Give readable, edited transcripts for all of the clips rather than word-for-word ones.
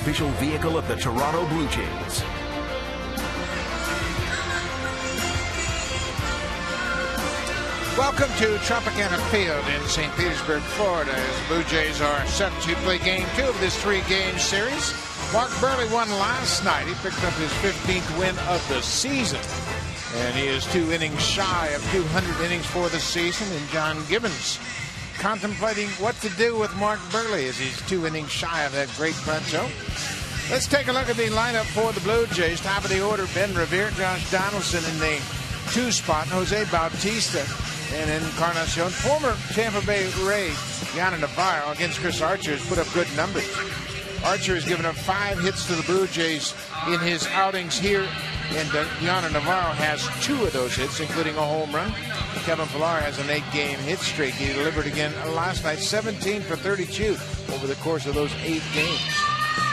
official vehicle of the Toronto Blue Jays. Welcome to Tropicana Field in St. Petersburg, Florida, as the Blue Jays are set to play Game 2 of this 3-game series. Mark Buehrle won last night. He picked up his 15th win of the season. And he is 2 innings shy of 200 innings for the season. And John Gibbons contemplating what to do with Mark Buehrle as he's 2 innings shy of that great plateau. Let's take a look at the lineup for the Blue Jays. Top of the order, Ben Revere, Josh Donaldson in the 2 spot, Jose Bautista. And Encarnacion, former Tampa Bay Ray Yanni Navarro against Chris Archer has put up good numbers. Archer has given up 5 hits to the Blue Jays in his outings here, and Yanni Navarro has 2 of those hits, including a home run. Kevin Pillar has an 8-game hit streak. He delivered again last night, 17 for 32 over the course of those 8 games.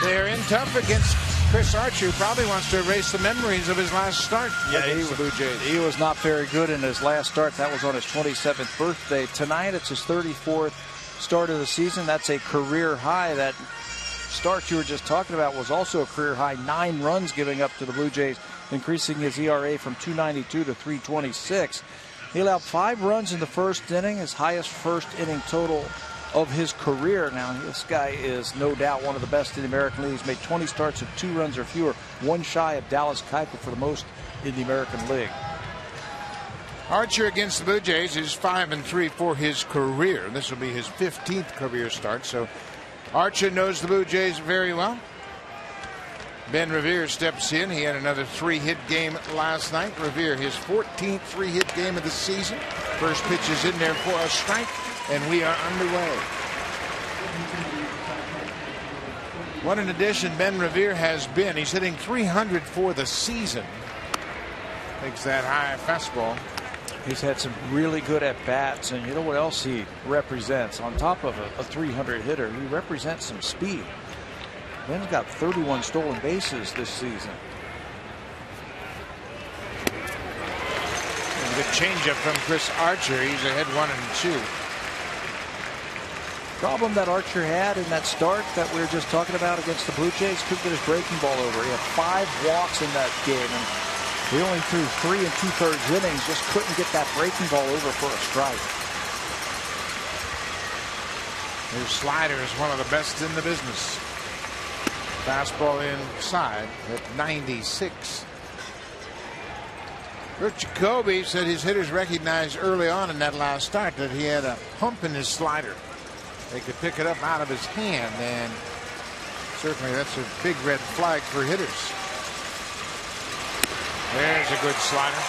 They're in tough against Chris Archer, who probably wants to erase the memories of his last start. Yeah, he was not very good in his last start. That was on his 27th birthday. Tonight, it's his 34th start of the season. That's a career high. That start you were just talking about was also a career high. 9 runs giving up to the Blue Jays, increasing his ERA from 2.92 to 3.26. He allowed 5 runs in the first inning, his highest first inning total of his career. Now, this guy is no doubt one of the best in the American League. He's made 20 starts of 2 runs or fewer, 1 shy of Dallas Keuchel for the most in the American League. Archer against the Blue Jays is 5-3 for his career. This will be his 15th career start, so Archer knows the Blue Jays very well. Ben Revere steps in. He had another 3-hit game last night. Revere, his 14th 3-hit game of the season. First pitch is in there for a strike, and we are underway. What an addition Ben Revere has been. He's hitting 300 for the season. Takes that high fastball. He's had some really good at-bats, and you know what else he represents? On top of a 300 hitter, he represents some speed. Ben's got 31 stolen bases this season. And a good changeup from Chris Archer. He's ahead 1-2. Problem that Archer had in that start that we were just talking about against the Blue Jays, couldn't get his breaking ball over. He had 5 walks in that game, and he only threw 3 2/3 innings, just couldn't get that breaking ball over for a strike. His slider is one of the best in the business. Fastball inside at 96. Rick Jacoby said his hitters recognized early on in that last start that he had a hump in his slider. They could pick it up out of his hand, and certainly that's a big red flag for hitters. There's a good slider.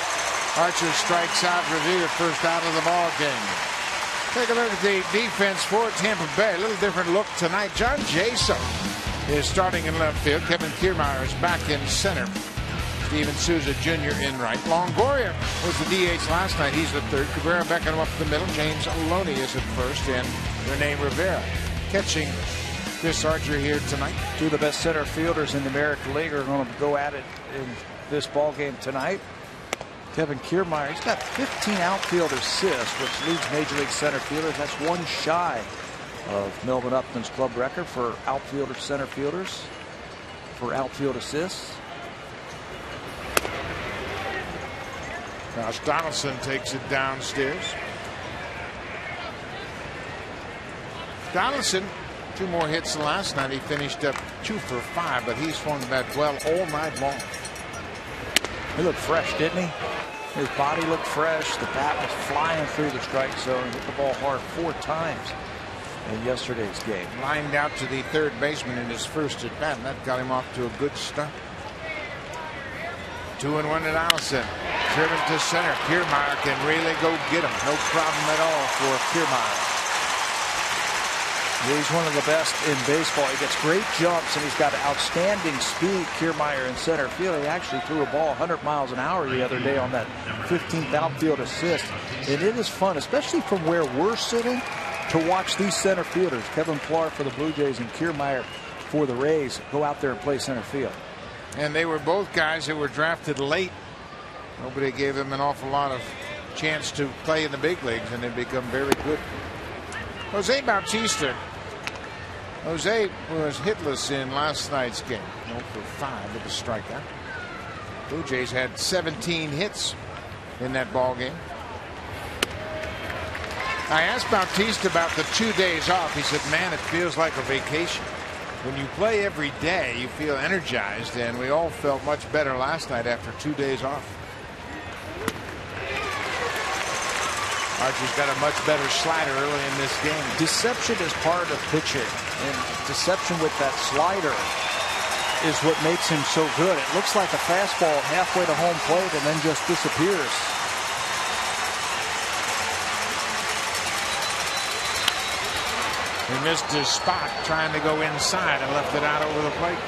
Archer strikes out Revere, first out of the ball game. Take a look at the defense for Tampa Bay. A little different look tonight. John Jaso is starting in left field. Kevin Kiermaier is back in center. Steven Souza Jr. in right. Longoria was the DH last night. He's the third. Cabrera backing him up the middle. James Aloney is at first, and Rene Rivera catching Chris Archer here tonight. 2 of the best center fielders in the American League are going to go at it in this ball game tonight. Kevin Kiermaier, he's got 15 outfield assists, which leads Major League center fielders. That's 1 shy of Melvin Upton's club record for outfielder center fielders for outfield assists. Josh Donaldson takes it downstairs. Donaldson, 2 more hits than last night. He finished up 2 for 5, but he's swung that well all night long. He looked fresh, didn't he? His body looked fresh. The bat was flying through the strike zone. Hit the ball hard 4 times in yesterday's game. Lined out to the third baseman in his first at bat, and that got him off to a good start. 2-1 to Donaldson. Driven to center. Kiermaier can really go get him. No problem at all for Kiermaier. He's one of the best in baseball. He gets great jumps, and he's got outstanding speed. Kiermaier in center field. He actually threw a ball 100 miles an hour the other day on that 15th outfield assist. And it is fun, especially from where we're sitting, to watch these center fielders, Kevin Pillar for the Blue Jays and Kiermaier for the Rays, go out there and play center field. And they were both guys that were drafted late. Nobody gave them an awful lot of chance to play in the big leagues, and they've become very good. Jose Bautista Jose was hitless in last night's game. 0 for 5 with a strikeout. Blue Jays had 17 hits in that ball game. I asked Bautista about the 2 days off. He said, man, it feels like a vacation. When you play every day, you feel energized, and we all felt much better last night after 2 days off. Archer's got a much better slider early in this game. Deception is part of pitching, and deception with that slider is what makes him so good. It looks like a fastball halfway to home plate and then just disappears. He missed his spot trying to go inside and left it out over the plate.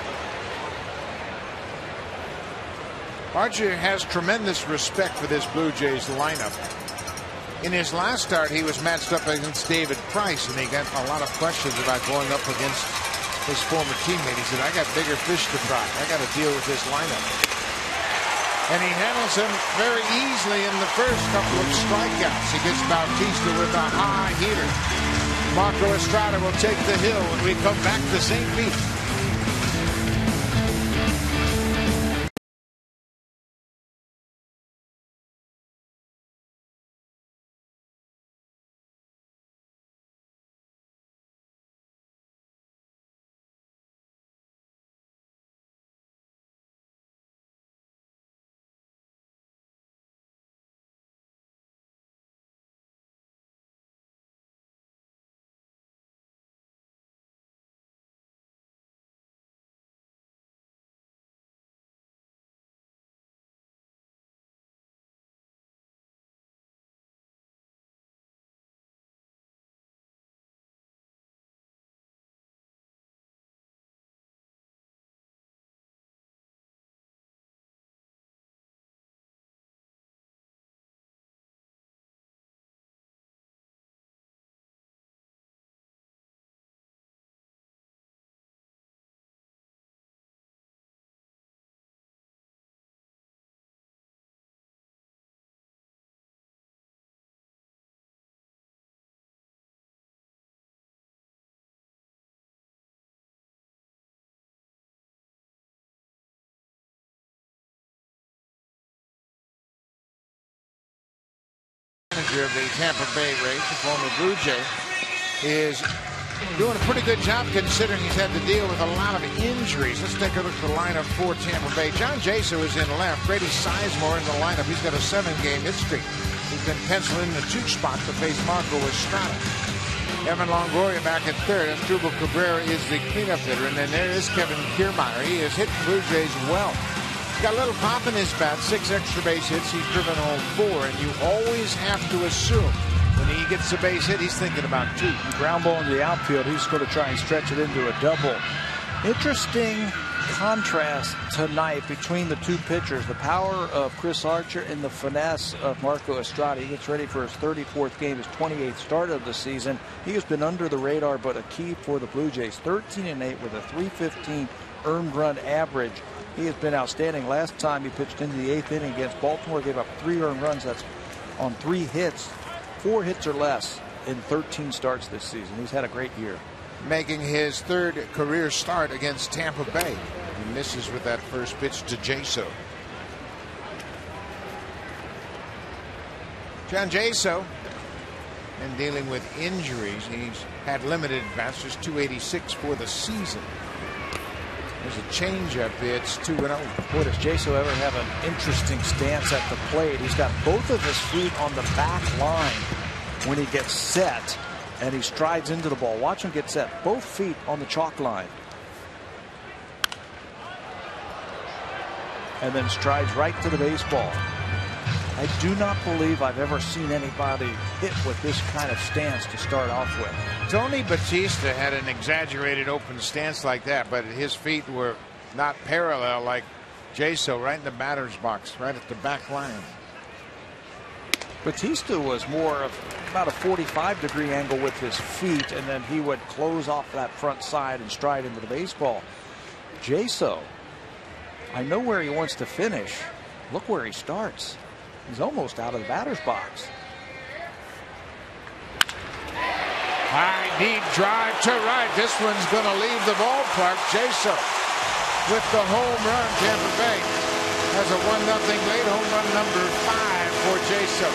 Archer has tremendous respect for this Blue Jays lineup. In his last start, he was matched up against David Price, and he got a lot of questions about going up against his former teammate. He said, I got bigger fish to fry. I got to deal with this lineup. And he handles him very easily in the first couple of strikeouts. He gets Bautista with a high heater. Marco Estrada will take the hill when we come back to St. Pete. Manager of the Tampa Bay Rays, the former Blue Jay, is doing a pretty good job considering he's had to deal with a lot of injuries. Let's take a look at the lineup for Tampa Bay. John Jaso is in left. Grady Sizemore in the lineup. He's got a 7-game hit streak. He's been penciled in the 2 spot to face Marco Estrada. Evan Longoria back at third. Asdrubal Cabrera is the cleanup hitter. And then there is Kevin Kiermaier. He has hit the Blue Jays well. Got a little pop in his bat, 6 extra base hits. He's driven home 4, and you always have to assume when he gets a base hit, he's thinking about 2. Ground ball in the outfield. He's going to try and stretch it into a double. Interesting contrast tonight between the 2 pitchers. The power of Chris Archer and the finesse of Marco Estrada. He gets ready for his 34th game, his 28th start of the season. He has been under the radar, but a key for the Blue Jays. 13-8 with a .315 earned run average. He has been outstanding. Last time he pitched into the 8th inning against Baltimore, gave up 3 earned runs. That's on 3 hits. 4 hits or less in 13 starts this season. He's had a great year. Making his 3rd career start against Tampa Bay. He misses with that first pitch to Jaso. John Jaso, and dealing with injuries. He's had limited at-bats, just .286 for the season. There's a changeup. It's 2-0. Boy, does Jaso ever have an interesting stance at the plate. He's got both of his feet on the back line when he gets set, and he strides into the ball. Watch him get set. Both feet on the chalk line. And then strides right to the baseball. I do not believe I've ever seen anybody hit with this kind of stance to start off with. Tony Batista had an exaggerated open stance like that, but his feet were not parallel like Jaso, right in the batter's box, right at the back line. Batista was more of about a 45-degree angle with his feet, and then he would close off that front side and stride into the baseball. Jaso, I know where he wants to finish. Look where he starts. He's almost out of the batter's box. High deep drive to right. This one's going to leave the ballpark. Jaso with the home run. Tampa Bay has a 1-0 lead. Home run number 5 for Jaso.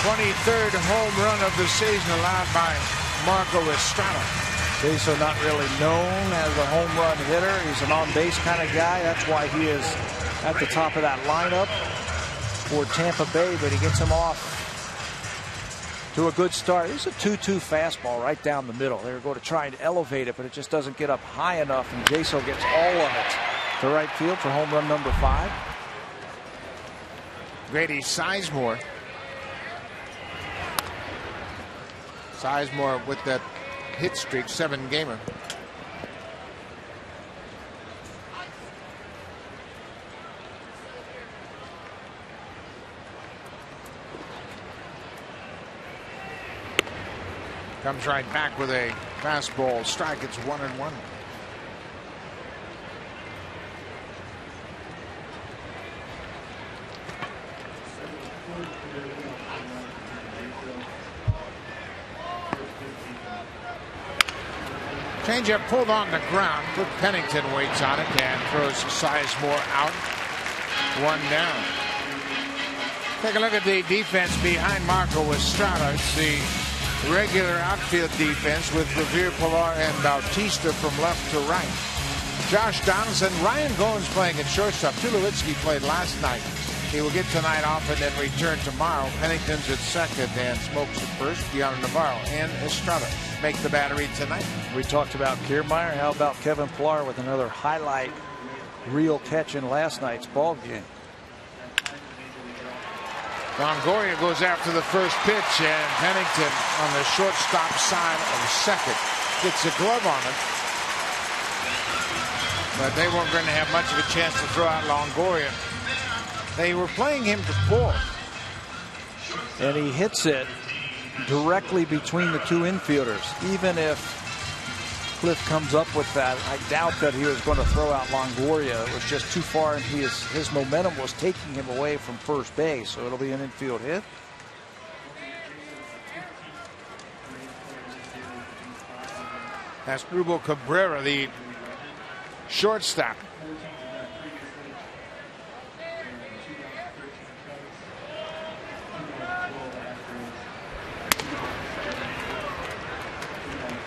23rd home run of the season allowed by Marco Estrada. Jaso not really known as a home run hitter. He's an on-base kind of guy. That's why he is at the top of that lineup for Tampa Bay, but he gets him off to a good start. It's a 2-2 fastball right down the middle. They're going to try and elevate it, but it just doesn't get up high enough, and Jaso gets all of it to right field for home run number 5. Grady Sizemore. Sizemore with that hit streak, 7-gamer. Comes right back with a fastball strike. It's 1-1. Changeup pulled on the ground. Good. Pennington waits on it and throws Sizemore out. 1 down. Take a look at the defense behind Marco Estrada. It's the regular outfield defense with Revere, Pilar, and Bautista from left to right. Josh Donaldson, Ryan Goins playing at shortstop. Tulowitzki played last night. He will get tonight off and then return tomorrow. Pennington's at second and Smokes at first. Deanna Navarro and Estrada make the battery tonight. We talked about Kiermaier. How about Kevin Pilar with another highlight reel catch in last night's ball game? Longoria goes after the first pitch, and Pennington on the shortstop side of second gets a glove on it. But they weren't going to have much of a chance to throw out Longoria. They were playing him to pull. And he hits it directly between the two infielders. Even if Cliff comes up with that, I doubt that he was going to throw out Longoria. It was just too far, and his momentum was taking him away from first base, so it'll be an infield hit. Asdrubal Cabrera, the shortstop.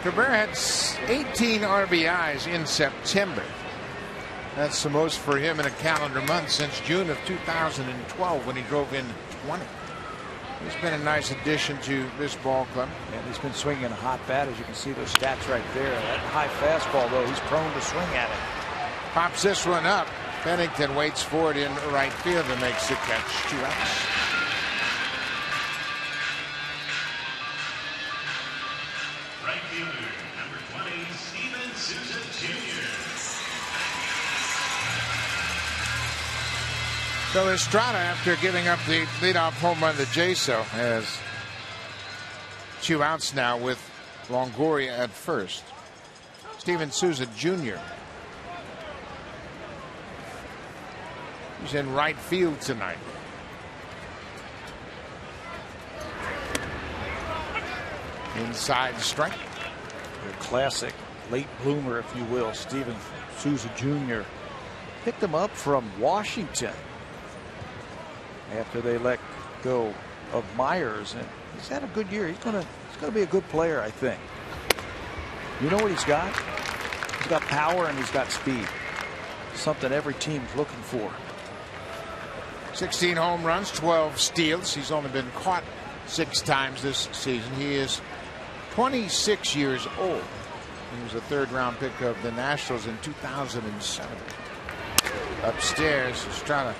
Cabrera had 18 RBIs in September. That's the most for him in a calendar month since June of 2012 when he drove in 20. He's been a nice addition to this ball club. And he's been swinging a hot bat, as you can see those stats right there. That high fastball, though, he's prone to swing at it. Pops this one up. Pennington waits for it in right field and makes the catch. 2 outs. Right fielder, number 20, Steven Souza Jr. So Estrada, after giving up the leadoff home run to Jaso, has 2 outs now with Longoria at first. Steven Souza Jr. He's in right field tonight. Inside strike. Your classic late bloomer, if you will, Steven Souza Jr. Picked him up from Washington after they let go of Myers, and he's had a good year. He's gonna be a good player, I think. You know what he's got? He's got power and he's got speed. Something every team's looking for. 16 home runs, 12 steals. He's only been caught 6 times this season. He is 26 years old. He was a 3rd-round pick of the Nationals in 2007. Upstairs, Estrada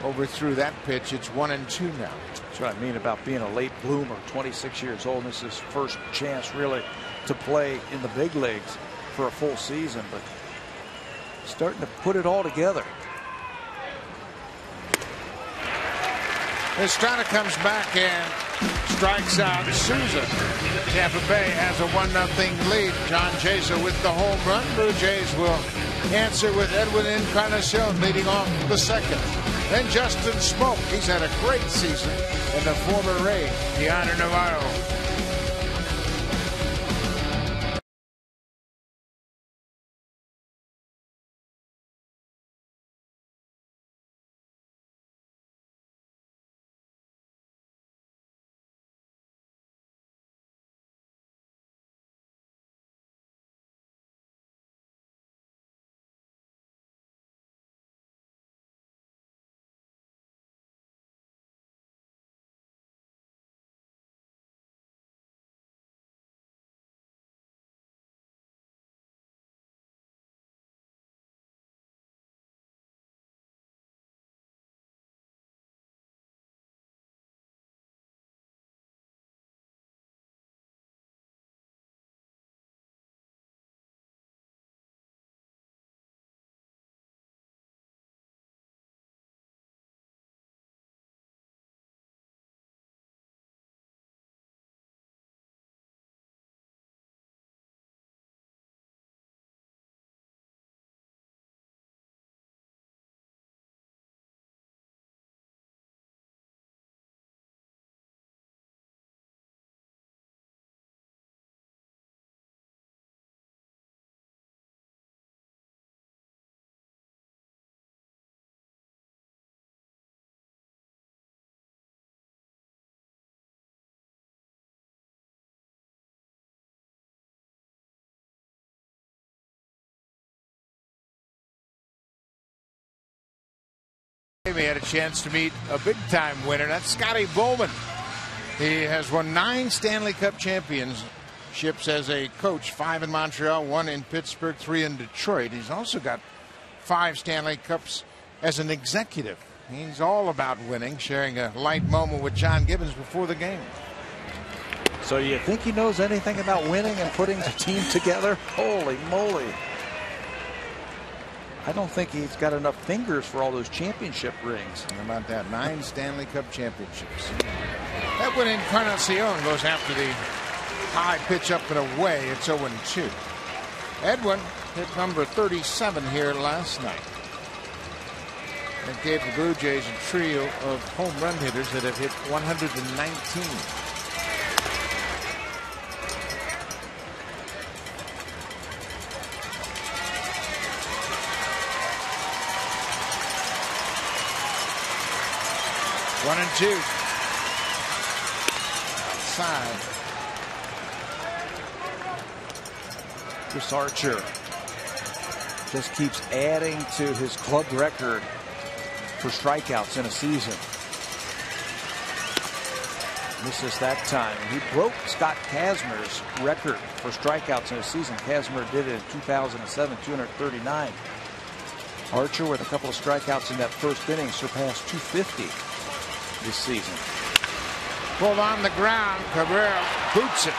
overthrew that pitch. It's 1-2 now. That's what I mean about being a late bloomer. 26 years old. This is his first chance really to play in the big leagues for a full season, but starting to put it all together. Estrada comes back and strikes out Souza. Tampa Bay has a 1-0 lead. John Jaso with the home run. Blue Jays will Answer with Edwin Encarnacion leading off the second. Then Justin Smoke. He's had a great season. And the former Ray, Deanna Navarro. We had a chance to meet a big-time winner. That's Scotty Bowman. He has won 9 Stanley Cup championships as a coach, 5 in Montreal, 1 in Pittsburgh, 3 in Detroit. He's also got 5 Stanley Cups as an executive. He's all about winning, sharing a light moment with John Gibbons before the game. So you think he knows anything about winning and putting the team together? Holy moly. I don't think he's got enough fingers for all those championship rings. How about that? 9 Stanley Cup championships. Edwin Encarnacion goes after the high pitch up and away. It's 0-2. Edwin hit number 37 here last night. It gave the Blue Jays a trio of home run hitters that have hit 119. One and 2. Outside. Chris Archer just keeps adding to his club record for strikeouts in a season. Misses that time. He broke Scott Kazmir's record for strikeouts in a season. Kazmir did it in 2007, 239. Archer, with a couple of strikeouts in that first inning, surpassed 250 this season. Pulled on the ground. Cabrera boots it.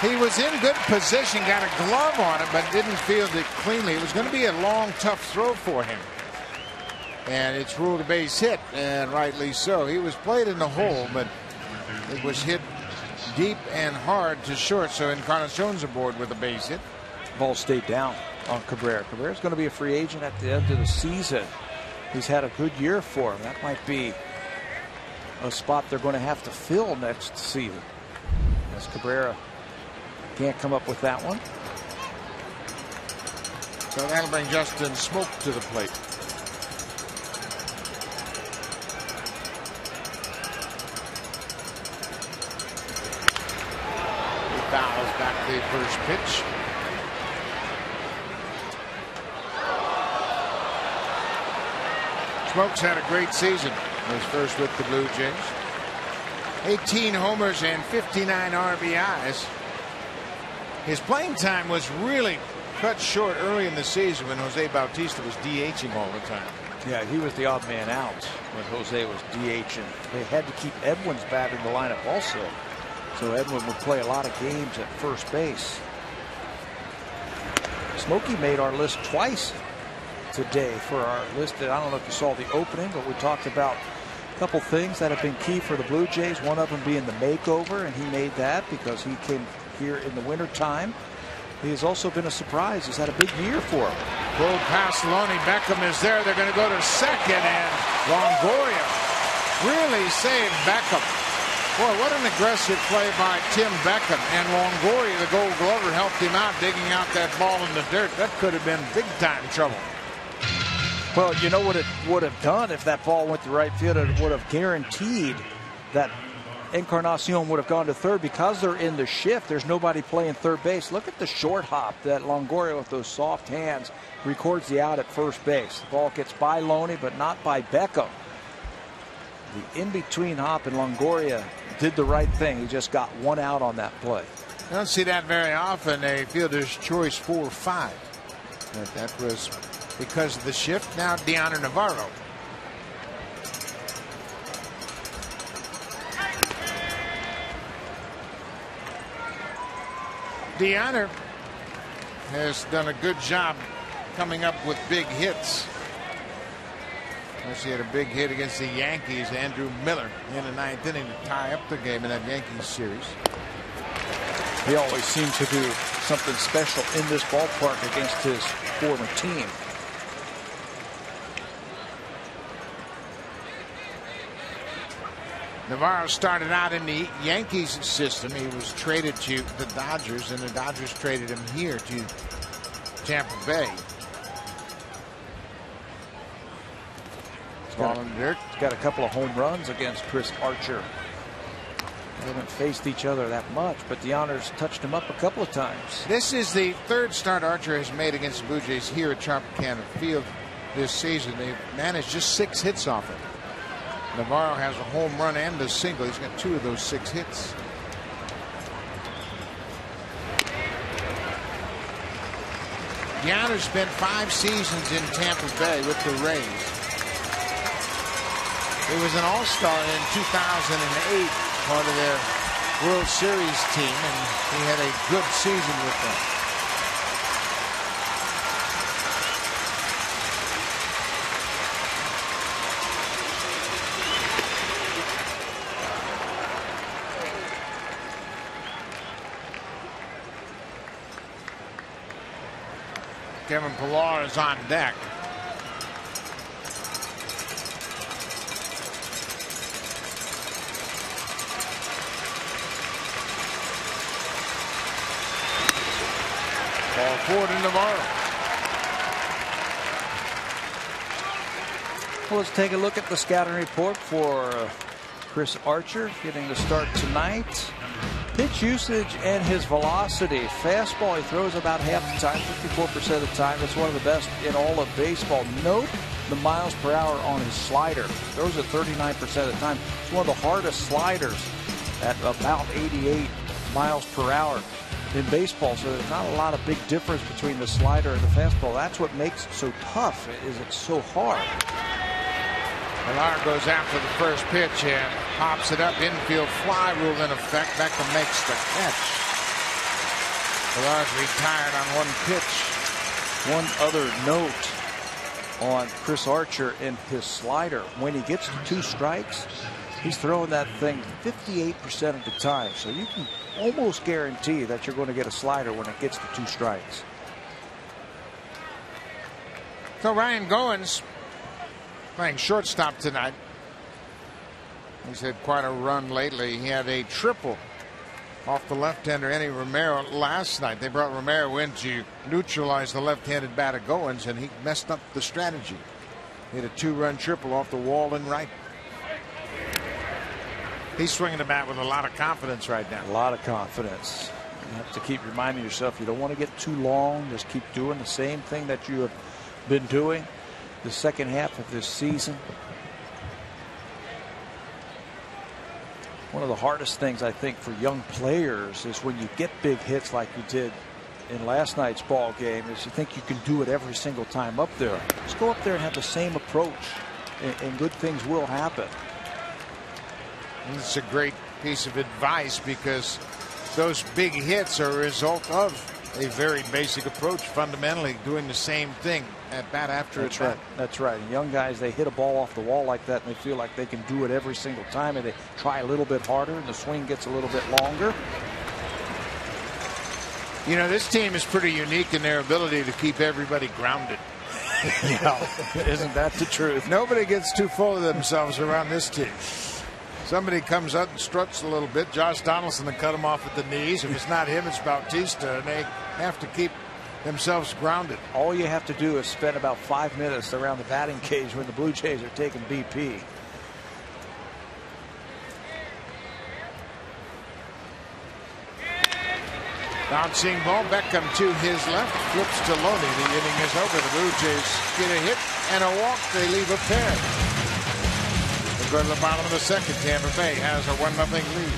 He was in good position, got a glove on it, but didn't field it cleanly. It was going to be a long, tough throw for him. And it's ruled a base hit, and rightly so. He was played in the hole, but it was hit deep and hard to short, so Encarnacion's aboard with a base hit. Ball stayed down on Cabrera. Cabrera's going to be a free agent at the end of the season. He's had a good year for him. That might be a spot they're going to have to fill next season, as Cabrera can't come up with that one. So that'll bring Justin Smoke to the plate. He fouls back the first pitch. Smoke's had a great season. His first with the Blue Jays. 18 homers and 59 RBIs. His playing time was really cut short early in the season when Jose Bautista was DHing all the time. Yeah, he was the odd man out when Jose was DHing. They had to keep Edwin's bat in the lineup also. So Edwin would play a lot of games at first base. Smokey made our list twice today for our list. I don't know if you saw the opening, but we talked about a couple things that have been key for the Blue Jays. One of them being the makeover, and he made that because he came here in the winter time. He has also been a surprise. He's had a big year for him. Pulled past Lonnie. Beckham is there. They're going to go to second, and Longoria really saved Beckham. Boy, what an aggressive play by Tim Beckham. And Longoria, the Gold Glover, helped him out, digging out that ball in the dirt. That could have been big-time trouble. Well, you know what it would have done if that ball went to right field? It would have guaranteed that Encarnacion would have gone to third. Because they're in the shift, there's nobody playing third base. Look at the short hop that Longoria, with those soft hands, records the out at first base. The ball gets by Loney, but not by Beckham. The in-between hop, and Longoria did the right thing. He just got one out on that play. I don't see that very often, a fielder's choice 4-5. But that was because of the shift. Now Deoner Navarro. Deoner has done a good job coming up with big hits. He had a big hit against the Yankees, Andrew Miller, in the ninth inning to tie up the game in that Yankees series. He always seemed to do something special in this ballpark against his former team. Navarro started out in the Yankees system. He was traded to the Dodgers, and the Dodgers traded him here to Tampa Bay. He's got a couple of home runs against Chris Archer. They haven't faced each other that much, but Deoner's touched him up a couple of times. This is the third start Archer has made against the Blue Jays here at Tropicana Field this season. They've managed just 6 hits off it. Navarro has a home run and a single. He's got 2 of those 6 hits. Deoner spent 5 seasons in Tampa Bay with the Rays. He was an all-star in 2008, part of their World Series team, and he had a good season with them. Kevin Pillar is on deck. Ball forward to Navarro. Well, let's take a look at the scouting report for Chris Archer getting the start tonight. Pitch usage and his velocity. Fastball, he throws about half the time, 54% of the time. That's one of the best in all of baseball. Note the miles per hour on his slider. Throws it 39% of the time. It's one of the hardest sliders at about 88 miles per hour in baseball. So there's not a lot of big difference between the slider and the fastball. That's what makes it so tough, is it's so hard. Pillar goes after the first pitch and pops it up. Infield fly rule in effect. Beckham makes the catch. Pillar's retired on 1 pitch. One other note on Chris Archer and his slider. When he gets to 2 strikes, he's throwing that thing 58% of the time. So you can almost guarantee that you're going to get a slider when it gets to 2 strikes. So Ryan Goins playing shortstop tonight. He's had quite a run lately. He had a triple off the left-hander Eddie Romero last night. They brought Romero in to neutralize the left-handed bat of Goins, and he messed up the strategy. He had a 2-run triple off the wall and right. He's swinging the bat with a lot of confidence right now. A lot of confidence. You have to keep reminding yourself you don't want to get too long. Just keep doing the same thing that you have been doing the second half of this season. One of the hardest things, I think, for young players is when you get big hits like you did in last night's ball game, is you think you can do it every single time up there. Just go up there and have the same approach, and good things will happen. It's a great piece of advice, because those big hits are a result of a very basic approach, fundamentally doing the same thing at bat after That's at bat. right. That's right. And young guys, they hit a ball off the wall like that, and they feel like they can do it every single time, and they try a little bit harder, and the swing gets a little bit longer. You know, this team is pretty unique in their ability to keep everybody grounded. Yeah, isn't that the truth? Nobody gets too full of themselves around this team. Somebody comes up and struts a little bit. Josh Donaldson to cut him off at the knees. If it's not him, it's Bautista, and they have to keep themselves grounded. All you have to do is spend about 5 minutes around the batting cage when the Blue Jays are taking BP. Bouncing ball, Beckham to his left, flips to Loney. The inning is over. The Blue Jays get a hit and a walk. They leave a pair. They go to the bottom of the second. Tampa Bay has a 1-0 lead.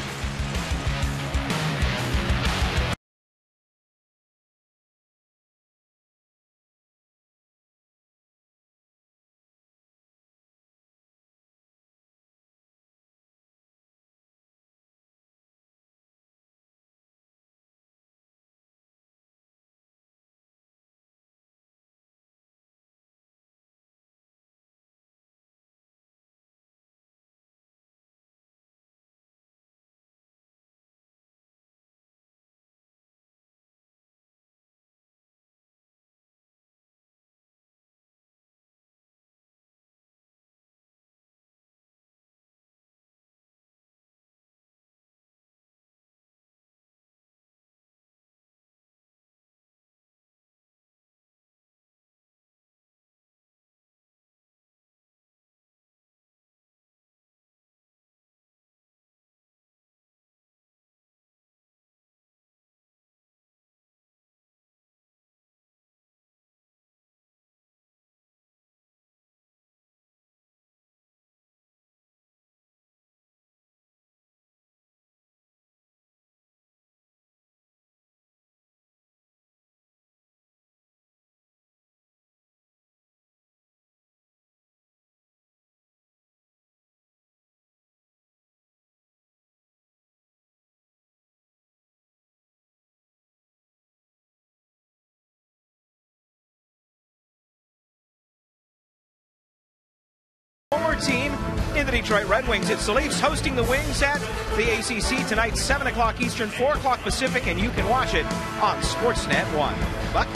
Former team in the Detroit Red Wings. It's the Leafs hosting the Wings at the ACC tonight, 7 o'clock Eastern, 4 o'clock Pacific, and you can watch it on Sportsnet 1. Buck?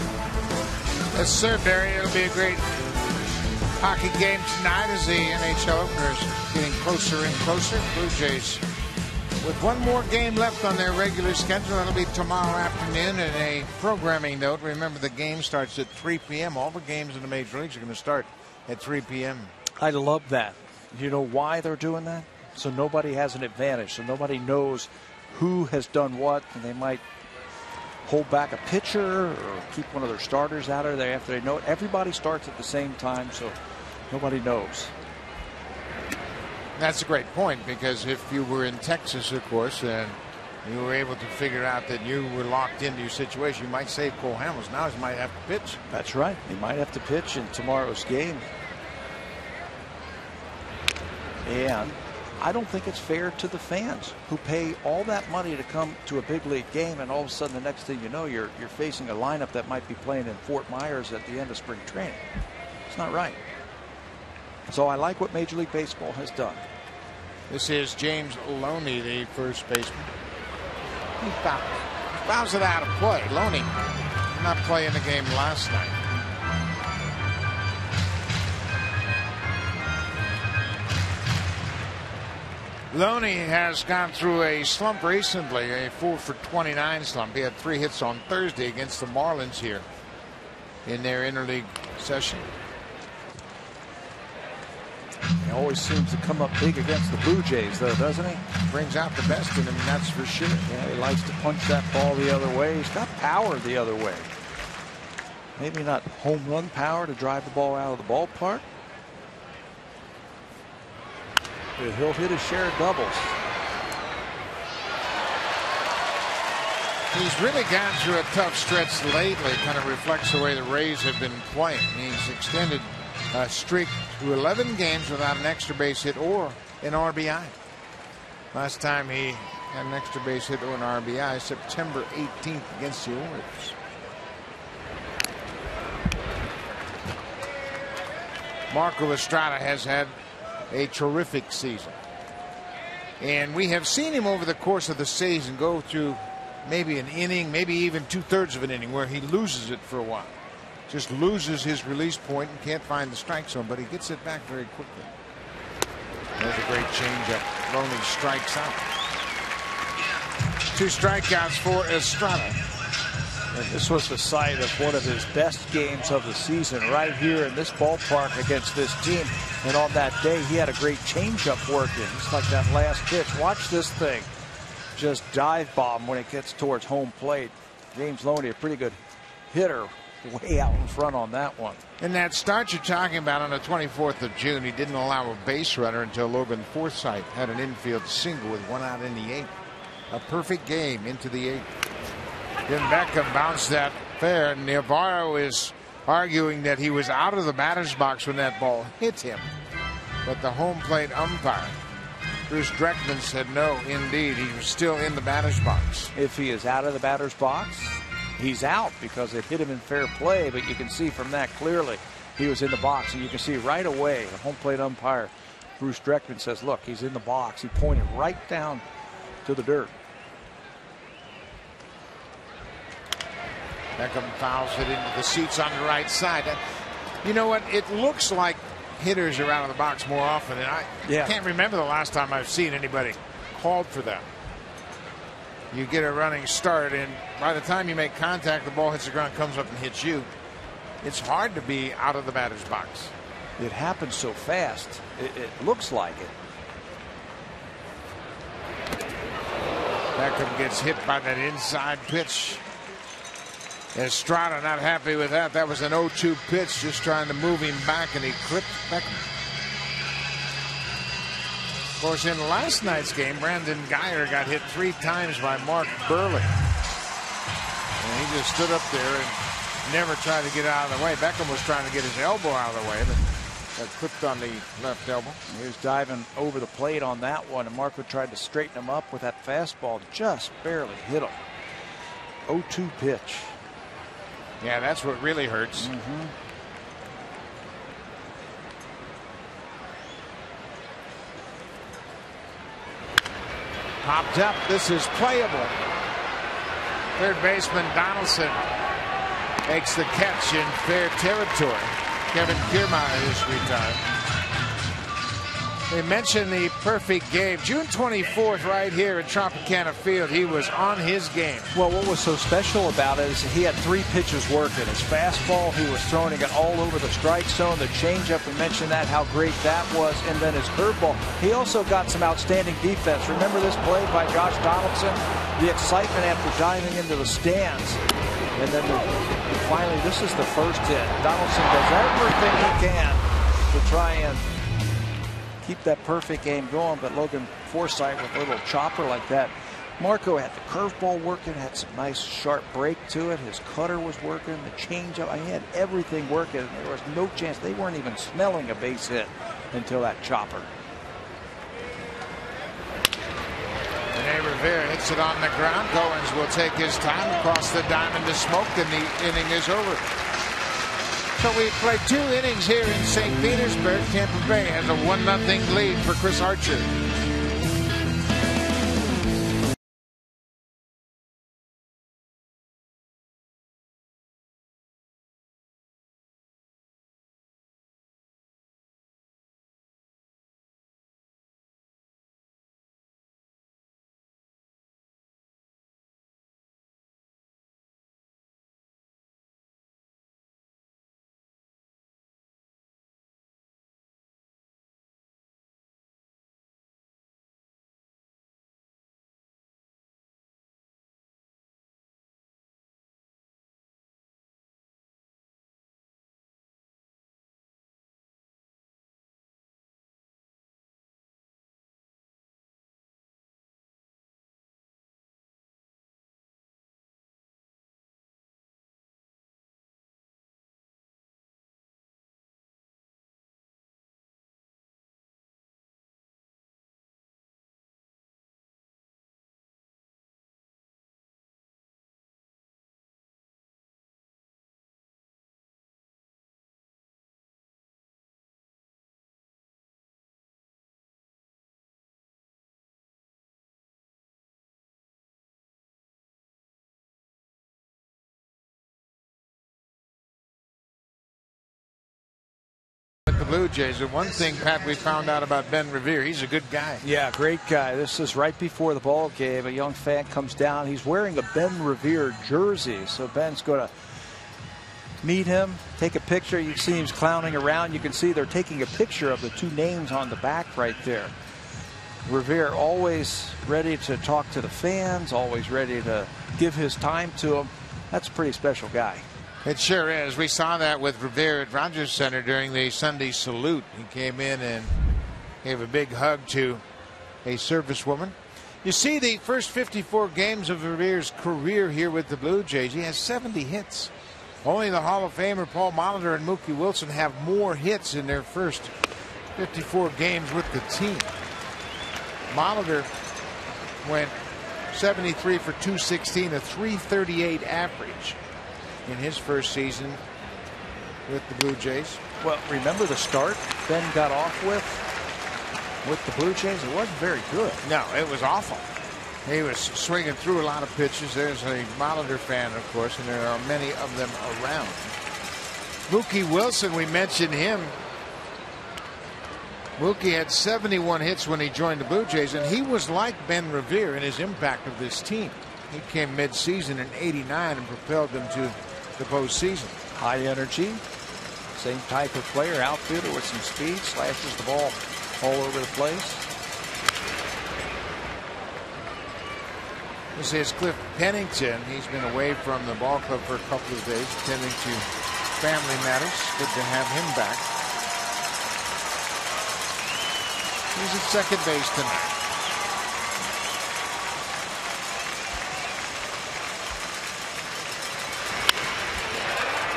Yes, sir, Barry. It'll be a great hockey game tonight as the NHL opener is getting closer and closer. Blue Jays with one more game left on their regular schedule. That'll be tomorrow afternoon. And a programming note, remember the game starts at 3 p.m. All the games in the Major Leagues are going to start at 3 p.m. I love that. You know why they're doing that? So nobody has an advantage. So nobody knows who has done what. And they might hold back a pitcher or keep one of their starters out of there after they know it. Everybody starts at the same time, so nobody knows. That's a great point, because if you were in Texas, of course, and you were able to figure out that you were locked into your situation, you might save Cole Hamels. Now he might have to pitch. That's right. He might have to pitch in tomorrow's game. And I don't think it's fair to the fans who pay all that money to come to a big league game, and all of a sudden the next thing you know, you're facing a lineup that might be playing in Fort Myers at the end of spring training. It's not right. So I like what Major League Baseball has done. This is James Loney, the first baseman. He fouls it out of play. Loney not playing the game last night. Loney has gone through a slump recently, a 4-for-29 slump. He had 3 hits on Thursday against the Marlins here in their interleague session. He always seems to come up big against the Blue Jays, though, doesn't he? Brings out the best in him, that's for sure. Yeah, he likes to punch that ball the other way. He's got power the other way. Maybe not home run power to drive the ball out of the ballpark. But he'll hit his share of doubles. He's really gone through a tough stretch lately. Kind of reflects the way the Rays have been playing. He's extended a streak to 11 games without an extra base hit or an RBI. Last time he had an extra base hit or an RBI, September 18th against the Orioles. Marco Estrada has had a terrific season, and we have seen him over the course of the season go through maybe an inning, maybe even 2/3 of an inning where he loses it for a while. Just loses his release point and can't find the strike zone, but he gets it back very quickly. There's a great changeup. Loney strikes out. 2 strikeouts for Estrada. And this was the site of one of his best games of the season right here in this ballpark against this team. And on that day, he had a great changeup working, just like that last pitch. Watch this thing. Just dive bomb when it gets towards home plate. James Loney, a pretty good hitter, way out in front on that one. In that start you're talking about on the 24th of June, he didn't allow a base runner until Logan Forsythe had an infield single with 1 out in the 8th. A perfect game into the 8th. Then Beckham bounced that fair, and Navarro is arguing that he was out of the batter's box when that ball hit him. But the home plate umpire, Bruce Dreckman, said no, indeed, he was still in the batter's box. If he is out of the batter's box, he's out because it hit him in fair play, but you can see from that clearly he was in the box, and you can see right away the home plate umpire, Bruce Dreckman, says, look, he's in the box. He pointed right down to the dirt. Beckham fouls it into the seats on the right side. You know what? It looks like hitters are out of the box more often, and I can't remember the last time I've seen anybody called for that. You get a running start, and by the time you make contact, the ball hits the ground, comes up and hits you. It's hard to be out of the batter's box. It happens so fast. It looks like it. Beckham gets hit by that inside pitch. Estrada not happy with that. That was an 0-2 pitch, just trying to move him back, and he clipped Beckham. Of course, in last night's game, Brandon Guyer got hit 3 times by Mark Burley. And he just stood up there and never tried to get out of the way. Beckham was trying to get his elbow out of the way, but got clipped on the left elbow. He was diving over the plate on that one, and Marco tried to straighten him up with that fastball. Just barely hit him. 0-2 pitch. Yeah, that's what really hurts. Popped up. This is playable. Third baseman Donaldson makes the catch in fair territory. Kevin Kiermaier is retired. They mentioned the perfect game. June 24th, right here at Tropicana Field, he was on his game. Well, what was so special about it is he had 3 pitches working. His fastball, he was throwing it all over the strike zone. The changeup, we mentioned that, how great that was. And then his curveball. He also got some outstanding defense. Remember this play by Josh Donaldson? The excitement after diving into the stands. And then finally, this is the first hit. Donaldson does everything he can to try and keep that perfect game going, but Logan Forsythe with a little chopper like that. Marco had the curveball working, had some nice sharp break to it. His cutter was working, the changeup. He had everything working. There was no chance. They weren't even smelling a base hit until that chopper. Rene Rivera hits it on the ground. Goins will take his time across the diamond to smoke, and the inning is over. So we played 2 innings here in St. Petersburg. Tampa Bay has a 1-0 lead for Chris Archer. Blue Jays. And one thing, Pat, we found out about Ben Revere, he's a good guy. Yeah, great guy. This is right before the ball game. A young fan comes down. He's wearing a Ben Revere jersey. So Ben's going to meet him, take a picture. You see him clowning around. You can see they're taking a picture of the two names on the back right there. Revere always ready to talk to the fans, always ready to give his time to them. That's a pretty special guy. It sure is. We saw that with Revere at Rogers Center during the Sunday salute. He came in and gave a big hug to a servicewoman. You see the first 54 games of Revere's career here with the Blue Jays. He has 70 hits. Only the Hall of Famer Paul Molitor and Mookie Wilson have more hits in their first 54 games with the team. Molitor went 73 for 216, a 338 average in his first season with the Blue Jays. Well, remember the start Ben got off with the Blue Jays? It wasn't very good. No, it was awful. He was swinging through a lot of pitches. There's a Molitor fan, of course, and there are many of them around. Mookie Wilson, we mentioned him. Mookie had 71 hits when he joined the Blue Jays, and he was like Ben Revere in his impact of this team. He came mid-season in '89 and propelled them to the postseason. High energy, same type of player, outfielder with some speed, slashes the ball all over the place. This is Cliff Pennington. He's been away from the ball club for a couple of days, tending to family matters. Good to have him back. He's at second base tonight.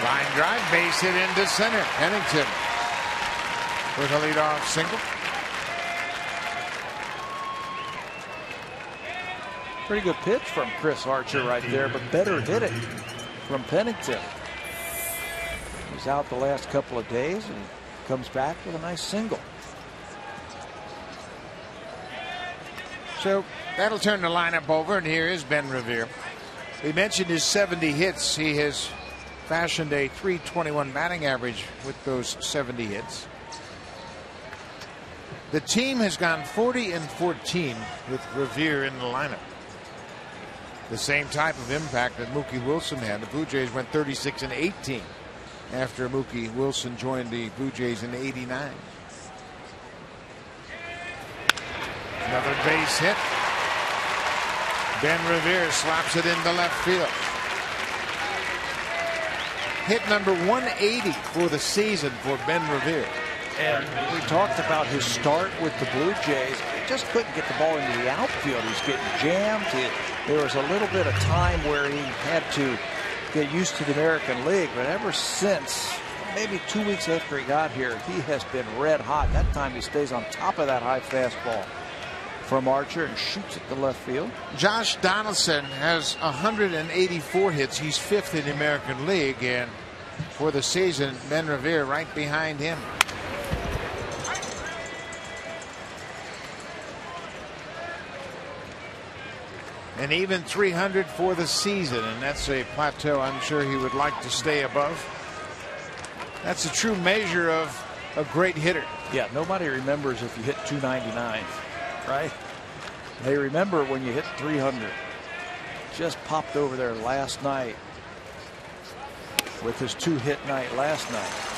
Line drive, base hit into center. Pennington with a leadoff single. Pretty good pitch from Chris Archer right there, but better hitting from Pennington. He's out the last couple of days and comes back with a nice single. So that'll turn the lineup over, and here is Ben Revere. We mentioned his 70 hits. He has fashioned a .321 batting average with those 70 hits. The team has gone 40-14 with Revere in the lineup. The same type of impact that Mookie Wilson had. The Blue Jays went 36-18 after Mookie Wilson joined the Blue Jays in '89. Another base hit. Ben Revere slaps it into left field. Hit number 180 for the season for Ben Revere. And we talked about his start with the Blue Jays. He just couldn't get the ball into the outfield. He's getting jammed. There was a little bit of time where he had to get used to the American League. But ever since, maybe 2 weeks after he got here, he has been red hot. That time he stays on top of that high fastball from Archer and shoots it to left field. Josh Donaldson has 184 hits. He's fifth in the American League. And for the season, Ben Revere right behind him. And even 300 for the season, and that's a plateau I'm sure he would like to stay above. That's a true measure of a great hitter. Yeah, nobody remembers if you hit 299, right? They remember when you hit 300. Just popped over there last night with his 2-hit night last night.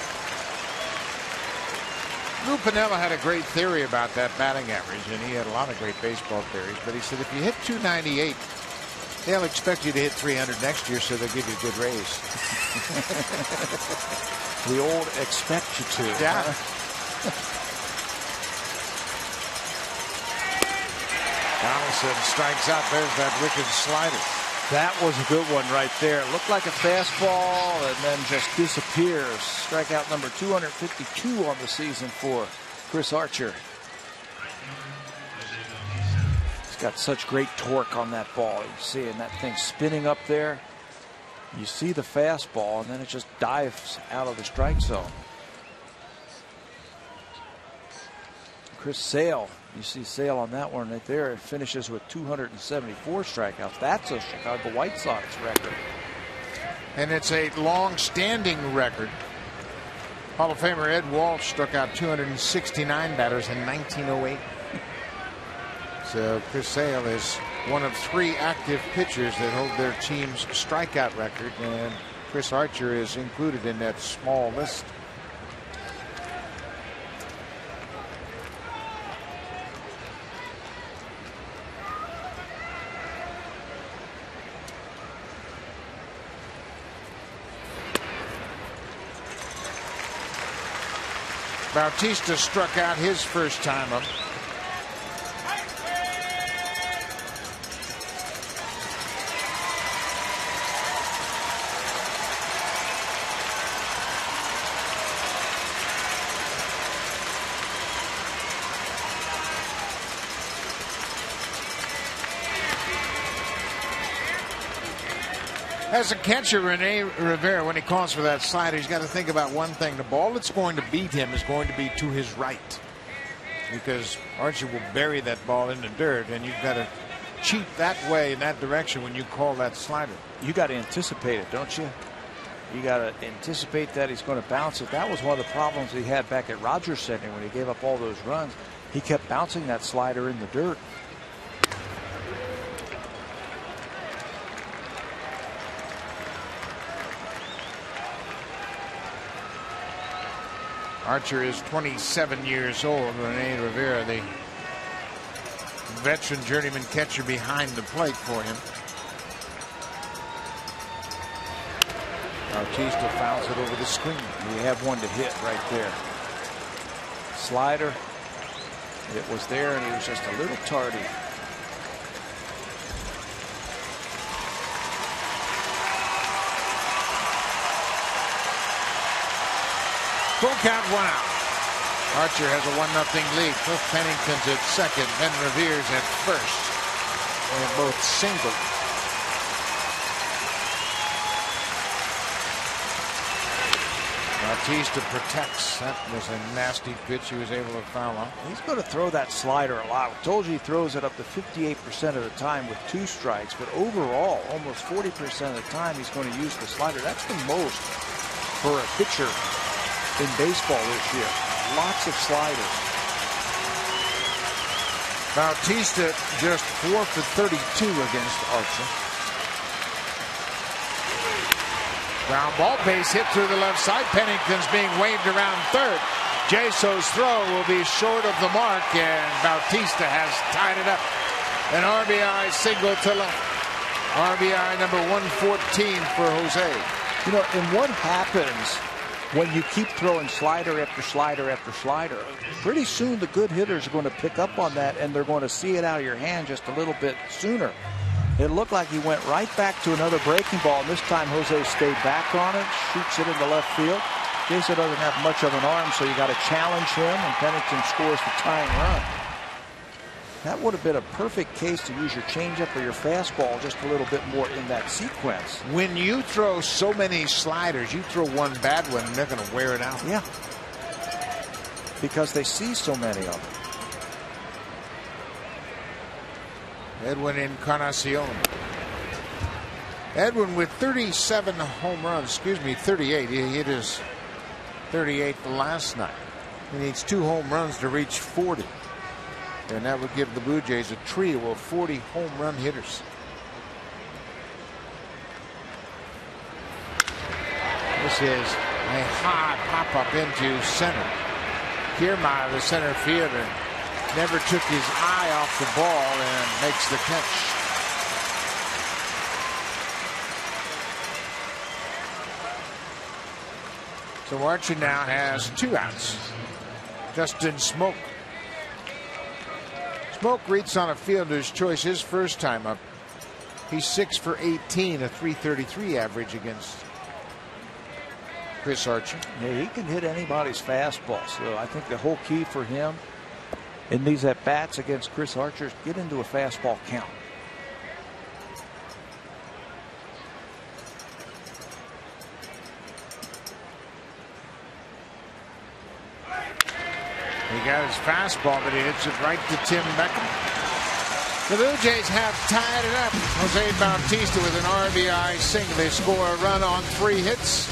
Lou Piniella had a great theory about that batting average, and he had a lot of great baseball theories. But he said if you hit 298, they'll expect you to hit 300 next year, so they'll give you a good raise. The old expect you to. Yeah. Donaldson strikes out. There's that wicked slider. That was a good one right there. It looked like a fastball and then just disappears. Strikeout number 252 on the season for Chris Archer. He's got such great torque on that ball. You see that thing spinning up there. You see the fastball and then it just dives out of the strike zone. Chris Sale. You see Sale on that one right there. It finishes with 274 strikeouts. That's a Chicago White Sox record. And it's a long-standing record. Hall of Famer Ed Walsh struck out 269 batters in 1908. So Chris Sale is one of 3 active pitchers that hold their team's strikeout record, and Chris Archer is included in that small list. Bautista struck out his first time up. As a catcher, Rene Rivera, when he calls for that slider, he's got to think about one thing. The ball that's going to beat him is going to be to his right, because Archer will bury that ball in the dirt, and you've got to cheat that way, in that direction, when you call that slider. You got to anticipate it, don't you? You got to anticipate that he's going to bounce it. That was one of the problems he had back at Rogers Center when he gave up all those runs. He kept bouncing that slider in the dirt. Archer is 27 years old. Rene Rivera, the veteran journeyman catcher behind the plate for him. Bautista fouls it over the screen. You have one to hit right there. Slider. It was there, and he was just a little tardy. Full count, 1 out. Archer has a 1-0 lead. Cliff Pennington's at second, Ben Revere's at first. They're both single. Bautista protects. That was a nasty pitch he was able to foul on. He's going to throw that slider a lot. I told you he throws it up to 58% of the time with 2 strikes, but overall, almost 40% of the time he's going to use the slider. That's the most for a pitcher in baseball this year. Lots of sliders. Bautista just 4 for 32 against Archer. Ground ball, base hit through the left side. Pennington's being waved around third. Jaso's throw will be short of the mark, and Bautista has tied it up. An RBI single to left. RBI number 114 for Jose. You know, and what happens when you keep throwing slider after slider after slider? Pretty soon the good hitters are going to pick up on that, and they're going to see it out of your hand just a little bit sooner. It looked like he went right back to another breaking ball, and this time Jose stayed back on it, shoots it into left field. Jaso doesn't have much of an arm, so you got to challenge him, and Pennington scores the tying run. That would have been a perfect case to use your changeup or your fastball just a little bit more in that sequence. When you throw so many sliders, you throw one bad one and they're going to wear it out. Yeah. Because they see so many of them. Edwin Encarnacion. Edwin with 37 home runs, 38. He hit his 38th last night. He needs 2 home runs to reach 40. And that would give the Blue Jays a trio of 40 home run hitters. This is a high pop-up into center. Kiermaier, the center fielder, never took his eye off the ball and makes the catch. So Archer now has 2 outs. Justin Smoak. Smoak reads on a fielder's choice his first time up. He's 6 for 18, a .333 average against Chris Archer. Yeah, he can hit anybody's fastball. So I think the whole key for him in these at-bats against Chris Archer is get into a fastball count. He got his fastball, but he hits it right to Tim Beckham. The Blue Jays have tied it up. Jose Bautista with an RBI single. They score a run on 3 hits.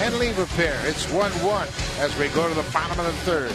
and leave a pair. It's 1-1 as we go to the bottom of the third.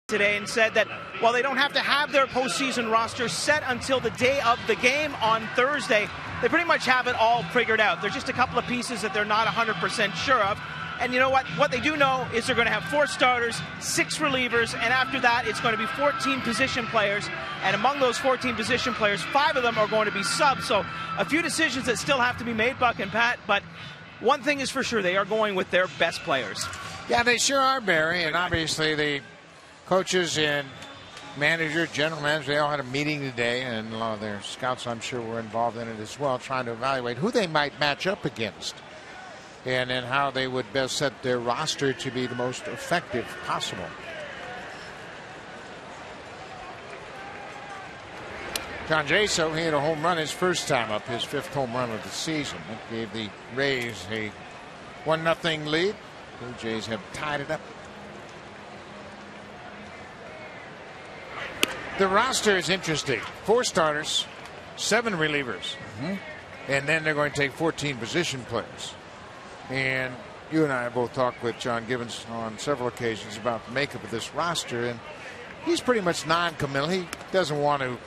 Today and said that while they don't have to have their postseason roster set until the day of the game on Thursday, they pretty much have it all figured out. There's just a couple of pieces that they're not 100% sure of. And you know what? What they do know is they're going to have 4 starters, 6 relievers, and after that it's going to be 14 position players. And among those 14 position players, 5 of them are going to be subs. So a few decisions that still have to be made, Buck and Pat, but one thing is for sure, they are going with their best players. Yeah, they sure are, Barry, and obviously the coaches and manager, general manager, they all had a meeting today, and a lot of their scouts, I'm sure, were involved in it as well, trying to evaluate who they might match up against and then how they would best set their roster to be the most effective possible. John Jaso, he had a home run his first time up, his 5th home run of the season. That gave the Rays a 1-0 lead. Blue Jays have tied it up. The roster is interesting. 4 starters, 7 relievers. And then they're going to take 14 position players. And you and I have both talked with John Givens on several occasions about the makeup of this roster. And he's pretty much non-committal. He doesn't want to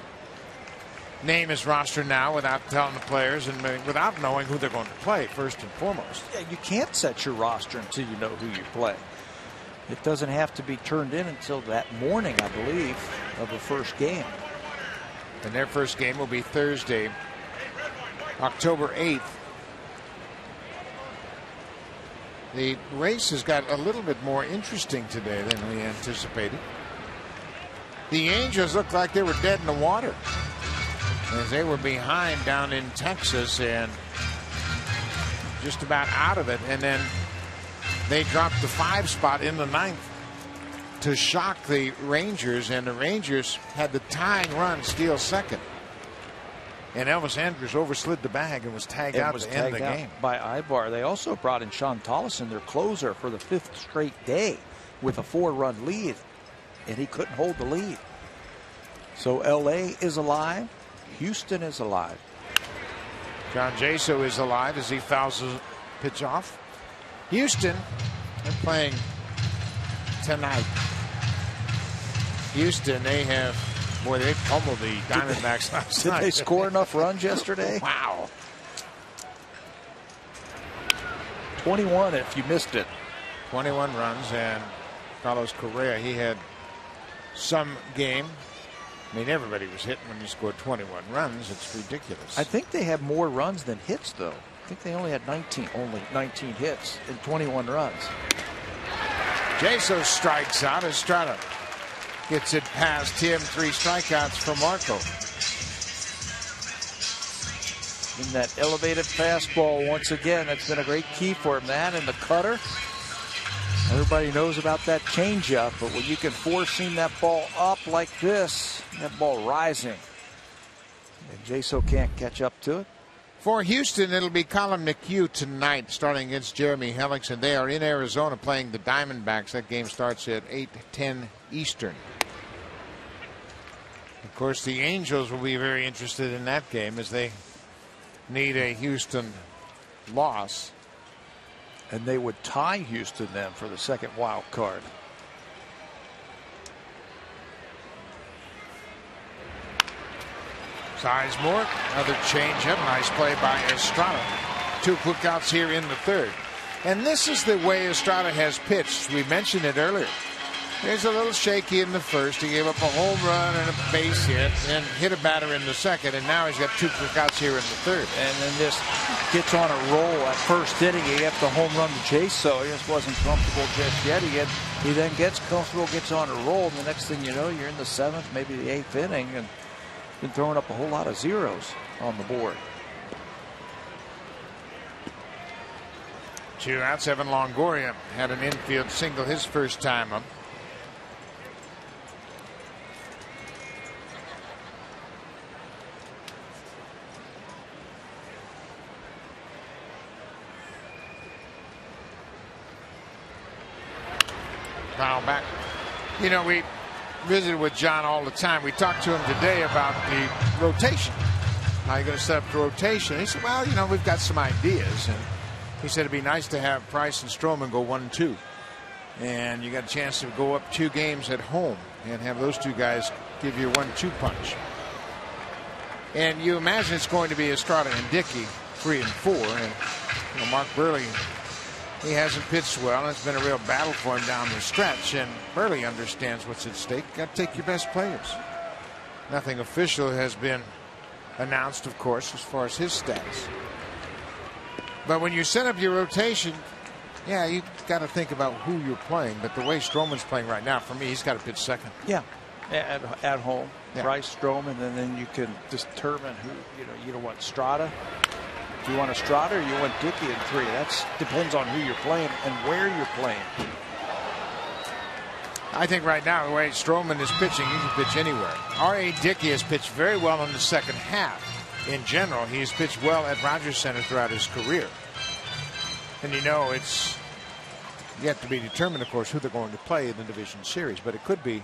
name his roster now without telling the players and without knowing who they're going to play, first and foremost. Yeah, you can't set your roster until you know who you play. It doesn't have to be turned in until that morning, I believe, of the first game. And their first game will be Thursday, October 8th. The race has got a little bit more interesting today than we anticipated. The Angels looked like they were dead in the water as they were behind down in Texas and just about out of it. And then they dropped the 5 spot in the 9th to shock the Rangers, and the Rangers had the tying run steal second. And Elvis Andrus overslid the bag and was tagged out to end the game. By Ibar. They also brought in Sean Tollison, their closer, for the 5th straight day with a 4-run lead, and he couldn't hold the lead. So L.A. is alive. Houston is alive. John Jaso is alive as he fouls the pitch off. Houston, they're playing tonight. Houston, they pummeled the Diamondbacks last night. Did they score enough runs yesterday? Wow. 21 if you missed it. 21 runs, and Carlos Correa, he had some game. I mean, everybody was hitting when you scored 21 runs. It's ridiculous. I think they had more runs than hits, though. I think they only had 19 hits and 21 runs. Jaso strikes out. Estrada gets it past him. 3 strikeouts for Marco. In that elevated fastball once again, that's been a great key for him. That and the cutter. Everybody knows about that changeup, but when you can four-seam that ball up like this, that ball rising, and Jaso can't catch up to it. For Houston, it'll be Colin McHugh tonight, starting against Jeremy Hellickson. They are in Arizona playing the Diamondbacks. That game starts at 8:10 Eastern. Of course, the Angels will be very interested in that game as they need a Houston loss. And they would tie Houston then for the second wild card. Sizemore, another changeup. Nice play by Estrada. 2 quick outs here in the third. And this is the way Estrada has pitched. We mentioned it earlier. He's a little shaky in the first. He gave up a home run and a base hit and hit a batter in the second. And now he's got 2 quick outs here in the third. And then just gets on a roll at first inning. He got the home run to chase, so he just wasn't comfortable just yet. He then gets comfortable, gets on a roll. And the next thing you know, you're in the 7th, maybe the 8th inning, and been throwing up a whole lot of zeros on the board. 2 outs. Evan Longoria had an infield single his first time up. Foul back. You know, we visited with John all the time. We talked to him today about the rotation. How are you going to set up the rotation? He said, well, you know, we've got some ideas. And he said it'd be nice to have Price and Stroman go 1-2. And you got a chance to go up 2 games at home and have those 2 guys give you a 1-2 punch. And you imagine it's going to be Estrada and Dickey 3 and 4. And you know, Mark Burley, he hasn't pitched well, and it's been a real battle for him down the stretch. And Burley understands what's at stake. Got to take your best players. Nothing official has been announced, of course, as far as his status. But when you set up your rotation, yeah, you got to think about who you're playing. But the way Stroman's playing right now, for me, he's got to pitch second. Yeah, at home, yeah. Price, Stroman, and then you can determine who you don't want Estrada. Do you want Estrada or you want Dickey in 3? That depends on who you're playing and where you're playing. I think right now, the way Stroman is pitching, you can pitch anywhere. R.A. Dickey has pitched very well in the second half. In general, he's pitched well at Rogers Center throughout his career. And you know, it's yet to be determined, of course, who they're going to play in the division series. But it could be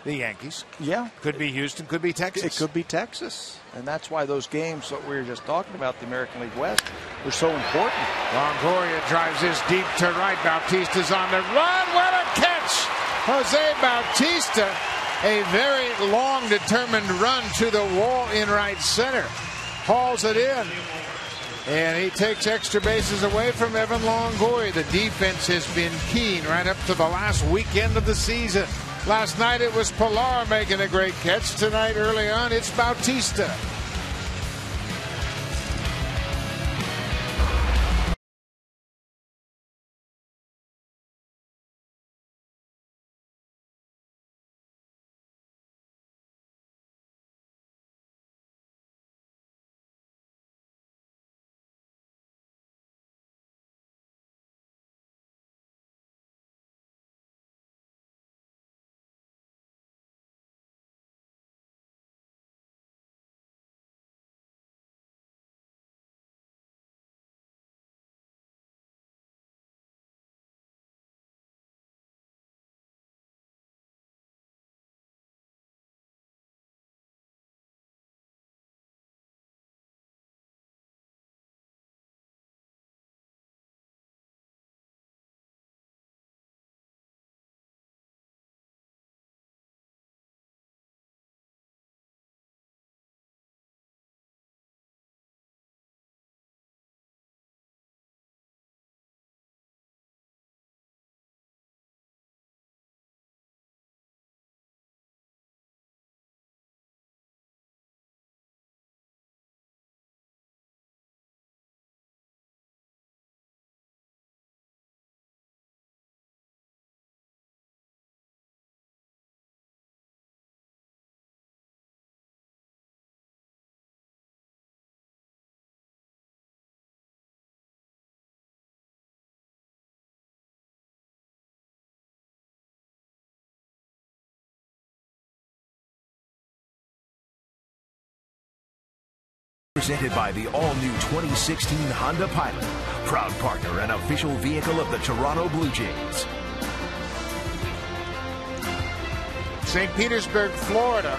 the Yankees. Yeah. Could be Houston. Could be Texas. It could be Texas. And that's why those games that we were just talking about, the American League West, were so important. Longoria drives this deep to right. Bautista's on the run. What a catch! Jose Bautista, a very long, determined run to the wall in right center. Hauls it in. And he takes extra bases away from Evan Longoria. The defense has been keen right up to the last weekend of the season. Last night it was Pilar making a great catch. Tonight, early on, it's Bautista. Presented by the all-new 2016 Honda Pilot, proud partner and official vehicle of the Toronto Blue Jays. St. Petersburg, Florida.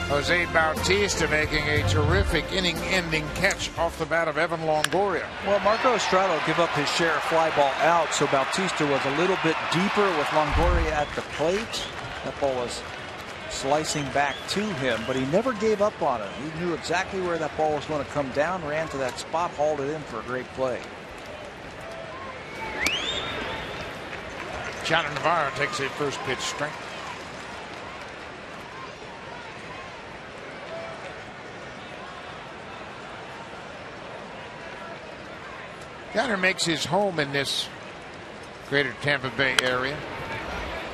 Jose Bautista making a terrific inning-ending catch off the bat of Evan Longoria. Well, Marco Estrada will give up his share of fly ball out, so Bautista was a little bit deeper with Longoria at the plate. That ball was slicing back to him, but he never gave up on it. He knew exactly where that ball was going to come down, ran to that spot, hauled it in for a great play. Johnny Navarro takes a first pitch strike. Connor makes his home in this greater Tampa Bay area,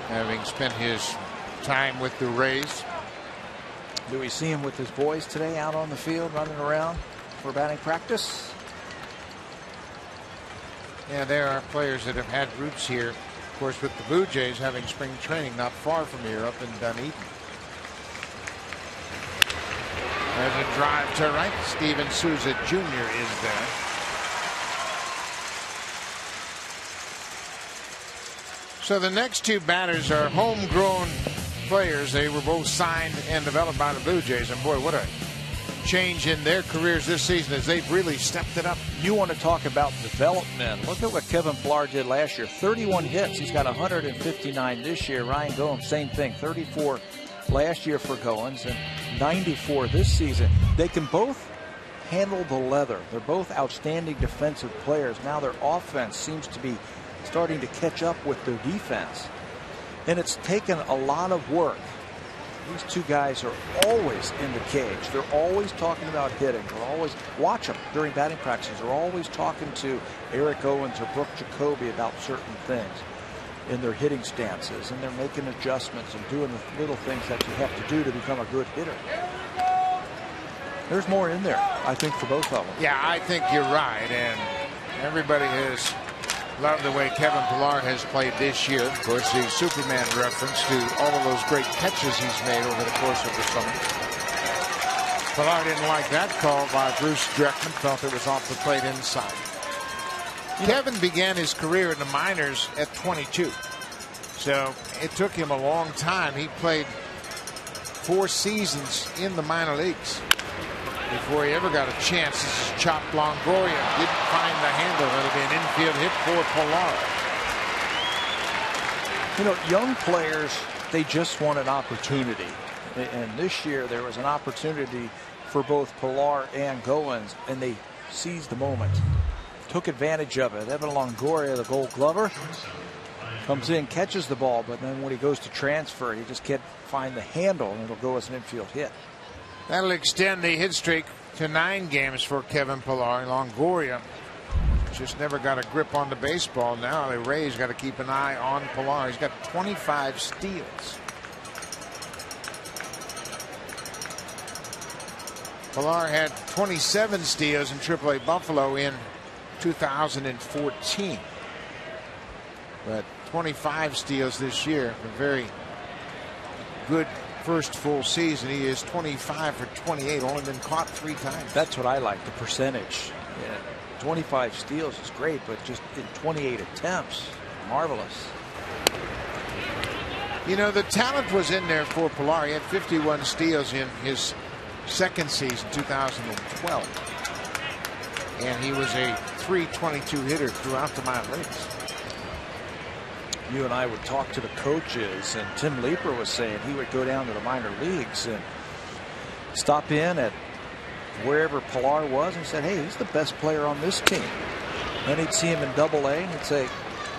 having spent his time with the Rays. Do we see him with his boys today out on the field running around for batting practice? Yeah, there are players that have had roots here. Of course, with the Blue Jays having spring training not far from here up in Dunedin. There's a drive to right. Steven Souza Jr. is there. So the next two batters are homegrown players. They were both signed and developed by the Blue Jays. And boy, what a change in their careers this season as they've really stepped it up. You want to talk about development. Look at what Kevin Pillar did last year. 31 hits. He's got 159 this year. Ryan Goins, same thing. 34 last year for Goins and 94 this season. They can both handle the leather. They're both outstanding defensive players. Now their offense seems to be starting to catch up with their defense. And it's taken a lot of work. These two guys are always in the cage. They're always talking about hitting. They're always, watch them during batting practices. They're always talking to Eric Owens or Brooke Jacoby about certain things in their hitting stances. And they're making adjustments and doing the little things that you have to do to become a good hitter. There's more in there, I think, for both of them. Yeah, I think you're right. And everybody has loved the way Kevin Pillar has played this year. Of course, the Superman reference to all of those great catches he's made over the course of the summer. Pillar didn't like that call by Bruce Dreckman, felt it was off the plate inside. Kevin began his career in the minors at 22. So it took him a long time. He played 4 seasons in the minor leagues before he ever got a chance. This is chopped Longoria. Didn't find the handle. It'll be an infield hit for Pillar. You know, young players, they just want an opportunity. And this year there was an opportunity for both Pillar and Goins, and they seized the moment. Took advantage of it. Evan Longoria, the Gold Glover, comes in, catches the ball, but then when he goes to transfer, he just can't find the handle, and it'll go as an infield hit. That'll extend the hit streak to 9 games for Kevin Pillar. Longoria just never got a grip on the baseball. Now the Rays got to keep an eye on Pillar. He's got 25 steals. Pillar had 27 steals in AAA Buffalo in 2014. But 25 steals this year. A very good first full season. He is 25 for 28, only been caught 3 times. That's what I like, the percentage. Yeah, 25 steals is great, but just in 28 attempts, marvelous. You know, the talent was in there for Pillar. He had 51 steals in his second season, 2012. And he was a .322 hitter throughout the minor leagues. You and I would talk to the coaches, and Tim Leeper was saying he would go down to the minor leagues and stop in at wherever Pillar was and said, hey, he's the best player on this team. Then he'd see him in Double-A and he'd say,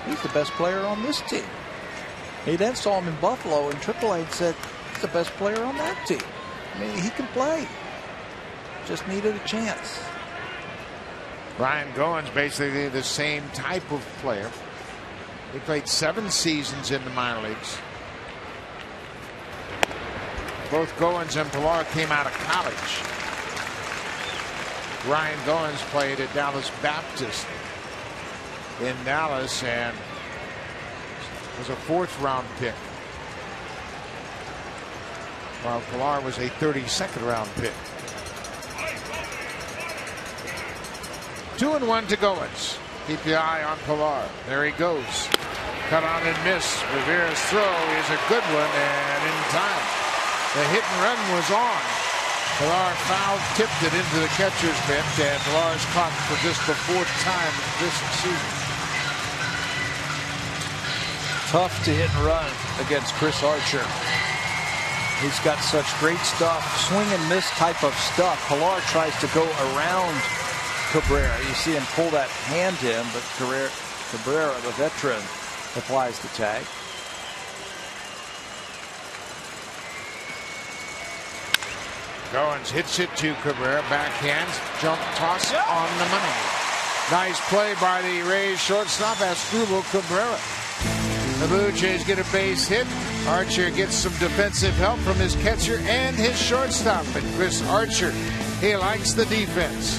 he's the best player on this team. He then saw him in Buffalo in Triple-A and said, he's the best player on that team. I mean, he can play. Just needed a chance. Ryan Goins basically the same type of player. He played 7 seasons in the minor leagues. Both Goins and Pillar came out of college. Ryan Goins played at Dallas Baptist in Dallas and was a 4th round pick, while Pillar was a 32nd round pick. 2-1 to Goins. Keep the eye on Pilar. There he goes. Cut on and miss. Rivera's throw is a good one and in time. The hit and run was on. Pilar foul tipped it into the catcher's mitt, and Pilar's caught for just the 4th time this season. Tough to hit and run against Chris Archer. He's got such great stuff, swing and miss type of stuff. Pilar tries to go around Cabrera. You see him pull that hand in, but Cabrera, the veteran, applies the tag. Goins hits it to Cabrera. Backhand. Jump toss on the money. Nice play by the Rays shortstop, Asdrubal Cabrera. The Blue Jays get a base hit. Archer gets some defensive help from his catcher and his shortstop. And Chris Archer, he likes the defense.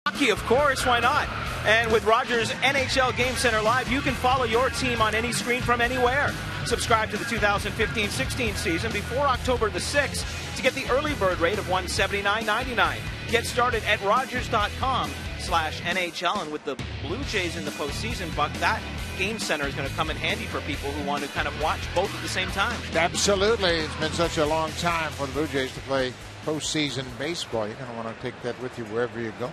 Hockey, of course, why not? And with Rogers NHL Game Center Live, you can follow your team on any screen from anywhere. Subscribe to the 2015-16 season before October the 6th to get the early bird rate of $179.99. Get started at Rogers.com/NHL. And with the Blue Jays in the postseason, Buck, that Game Center is going to come in handy for people who want to kind of watch both at the same time. Absolutely. It's been such a long time for the Blue Jays to play postseason baseball. You're going to want to take that with you wherever you go,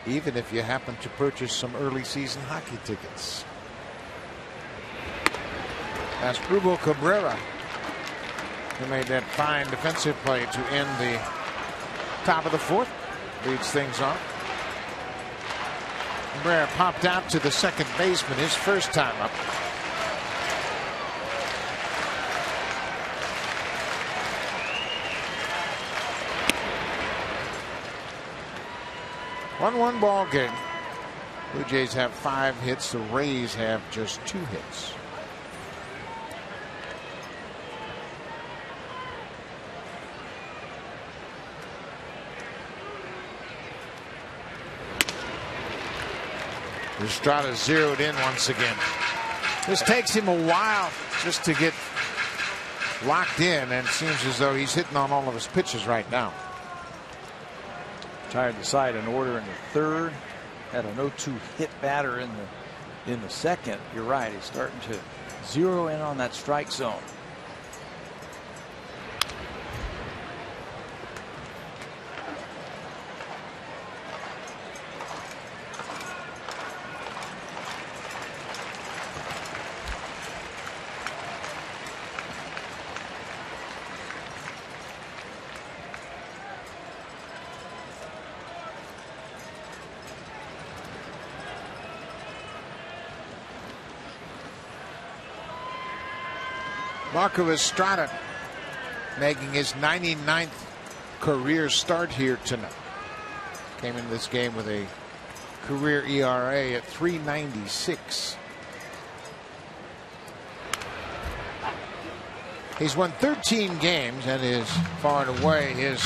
even if you happen to purchase some early season hockey tickets. Asdrubal Cabrera, who made that fine defensive play to end the top of the 4th, leads things off. Cabrera popped out to the second baseman his first time up. One ball game. Blue Jays have 5 hits. The Rays have just 2 hits. Estrada zeroed in once again. This takes him a while just to get locked in, and it seems as though he's hitting on all of his pitches right now. Tired the side in order in the 3rd. Had an 0-2 hit batter in the 2nd. You're right. He's starting to zero in on that strike zone. Marco Estrada making his 99th career start here tonight. Came into this game with a career ERA at 3.96. He's won 13 games and is far and away his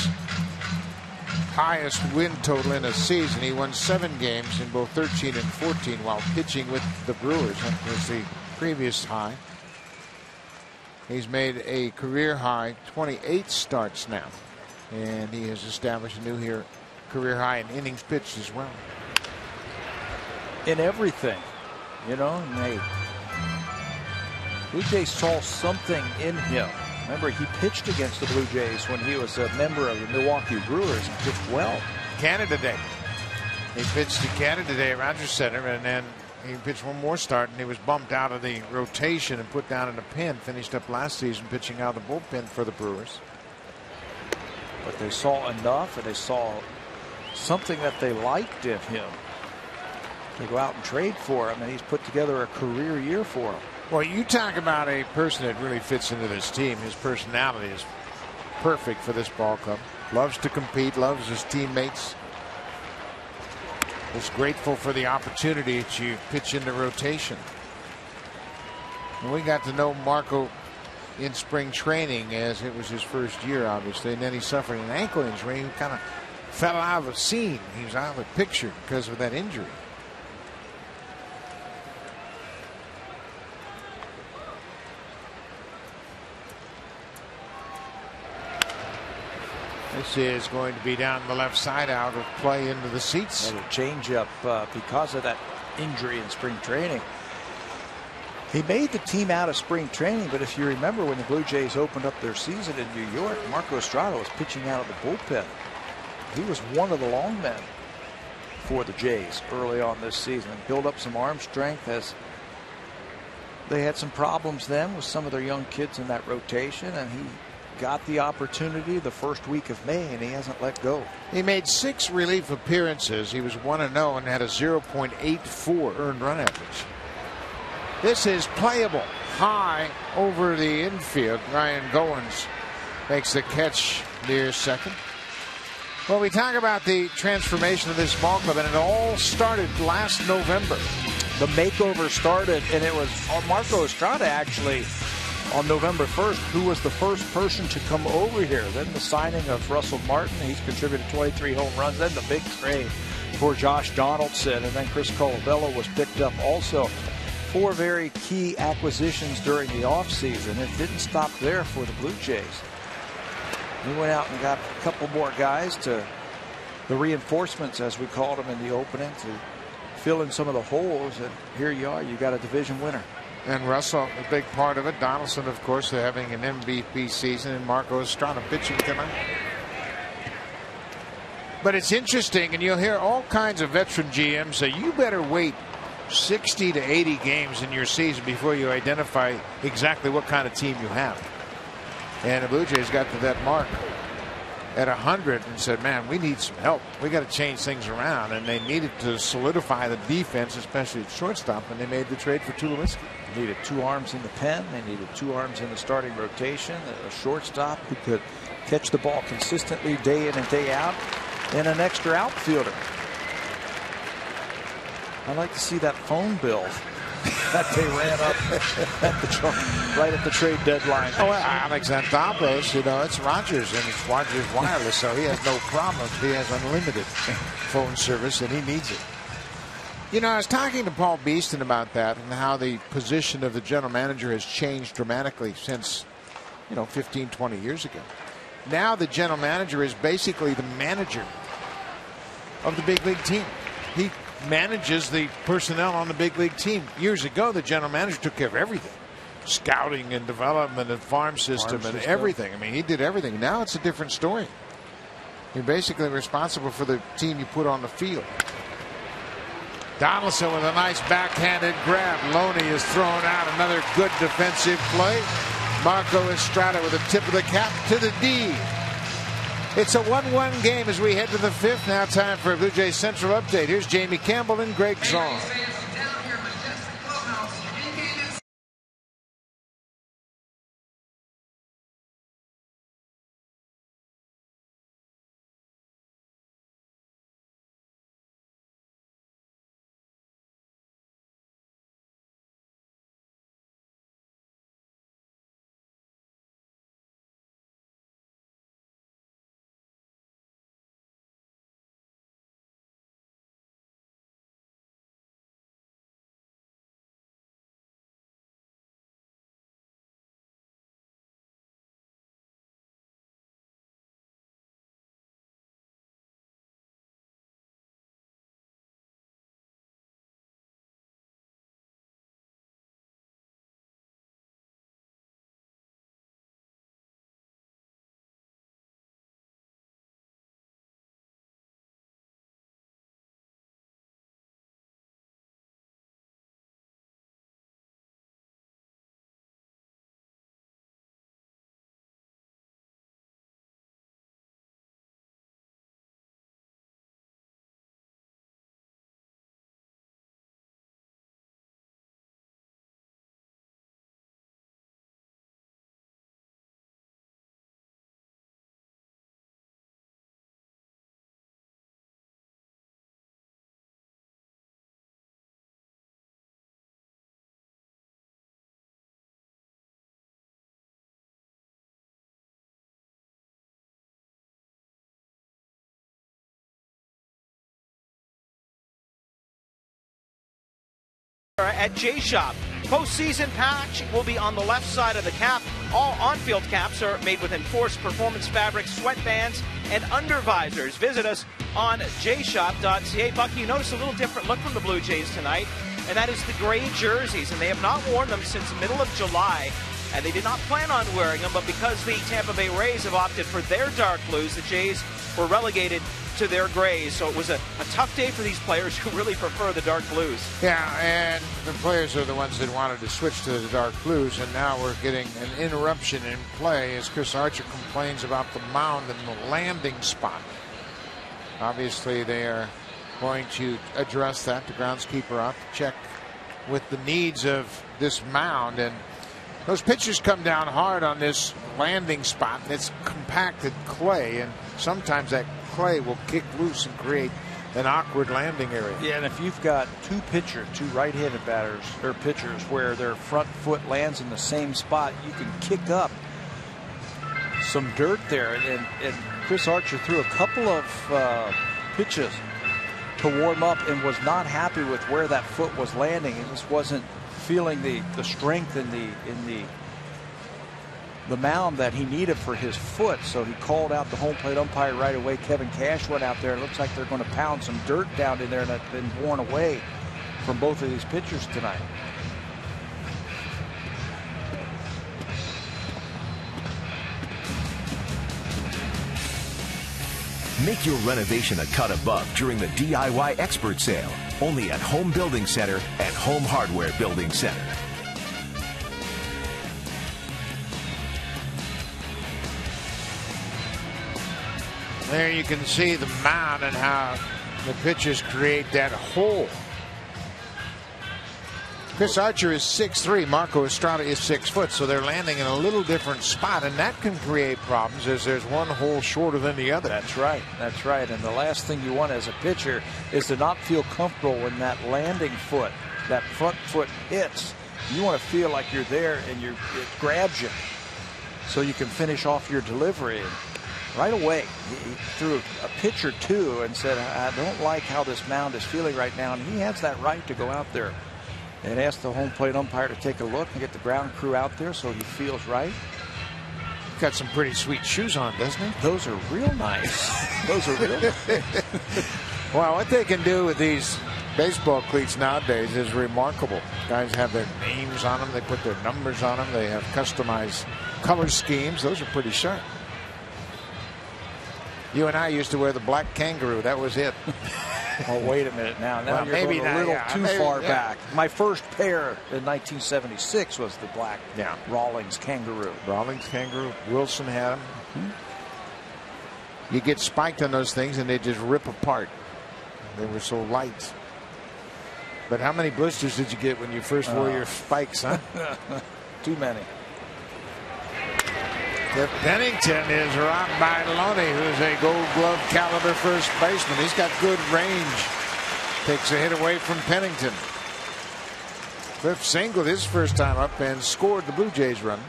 highest win total in a season. He won 7 games in both 13 and 14 while pitching with the Brewers. That was the previous high. He's made a career high 28 starts now, and he has established a new career high in innings pitched as well. In everything, you know, and Blue Jays saw something in him. Remember, he pitched against the Blue Jays when he was a member of the Milwaukee Brewers and pitched well. Canada Day. He pitched to Canada Day at Rogers Center, and then he pitched one more start, and he was bumped out of the rotation and put down in a pen. Finished up last season pitching out of the bullpen for the Brewers. But they saw enough, and they saw something that they liked in him to go out and trade for him, and he's put together a career year for him. Well, you talk about a person that really fits into this team. His personality is perfect for this ball club. Loves to compete, loves his teammates. Is grateful for the opportunity to pitch in the rotation. And we got to know Marco in spring training, as it was his first year, obviously, and then he suffered an ankle injury. He kind of fell out of the scene. He was out of the picture because of that injury. This is going to be down the left side, out of play into the seats. And a changeup because of that injury in spring training. He made the team out of spring training, but if you remember when the Blue Jays opened up their season in New York, Marco Estrada was pitching out of the bullpen. He was one of the long men for the Jays early on this season. Build up some arm strength as they had some problems then with some of their young kids in that rotation, and he got the opportunity the first week of May, and he hasn't let go. He made 6 relief appearances. He was 1-0 and had a 0.84 earned run average. This is playable. High over the infield. Ryan Goins makes the catch near second. Well, we talk about the transformation of this ball club, and it all started last November. The makeover started, and it was Marco Estrada actually on November 1st, who was the first person to come over here. Then the signing of Russell Martin. He's contributed 23 home runs. Then the big trade for Josh Donaldson. And then Chris Colabello was picked up also. 4 very key acquisitions during the offseason. It didn't stop there for the Blue Jays. We went out and got a couple more guys to the reinforcements, as we called them in the opening, to fill in some of the holes. And here you are. You got a division winner. And Russell, a big part of it. Donaldson, of course, having an MVP season, and Marco Estrada pitching tonight. But it's interesting, and you'll hear all kinds of veteran GMs say, you better wait 60 to 80 games in your season before you identify exactly what kind of team you have. And the Blue Jays got to that mark at 100 and said, man, we need some help. We got to change things around. And they needed to solidify the defense, especially at shortstop, and they made the trade for Tulowitzki. They needed 2 arms in the pen. They needed 2 arms in the starting rotation. A shortstop who could catch the ball consistently day in and day out, and an extra outfielder. I'd like to see that phone bill that they ran up right at the trade deadline. Oh, Alex Anthopoulos, you know, it's Rogers, and it's Rogers Wireless, so he has no problems. He has unlimited phone service, and he needs it. You know, I was talking to Paul Beeston about that and how the position of the general manager has changed dramatically since, 15, 20 years ago. Now the general manager is basically the manager of the big league team. He manages the personnel on the big league team. Years ago, the general manager took care of everything. Scouting and development and farm system and everything. I mean, he did everything. Now it's a different story. You're basically responsible for the team you put on the field. Donaldson with a nice backhanded grab. Loney is thrown out. Another good defensive play. Marco Estrada with a tip of the cap to the D. It's a 1-1 game as we head to the 5th. Now time for a Blue Jays Central update. Here's Jamie Campbell and Greg Zong. at J-Shop. Postseason patch will be on the left side of the cap. All on-field caps are made with enforced performance fabrics, sweatbands, and undervisors. Visit us on jshop.ca. Bucky, you notice a little different look from the Blue Jays tonight, and that is the gray jerseys, and they have not worn them since the middle of July, and they did not plan on wearing them, but because the Tampa Bay Rays have opted for their dark blues, the Jays were relegated to their grays. So it was a tough day for these players who really prefer the dark blues. Yeah, and the players are the ones that wanted to switch to the dark blues, and now we're getting an interruption in play as Chris Archer complains about the mound and the landing spot. Obviously, they are going to address that. The groundskeeper out to check with the needs of this mound, and those pitches come down hard on this landing spot. It's compacted clay, and sometimes that clay will kick loose and create an awkward landing area. Yeah, and if you've got two right-handed batters or pitchers where their front foot lands in the same spot, you can kick up some dirt there. And Chris Archer threw a couple of pitches to warm up and was not happy with where that foot was landing. He just wasn't feeling the strength in the mound that he needed for his foot, so he called out the home plate umpire right away. Kevin Cash went out there. It looks like they're going to pound some dirt down in there that's been worn away from both of these pitchers tonight. Make your renovation a cut above during the DIY Expert Sale. Only at Home Building Center and Home Hardware Building Center. There you can see the mound and how the pitchers create that hole. Chris Archer is 6'3". Marco Estrada is 6 foot, so they're landing in a little different spot, and that can create problems as there's one hole shorter than the other. That's right. That's right. And the last thing you want as a pitcher is to not feel comfortable when that landing foot, that front foot hits. You want to feel like you're there and it grabs you so you can finish off your delivery. And right away, he threw a pitch or two and said, I don't like how this mound is feeling right now. And he has that right to go out there and ask the home plate umpire to take a look and get the ground crew out there so he feels right. Got some pretty sweet shoes on, doesn't he? Those are real nice. Those are real nice. Wow, what they can do with these baseball cleats nowadays is remarkable. Guys have their names on them. They put their numbers on them. They have customized color schemes. Those are pretty sharp. You and I used to wear the black kangaroo. That was it. Oh, wait a minute now. Now you're going a little too far back. My first pair in 1976 was the black Rawlings kangaroo. Rawlings kangaroo. Wilson had them. You get spiked on those things and they just rip apart. They were so light. But how many blisters did you get when you first wore your spikes, huh? Too many. If Pennington is rocked by Loney, who's a Gold Glove caliber first baseman. He's got good range. Takes a hit away from Pennington. Cliff singled his first time up and scored the Blue Jays run.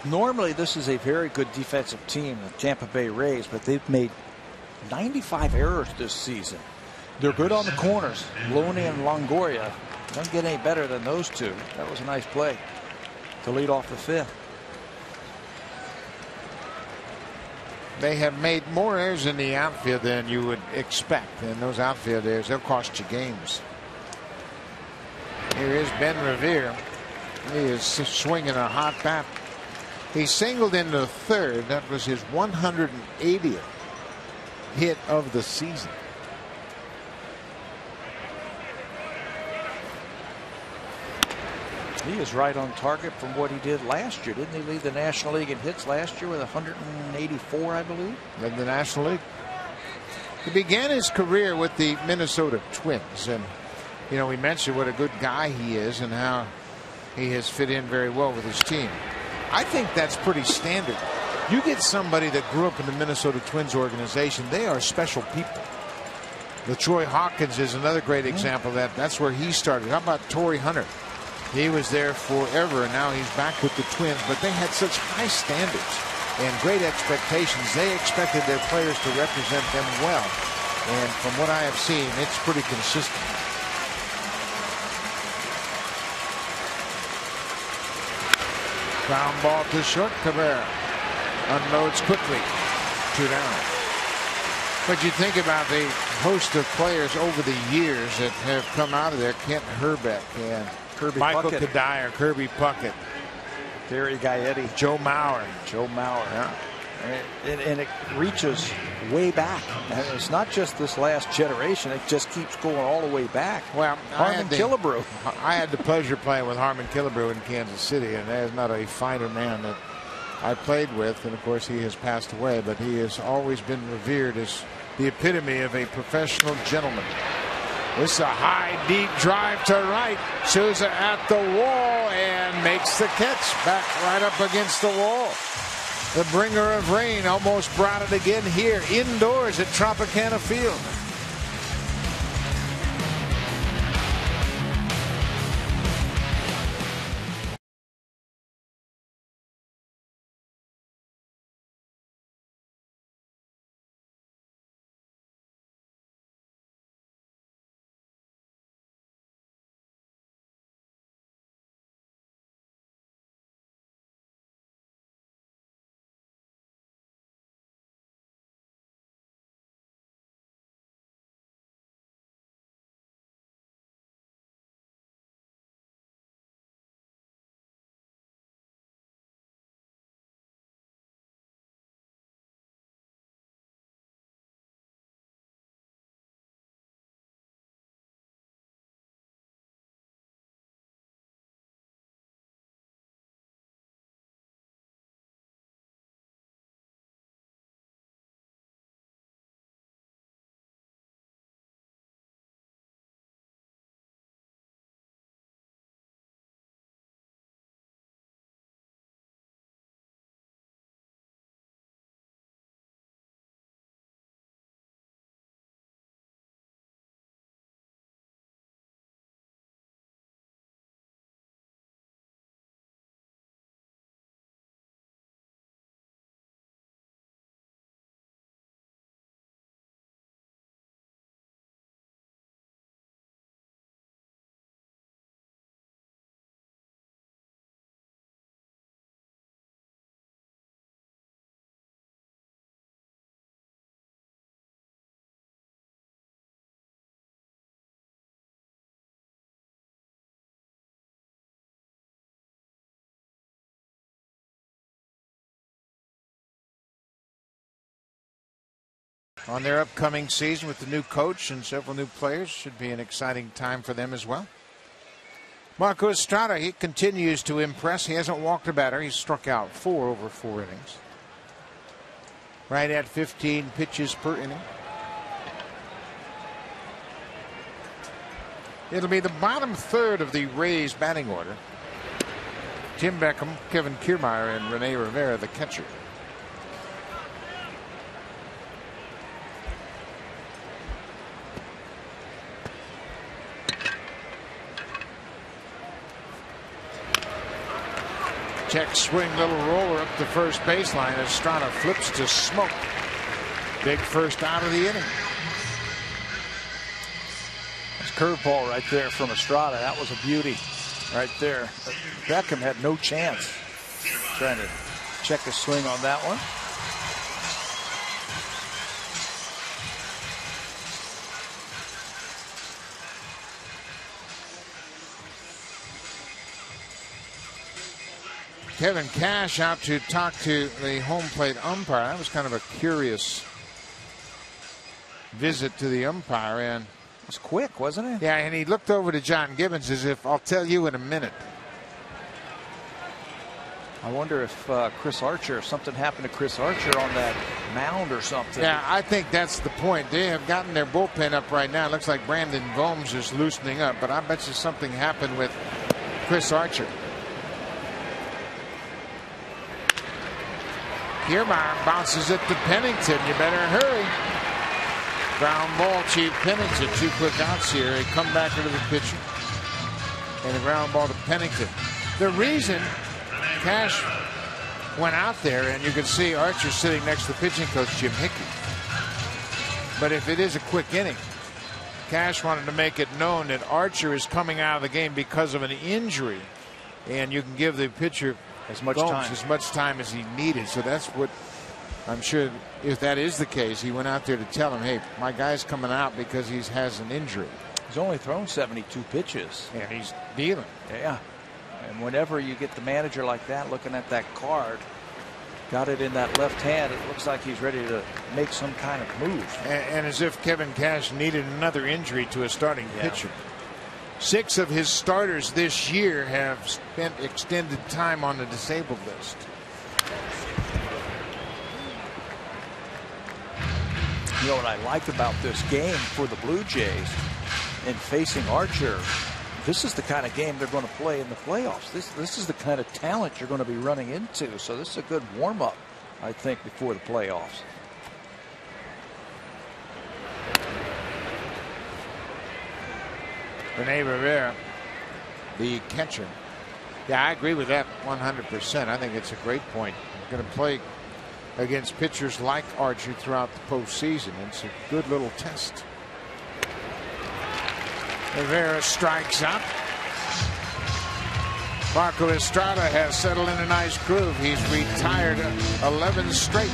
Normally, this is a very good defensive team, the Tampa Bay Rays, but they've made 95 errors this season. They're good on the corners. Loney and Longoria don't get any better than those two. That was a nice play to lead off the fifth. They have made more errors in the outfield than you would expect. And those outfield errors, they'll cost you games. Here is Ben Revere. He is swinging a hot bat. He singled into third. That was his 180th hit of the season. He is right on target from what he did last year. Didn't he lead the National League in hits last year with 184, I believe? Led the National League. He began his career with the Minnesota Twins. And, you know, we mentioned what a good guy he is and how he has fit in very well with his team. I think that's pretty standard. You get somebody that grew up in the Minnesota Twins organization, they are special people. LaTroy Hawkins is another great example of that. That's where he started. How about Torrey Hunter? He was there forever, and now he's back with the Twins. But they had such high standards and great expectations. They expected their players to represent them well. And from what I have seen, it's pretty consistent. Ground ball to short. Cabrera unloads quickly. 2 down. But you think about the host of players over the years that have come out of there: Kent Herbeck and Michael Kadire, Kirby Puckett, Gary Gaetti, Joe Mauer. Yeah. And it reaches way back. And it's not just this last generation. It just keeps going all the way back. Well, Harmon Killebrew. I had the pleasure of playing with Harmon Killebrew in Kansas City, and there's not a finer man that I played with. And of course, he has passed away, but he has always been revered as the epitome of a professional gentleman. This is a high, deep drive to right. Souza at the wall and makes the catch. Back right up against the wall. The bringer of rain almost brought it again here indoors at Tropicana Field. On their upcoming season with the new coach and several new players, should be an exciting time for them as well. Marco Estrada, he continues to impress. He hasn't walked a batter. He's struck out 4 over 4 innings. Right at 15 pitches per inning. It'll be the bottom third of the Rays batting order. Tim Beckham, Kevin Kiermaier, and Rene Rivera, the catcher. Check swing, little roller up the first baseline. Estrada flips to smoke. Big first out of the inning. That's curveball right there from Estrada. That was a beauty right there. Beckham had no chance. Trying to check the swing on that one. Kevin Cash out to talk to the home plate umpire. That was kind of a curious visit to the umpire. And it was quick, wasn't it? Yeah, and he looked over to John Gibbons as if, I'll tell you in a minute. I wonder if Chris Archer, if something happened to Chris Archer on that mound or something. Yeah, I think that's the point. They have gotten their bullpen up right now. It looks like Brandon Gomes is loosening up, but I bet you something happened with Chris Archer. Kiermaier bounces it to Pennington. You better hurry. Ground ball, Chief Pennington. 2 quick outs here. A comeback to the pitcher. And a ground ball to Pennington. The reason Cash went out there, and you can see Archer sitting next to the pitching coach, Jim Hickey. But if it is a quick inning, Cash wanted to make it known that Archer is coming out of the game because of an injury. And you can give the pitcher as much time as he needed. So that's what I'm sure, if that is the case, he went out there to tell him, hey, my guy's coming out because he has an injury. He's only thrown 72 pitches. And he's dealing. Yeah. And whenever you get the manager like that looking at that card, got it in that left hand, it looks like he's ready to make some kind of move. And as if Kevin Cash needed another injury to a starting pitcher. 6 of his starters this year have spent extended time on the disabled list. You know what I like about this game for the Blue Jays in facing Archer? This is the kind of game they're going to play in the playoffs. This is the kind of talent you're going to be running into. So this is a good warm-up, I think, before the playoffs. Rene Rivera, the catcher. Yeah, I agree with that 100%. I think it's a great point. We're going to play against pitchers like Archer throughout the postseason. It's a good little test. Rivera strikes out. Marco Estrada has settled in a nice groove. He's retired 11 straight.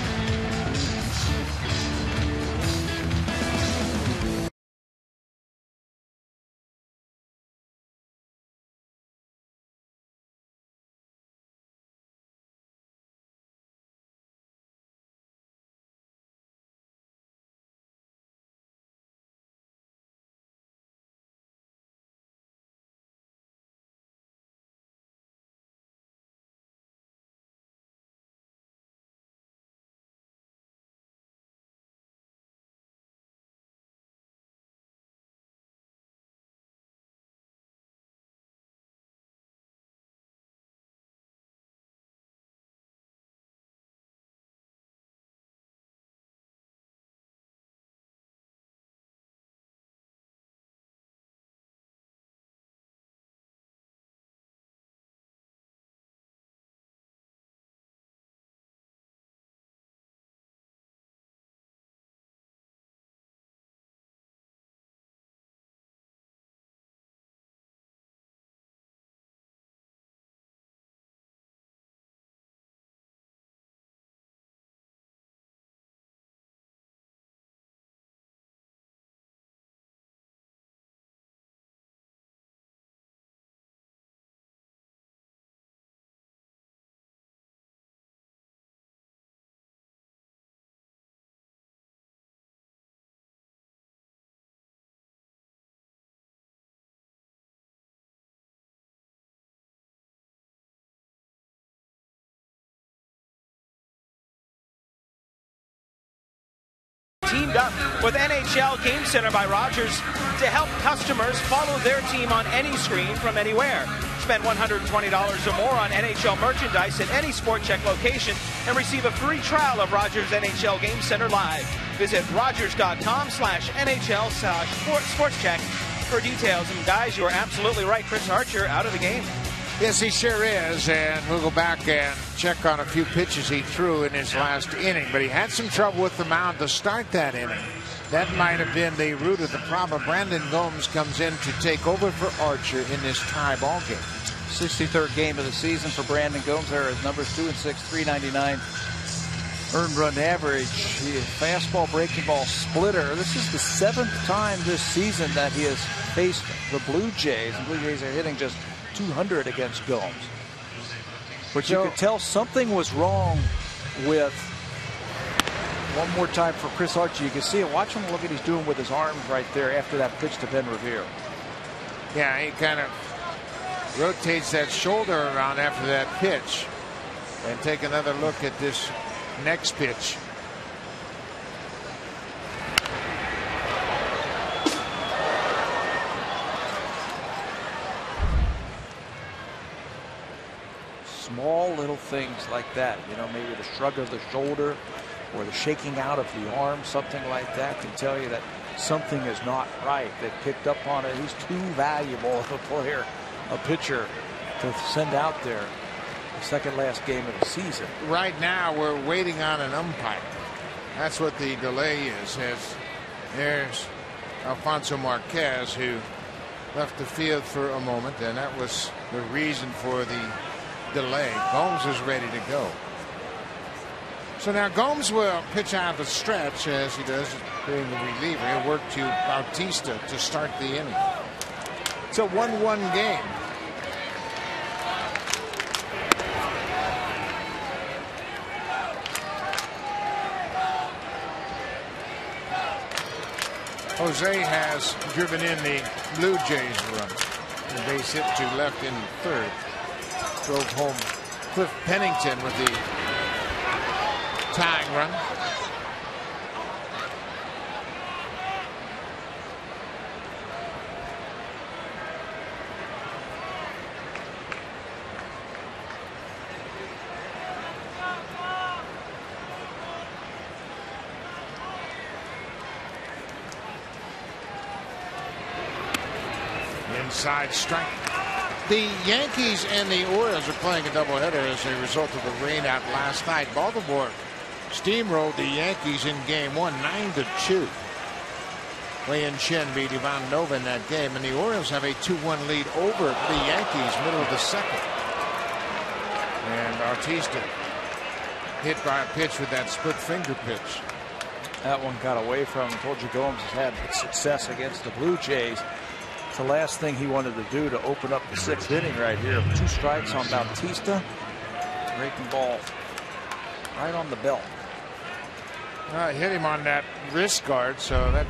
Teamed up with NHL Game Center by Rogers to help customers follow their team on any screen from anywhere. Spend $120 or more on NHL merchandise at any Sport Check location and receive a free trial of Rogers NHL Game Center Live. Visit rogers.com/NHL/sportscheck for details. And guys, you are absolutely right. Chris Archer out of the game. Yes, he sure is, and we'll go back and check on a few pitches he threw in his last inning, but he had some trouble with the mound to start that inning. That might have been the root of the problem. Brandon Gomes comes in to take over for Archer in this tie ball game. 63rd game of the season for Brandon Gomes. There is numbers 2 and 6, 399 earned run average. Fastball, breaking ball, splitter. This is the 7th time this season that he has faced the Blue Jays. The Blue Jays are hitting just 200 against Gomes. But you could tell something was wrong with, one more time for Chris Archer. You can see it. Watch him look at what he's doing with his arms right there after that pitch to Ben Revere. Yeah, he kind of rotates that shoulder around after that pitch. And take another look at this next pitch. Small little things like that, you know, maybe the shrug of the shoulder or the shaking out of the arm, something like that can tell you that something is not right. They picked up on it. He's too valuable of a player, a pitcher, to send out there the second last game of the season. Right now we're waiting on an umpire. That's what the delay is. As there's Alfonso Marquez, who left the field for a moment, and that was the reason for the delay. Gomes is ready to go. So now Gomes will pitch out the stretch as he does being the reliever. He'll work to Bautista to start the inning. It's a 1-1 game. Jose has driven in the Blue Jays run. The base hit to left in third. Drove home Cliff Pennington with the tying run. Inside strike. The Yankees and the Orioles are playing a doubleheader as a result of the rain out last night. Baltimore steamrolled the Yankees in game one, 9-2. Wei-Yin Chen beat Ivan Nova in that game, and the Orioles have a 2-1 lead over the Yankees, middle of the second. And Bautista hit by a pitch with that split finger pitch. That one got away from him. Told you Gomes has had success against the Blue Jays. It's the last thing he wanted to do to open up the sixth inning right here. 2 strikes on Bautista. Breaking ball right on the belt. Hit him on that wrist guard, so that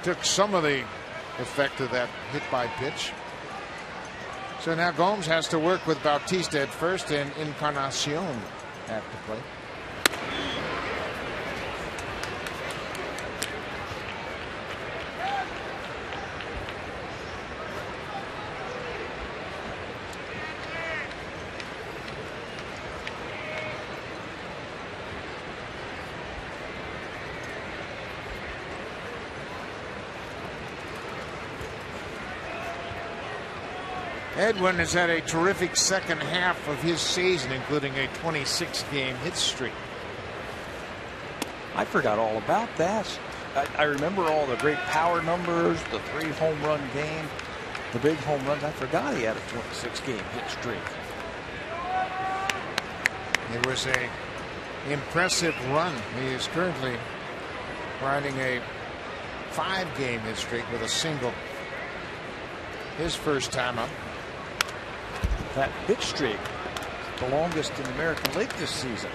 took some of the effect of that hit by pitch. So now Gomes has to work with Bautista at first and Encarnacion at the plate. Edwin has had a terrific second half of his season, including a 26-game hit streak. I forgot all about that. I remember all the great power numbers, the 3 home run game, the big home runs. I forgot he had a 26-game hit streak. It was a impressive run. He is currently riding a 5-game hit streak with a single. His first time up. That hit streak, the longest in the American League this season.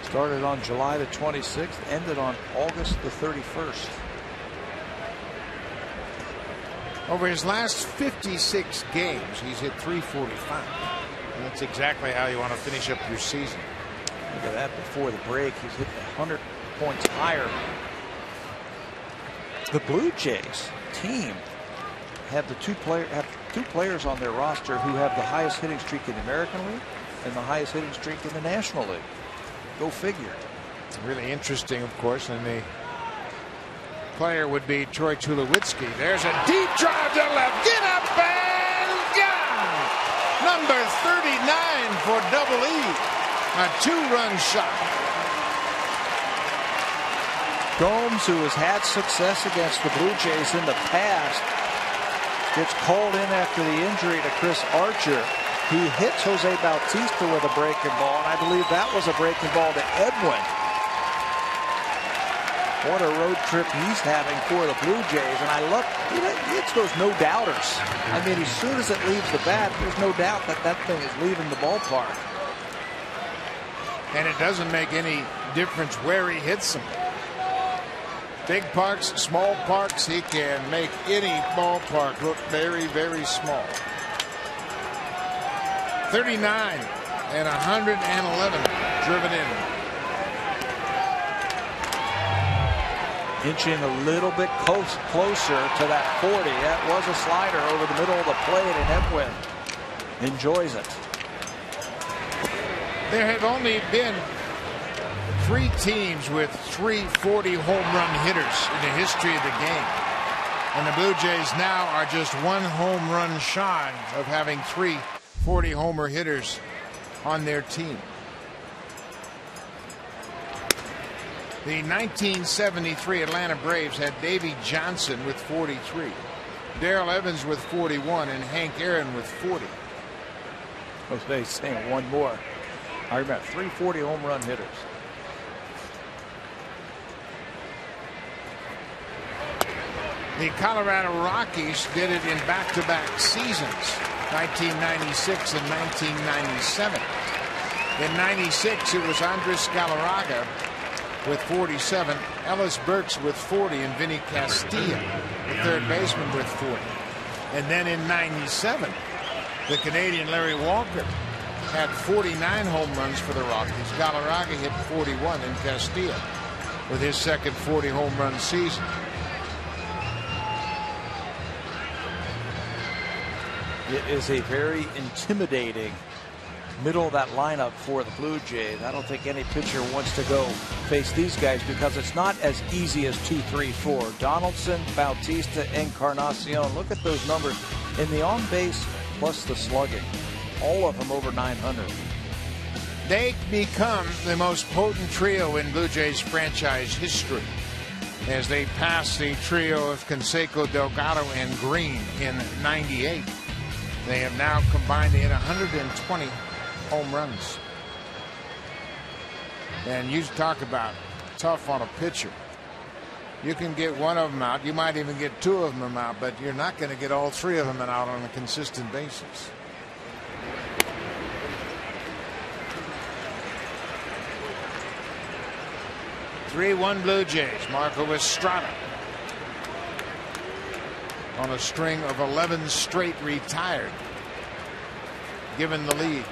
Started on July the 26th, ended on August the 31st. Over his last 56 games, he's hit .345. And that's exactly how you want to finish up your season. Look at that before the break. He's hit 100 points higher. The Blue Jays team have two players on their roster who have the highest hitting streak in the American League and the highest hitting streak in the National League. Go figure. Really interesting, of course, and the player would be Troy Tulowitzki. There's a deep drive to left. Get up and gone. Number 39 for Double E. A 2-run shot. Gomes, who has had success against the Blue Jays in the past, gets called in after the injury to Chris Archer. He hits Jose Bautista with a breaking ball, and I believe that was a breaking ball to Edwin. What a road trip he's having for the Blue Jays, and I love it's those no-doubters. I mean, as soon as it leaves the bat, there's no doubt that that thing is leaving the ballpark. And it doesn't make any difference where he hits them. Big parks, small parks, he can make any ballpark look very, very small. 39 and 111 driven in. Inching a little bit closer to that 40. That was a slider over the middle of the plate, and Edwin enjoys it. There have only been 3 teams with 3 40 home run hitters in the history of the game. And the Blue Jays now are just 1 home run shy of having 3 40 homer hitters on their team. The 1973 Atlanta Braves had Davey Johnson with 43, Darrell Evans with 41, and Hank Aaron with 40. Jose's saying one more. I remember 340 home run hitters. The Colorado Rockies did it in back-to-back seasons, 1996 and 1997. In 96, it was Andres Galarraga with 47, Ellis Burks with 40, and Vinny Castilla, the third baseman, with 40. And then in 97, the Canadian Larry Walker had 49 home runs for the Rockies. Galarraga hit 41 in Castilla with his second 40 home run season. It is a very intimidating middle of that lineup for the Blue Jays. I don't think any pitcher wants to go face these guys because it's not as easy as 2, 3, 4. Donaldson, Bautista, Encarnacion. Look at those numbers in the on base plus the slugging. All of them over 900. They become the most potent trio in Blue Jays franchise history as they pass the trio of Canseco, Delgado, and Green in '98. They have now combined to hit 120 home runs. And you talk about tough on a pitcher. You can get one of them out. You might even get two of them out, but you're not going to get all three of them out on a consistent basis. Three-1 Blue Jays. Marco Estrada on a string of 11 straight retired, given the lead.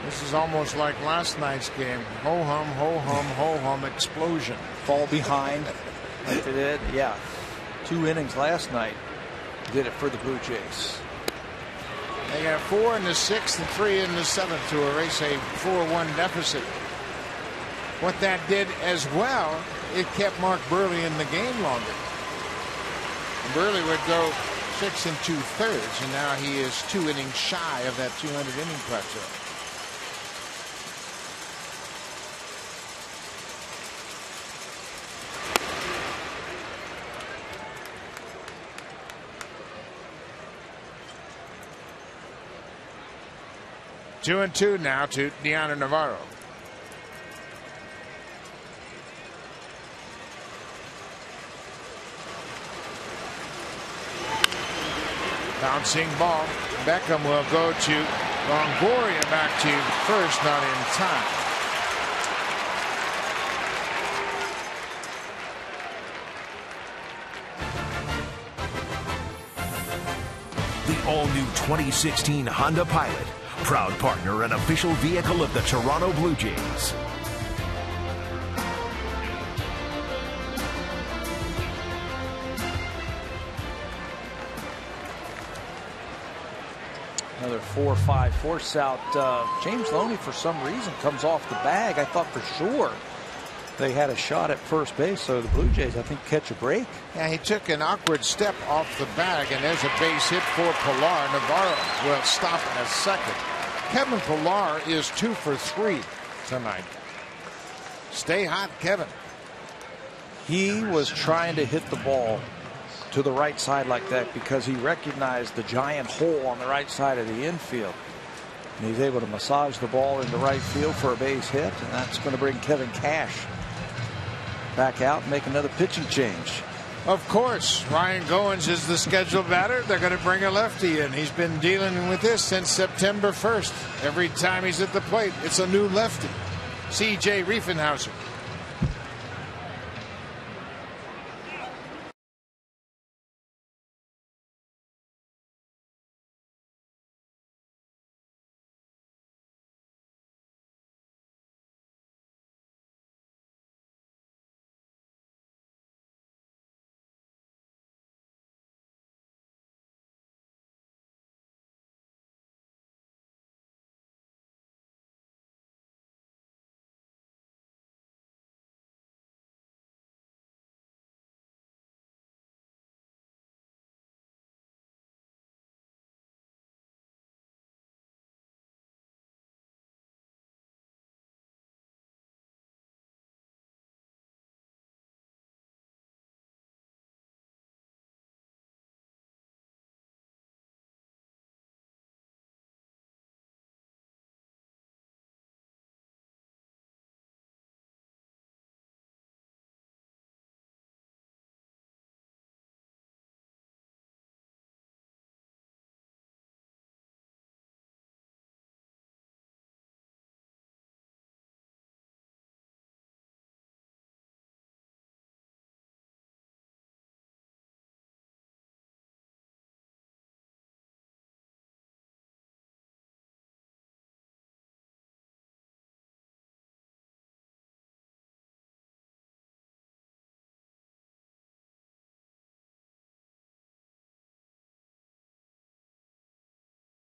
This is almost like last night's game. Ho hum, ho hum, ho hum explosion. Fall behind like they did. Yeah. 2 innings last night did it for the Blue Jays. They got 4 in the 6th and 3 in the 7th to erase a 4-1 deficit. What that did as well, it kept Mark Buehrle in the game longer. Buehrle would go 6 2/3, and now he is 2 innings shy of that 200 inning plateau. Two and 2 now to Deanna Navarro. Bouncing ball. Beckham will go to Longoria, back to first, not in time. The all-new 2016 Honda Pilot, proud partner and official vehicle of the Toronto Blue Jays. Another 4-5 force out. James Loney, for some reason, comes off the bag. I thought for sure they had a shot at first base, so the Blue Jays, I think, catch a break. Yeah, he took an awkward step off the bag, and there's a base hit for Pilar. Navarro will stop at second. Kevin Pilar is 2 for 3 tonight. Stay hot, Kevin. He was trying to hit the ball to the right side like that because he recognized the giant hole on the right side of the infield. And he's able to massage the ball into right field for a base hit, and that's going to bring Kevin Cash back out and make another pitching change. Of course, Ryan Goins is the scheduled batter. They're going to bring a lefty in. He's been dealing with this since September 1st. Every time he's at the plate, it's a new lefty. C.J. Riefenhauser.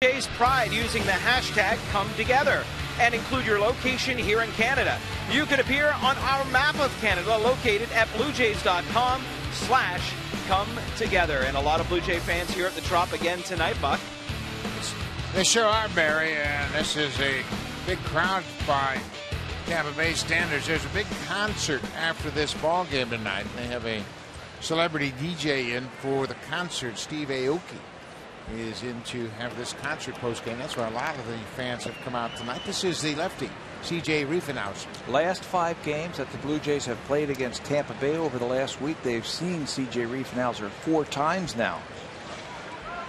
Jays pride using the hashtag #ComeTogether and include your location here in Canada. You could appear on our map of Canada located at bluejays.com/ComeTogether. And a lot of Blue Jay fans here at the Trop again tonight, Buck. They sure are, Barry, and this is a big crowd by Tampa Bay standards. There's a big concert after this ball game tonight. They have a celebrity DJ in for the concert. Steve Aoki is in to have this concert post game. That's why a lot of the fans have come out tonight. This is the lefty, C.J. Riefenhauser. Last 5 games that the Blue Jays have played against Tampa Bay over the last week, they've seen C.J. Riefenhauser 4 times now.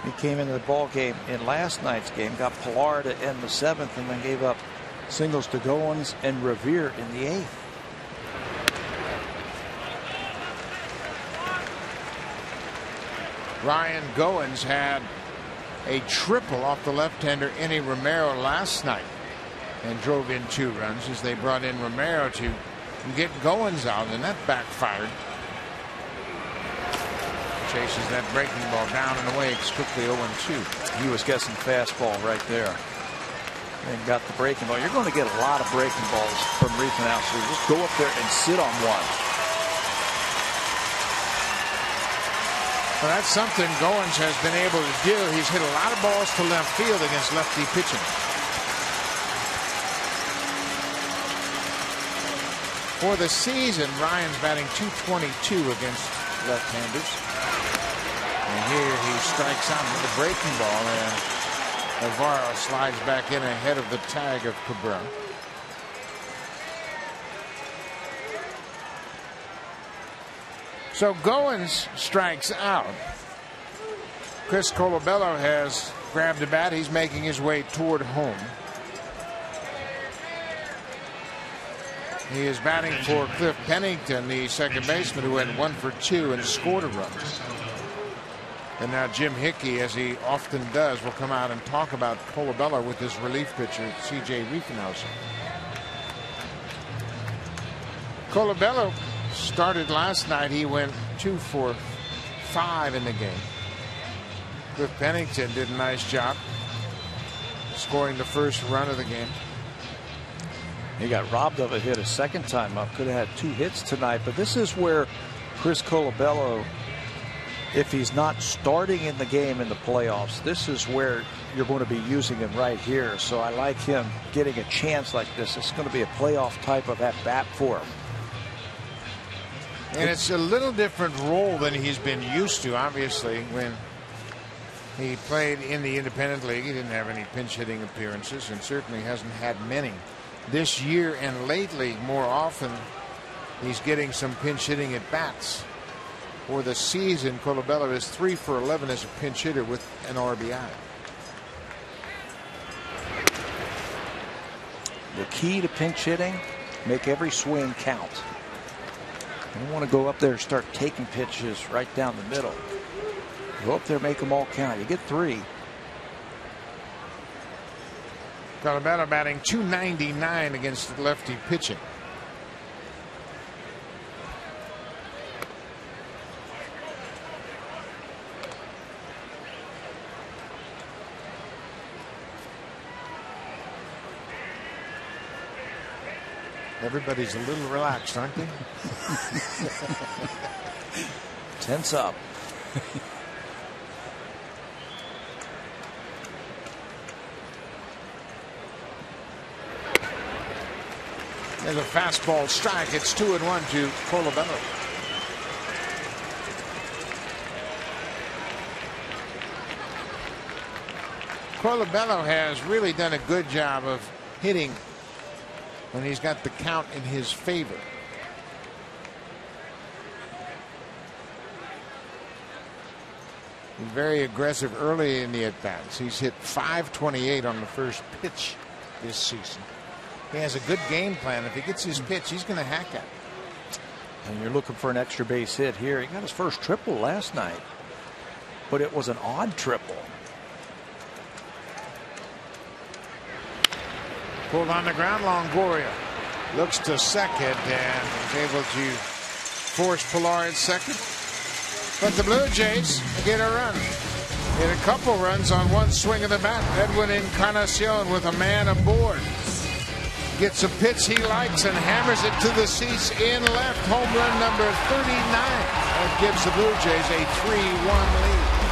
He came into the ball game in last night's game, got Pilar to end the 7th, and then gave up singles to Goins and Revere in the 8th. Ryan Goins had a triple off the left-hander Enny Romero last night and drove in 2 runs as they brought in Romero to get Goins out, and that backfired. Chases that breaking ball down and away. It's quickly 0-2. He was guessing fastball right there and got the breaking ball. You're going to get a lot of breaking balls from Riefenhauser. Just go up there and sit on one. Well, that's something Goins has been able to do. He's hit a lot of balls to left field against lefty pitching. For the season, Ryan's batting .222 against left-handers. And here he strikes out with a breaking ball, and Navarro slides back in ahead of the tag of Cabrera. So Goins strikes out. Chris Colabello has grabbed the bat. He's making his way toward home. He is batting for Cliff Pennington, the second baseman, who went 1 for 2 and scored a run. And now Jim Hickey, as he often does, will come out and talk about Colabello with his relief pitcher, C.J. Riefenhauser. Colabello started last night. He went 2 for 5 in the game. Cliff Pennington did a nice job scoring the first run of the game. He got robbed of a hit a second time up. Could have had 2 hits tonight. But this is where Chris Colabello, if he's not starting in the game in the playoffs, this is where you're going to be using him right here. So I like him getting a chance like this. It's going to be a playoff type of at bat for him. And it's a little different role than he's been used to. Obviously, when he played in the independent league, he didn't have any pinch hitting appearances, and certainly hasn't had many. This year and lately, more often, he's getting some pinch hitting at bats. For the season, Colabello is 3 for 11 as a pinch hitter with an RBI. The key to pinch hitting, make every swing count. You don't want to go up there and start taking pitches right down the middle. Go up there, make them all count. You get 3. Colabello batting .299 against lefty pitching. Everybody's a little relaxed, aren't they? Tense up. There's a fastball strike. It's 2-1 to Colabello. Colabello has really done a good job of hitting when he's got the count in his favor. He's very aggressive early in the at-bats. He's hit .528 on the first pitch this season. He has a good game plan. If he gets his pitch, he's going to hack at it. And you're looking for an extra base hit here. He got his first triple last night, but it was an odd triple. Pulled on the ground. Longoria looks to second and is able to force Pilar at second. But the Blue Jays get a run. Hit a couple runs on one swing of the bat. Edwin Encarnacion with a man aboard. Gets a pitch he likes and hammers it to the seats in left. Home run number 39. That gives the Blue Jays a 3-1 lead.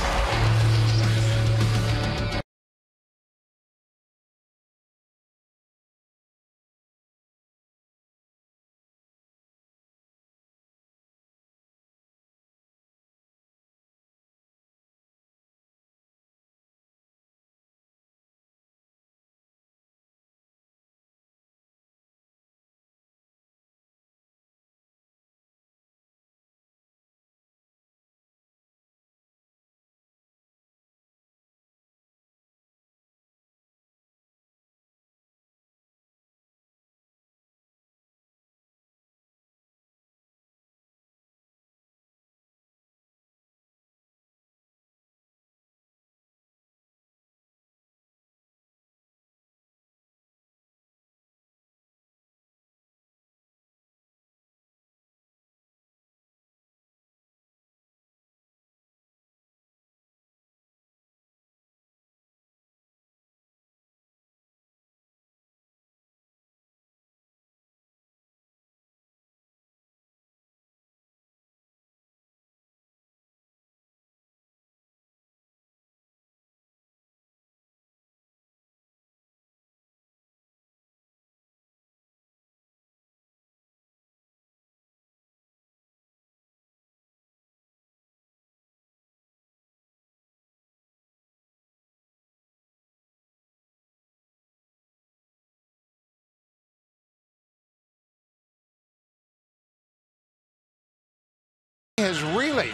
Has really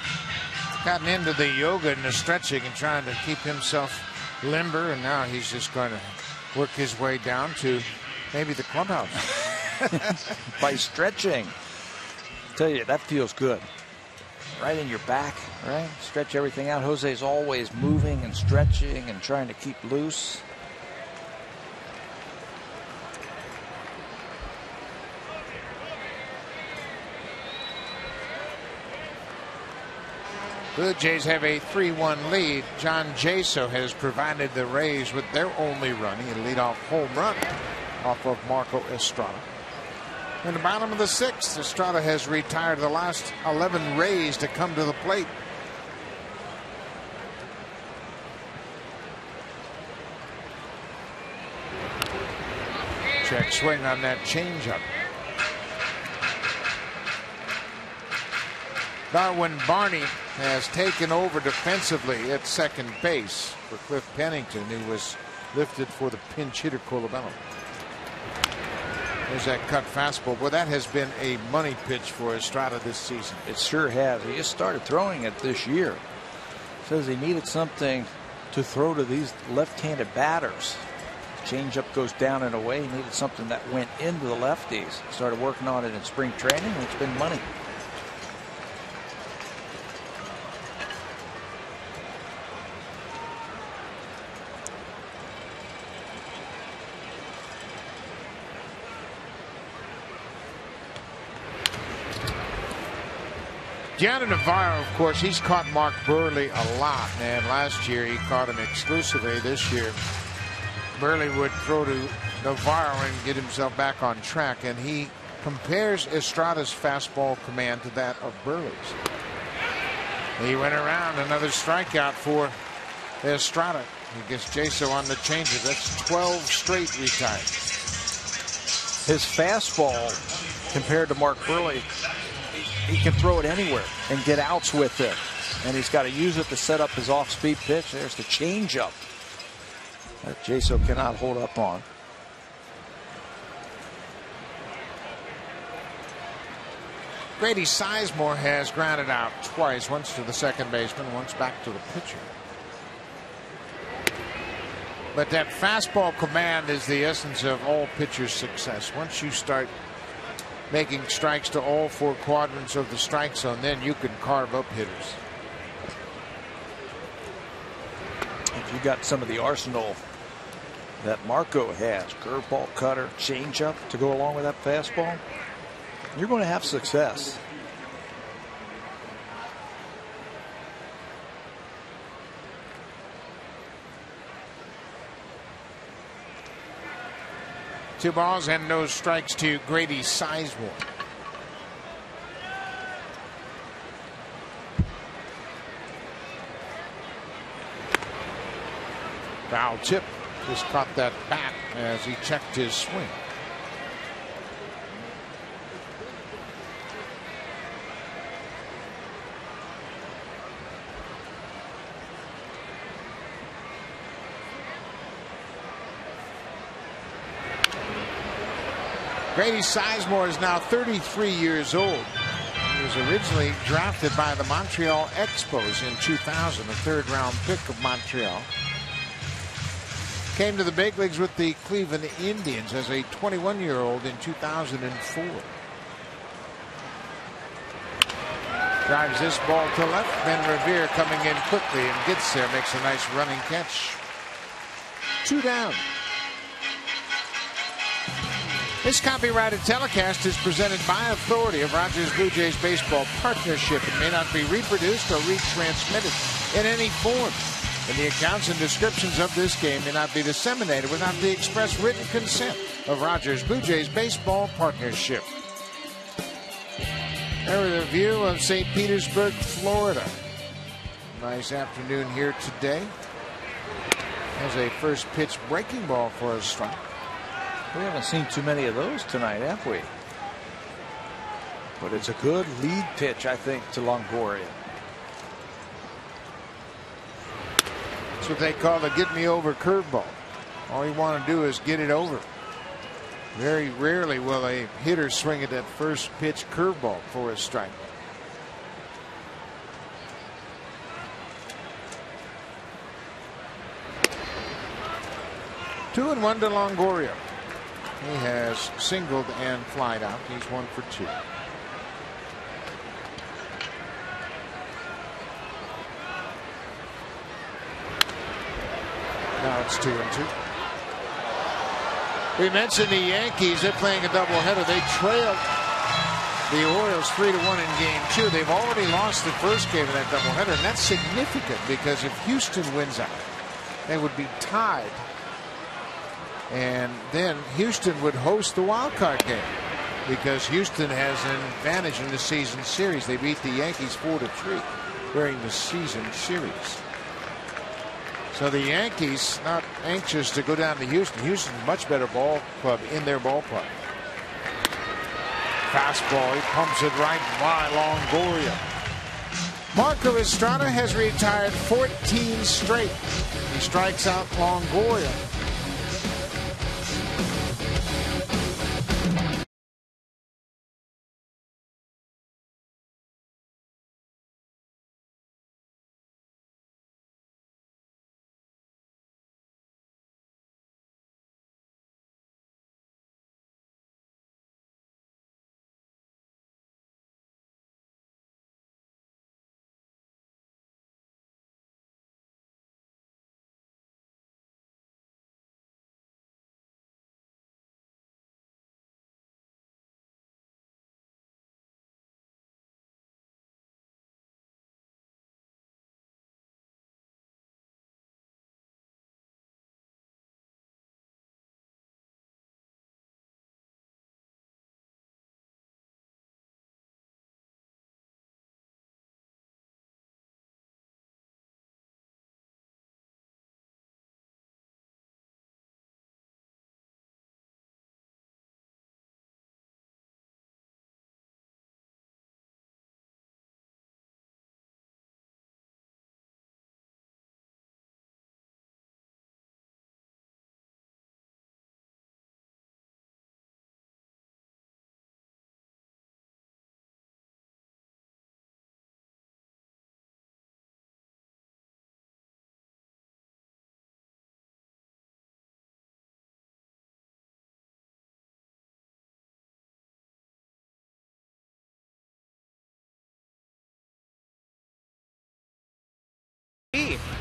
gotten into the yoga and the stretching and trying to keep himself limber, and now he's just going to work his way down to maybe the clubhouse by stretching. I tell you, that feels good. Right in your back, right? Stretch everything out. Jose's always moving and stretching and trying to keep loose. Blue Jays have a 3-1 lead. John Jaso has provided the Rays with their only run. He leadoff home run off of Marco Estrada. In the bottom of the sixth, Estrada has retired the last 11 Rays to come to the plate. Check swing on that changeup. Darwin Barney has taken over defensively at second base for Cliff Pennington, who was lifted for the pinch hitter Colabello. There's that cut fastball. Well, that has been a money pitch for Estrada this season. It sure has. He just started throwing it this year. Says he needed something to throw to these left-handed batters. Changeup goes down and away. He needed something that went into the lefties. Started working on it in spring training, and it's been money. Gianni Navarro, of course, he's caught Mark Buehrle a lot, and last year he caught him exclusively. This year, Buehrle would throw to Navarro and get himself back on track, and he compares Estrada's fastball command to that of Buehrle's. He went around, another strikeout for Estrada. He gets Jaso on the changer. That's 12 straight retired. His fastball, compared to Mark Buehrle, he can throw it anywhere and get outs with it. And he's got to use it to set up his off-speed pitch. There's the changeup that Jaso cannot hold up on. Grady Sizemore has grounded out twice, once to the second baseman, once back to the pitcher. But that fastball command is the essence of all pitchers' success. Once you start making strikes to all four quadrants of the strike zone, then you can carve up hitters. If you got some of the arsenal that Marco has, curveball, cutter, changeup to go along with that fastball, you're going to have success. 2 balls and no strikes to Grady Sizemore. Foul tip. Just caught that bat as he checked his swing. Grady Sizemore is now 33 years old. He was originally drafted by the Montreal Expos in 2000, a third-round pick of Montreal. Came to the big leagues with the Cleveland Indians as a 21-year-old in 2004. Drives this ball to left. Ben Revere coming in quickly and gets there. Makes a nice running catch. 2 down. This copyrighted telecast is presented by authority of Rogers Blue Jays Baseball Partnership. It may not be reproduced or retransmitted in any form. And the accounts and descriptions of this game may not be disseminated without the express written consent of Rogers Blue Jays Baseball Partnership. There is a view of St. Petersburg, Florida. Nice afternoon here today. Has a first pitch breaking ball for a strike. We haven't seen too many of those tonight, have we? But it's a good lead pitch, I think, to Longoria. That's what they call the get me over curveball. All you want to do is get it over. Very rarely will a hitter swing at that first pitch curveball for a strike. Two and one to Longoria. He has singled and flied out. He's 1 for 2. Now it's 2 and 2. We mentioned the Yankees. They're playing a doubleheader. They trailed the Orioles 3-1 in game 2. They've already lost the first game of that doubleheader, and that's significant because if Houston wins out, they would be tied. And then Houston would host the wild card game because Houston has an advantage in the season series. They beat the Yankees 4-3 during the season series. So the Yankees not anxious to go down to Houston. Houston's much better ball club in their ballpark. Fastball, he pumps it right by Longoria. Marco Estrada has retired 14 straight. He strikes out Longoria.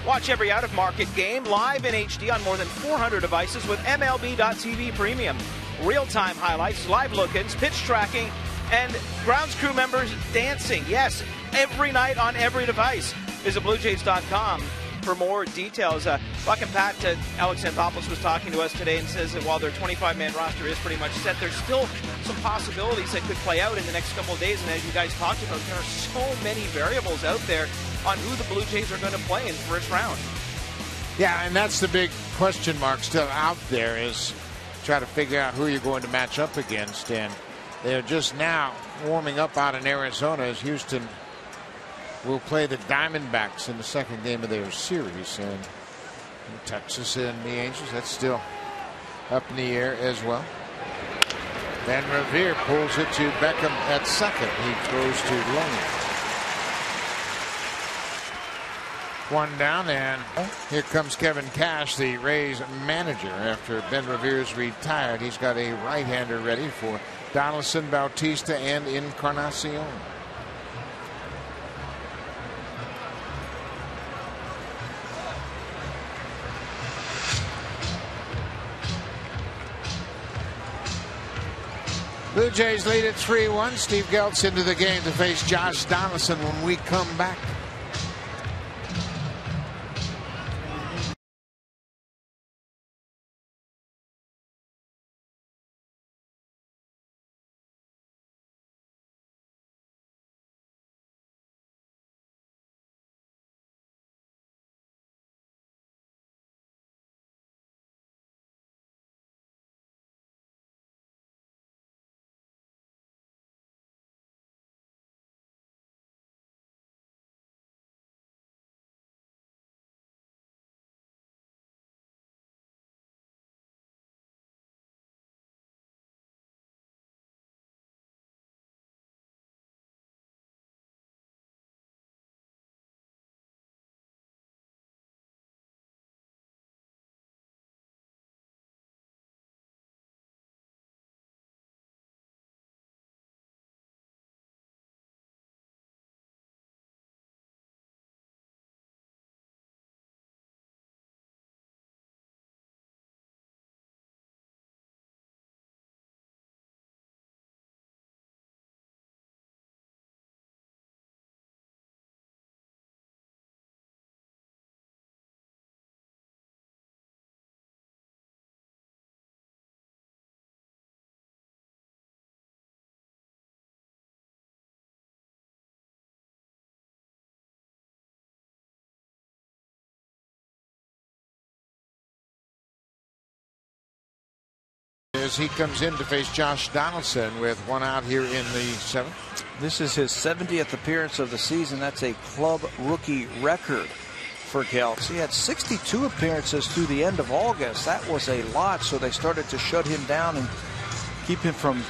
Watch every out-of-market game live in HD on more than 400 devices with MLB.TV Premium. Real-time highlights, live look-ins, pitch tracking, and grounds crew members dancing. Yes, every night on every device. Visit BlueJays.com for more details. Buck and Pat, Alex Anthopoulos was talking to us today and says that while their 25-man roster is pretty much set, there's still some possibilities that could play out in the next couple of days. And as you guys talked about, there are so many variables out there on who the Blue Jays are going to play in the first round. Yeah, and that's the big question mark still out there, is try to figure out who you're going to match up against. And they're just now warming up out in Arizona as Houston will play the Diamondbacks in the second game of their series. And Texas and the Angels, that's still up in the air as well. Then Revere pulls it to Beckham at second. He throws to Loney. One down, and here comes Kevin Cash, the Rays manager. After Ben Revere's retired, he's got a right-hander ready for Donaldson, Bautista, and Encarnacion. Blue Jays lead at 3-1. Steve Geltz into the game to face Josh Donaldson when we come back. As he comes in to face Josh Donaldson with one out here in the seventh. This is his 70th appearance of the season. That's a club rookie record for Geltz. He had 62 appearances through the end of August. That was a lot, so they started to shut him down and keep him from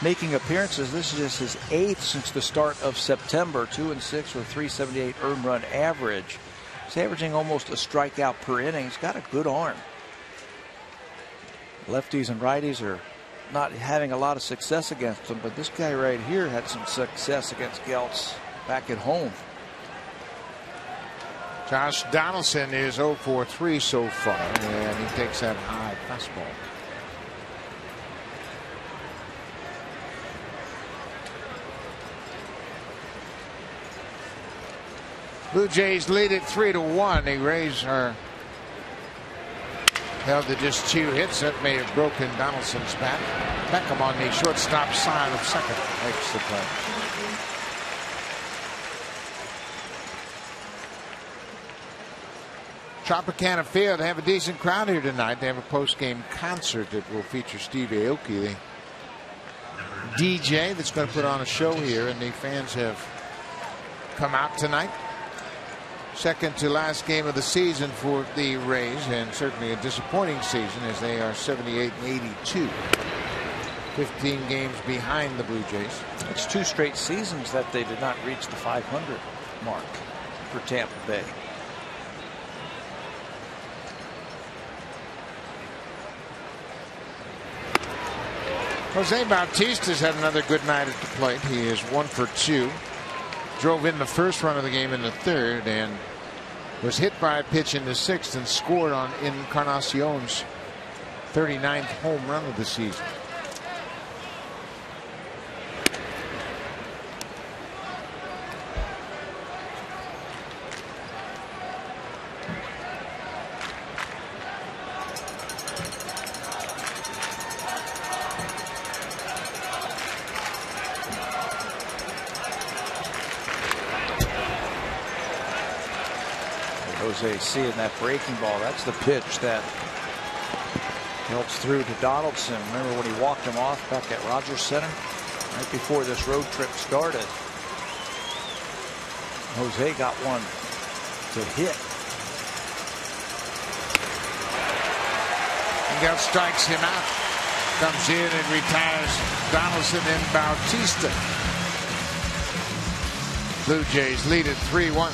making appearances. This is just his 8th since the start of September. 2-6 with .378 earned run average. He's averaging almost a strikeout per inning. He's got a good arm. Lefties and righties are not having a lot of success against him, but this guy right here had some success against Geltz back at home. Josh Donaldson is 0 for 3 so far, and he takes that high fastball. Blue Jays lead it 3-1. The Rays are held to just 2 hits. That may have broken Donaldson's bat. Beckham on the shortstop side of second makes the play. Tropicana Field, they have a decent crowd here tonight. They have a post-game concert that will feature Steve Aoki, the DJ that's going to put on a show here, and the fans have come out tonight. Second to last game of the season for the Rays, and certainly a disappointing season as they are 78-82. 15 games behind the Blue Jays. It's 2 straight seasons that they did not reach the 500 mark for Tampa Bay. Jose Bautista's had another good night at the plate. He is 1 for 2. Drove in the first run of the game in the third and was hit by a pitch in the sixth and scored on Encarnacion's 39th home run of the season. Jose seeing that breaking ball. That's the pitch that helps through to Donaldson. Remember when he walked him off back at Rogers Center right before this road trip started? Jose got one to hit. Miguel strikes him out. Comes in and retires Donaldson and Bautista. Blue Jays lead at 3-1.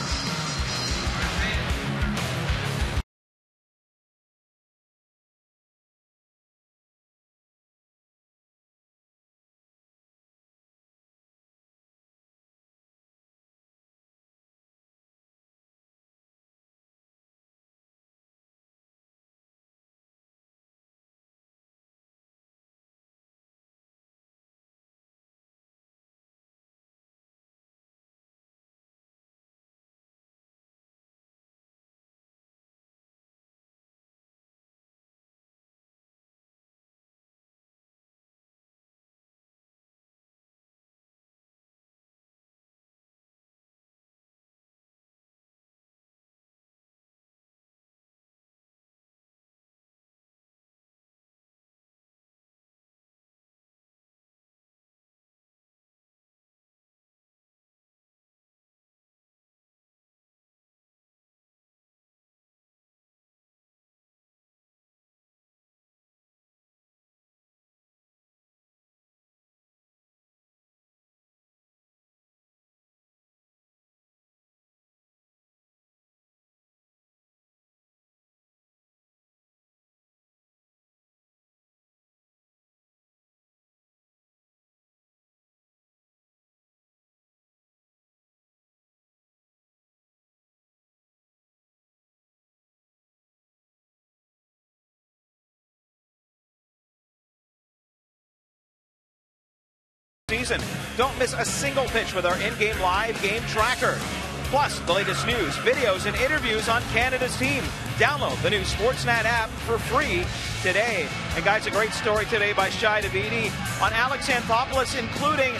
Season. Don't miss a single pitch with our in-game live game tracker. Plus, the latest news, videos, and interviews on Canada's team. Download the new Sportsnet app for free today. And guys, a great story today by Shai Davidi on Alex Anthopoulos, including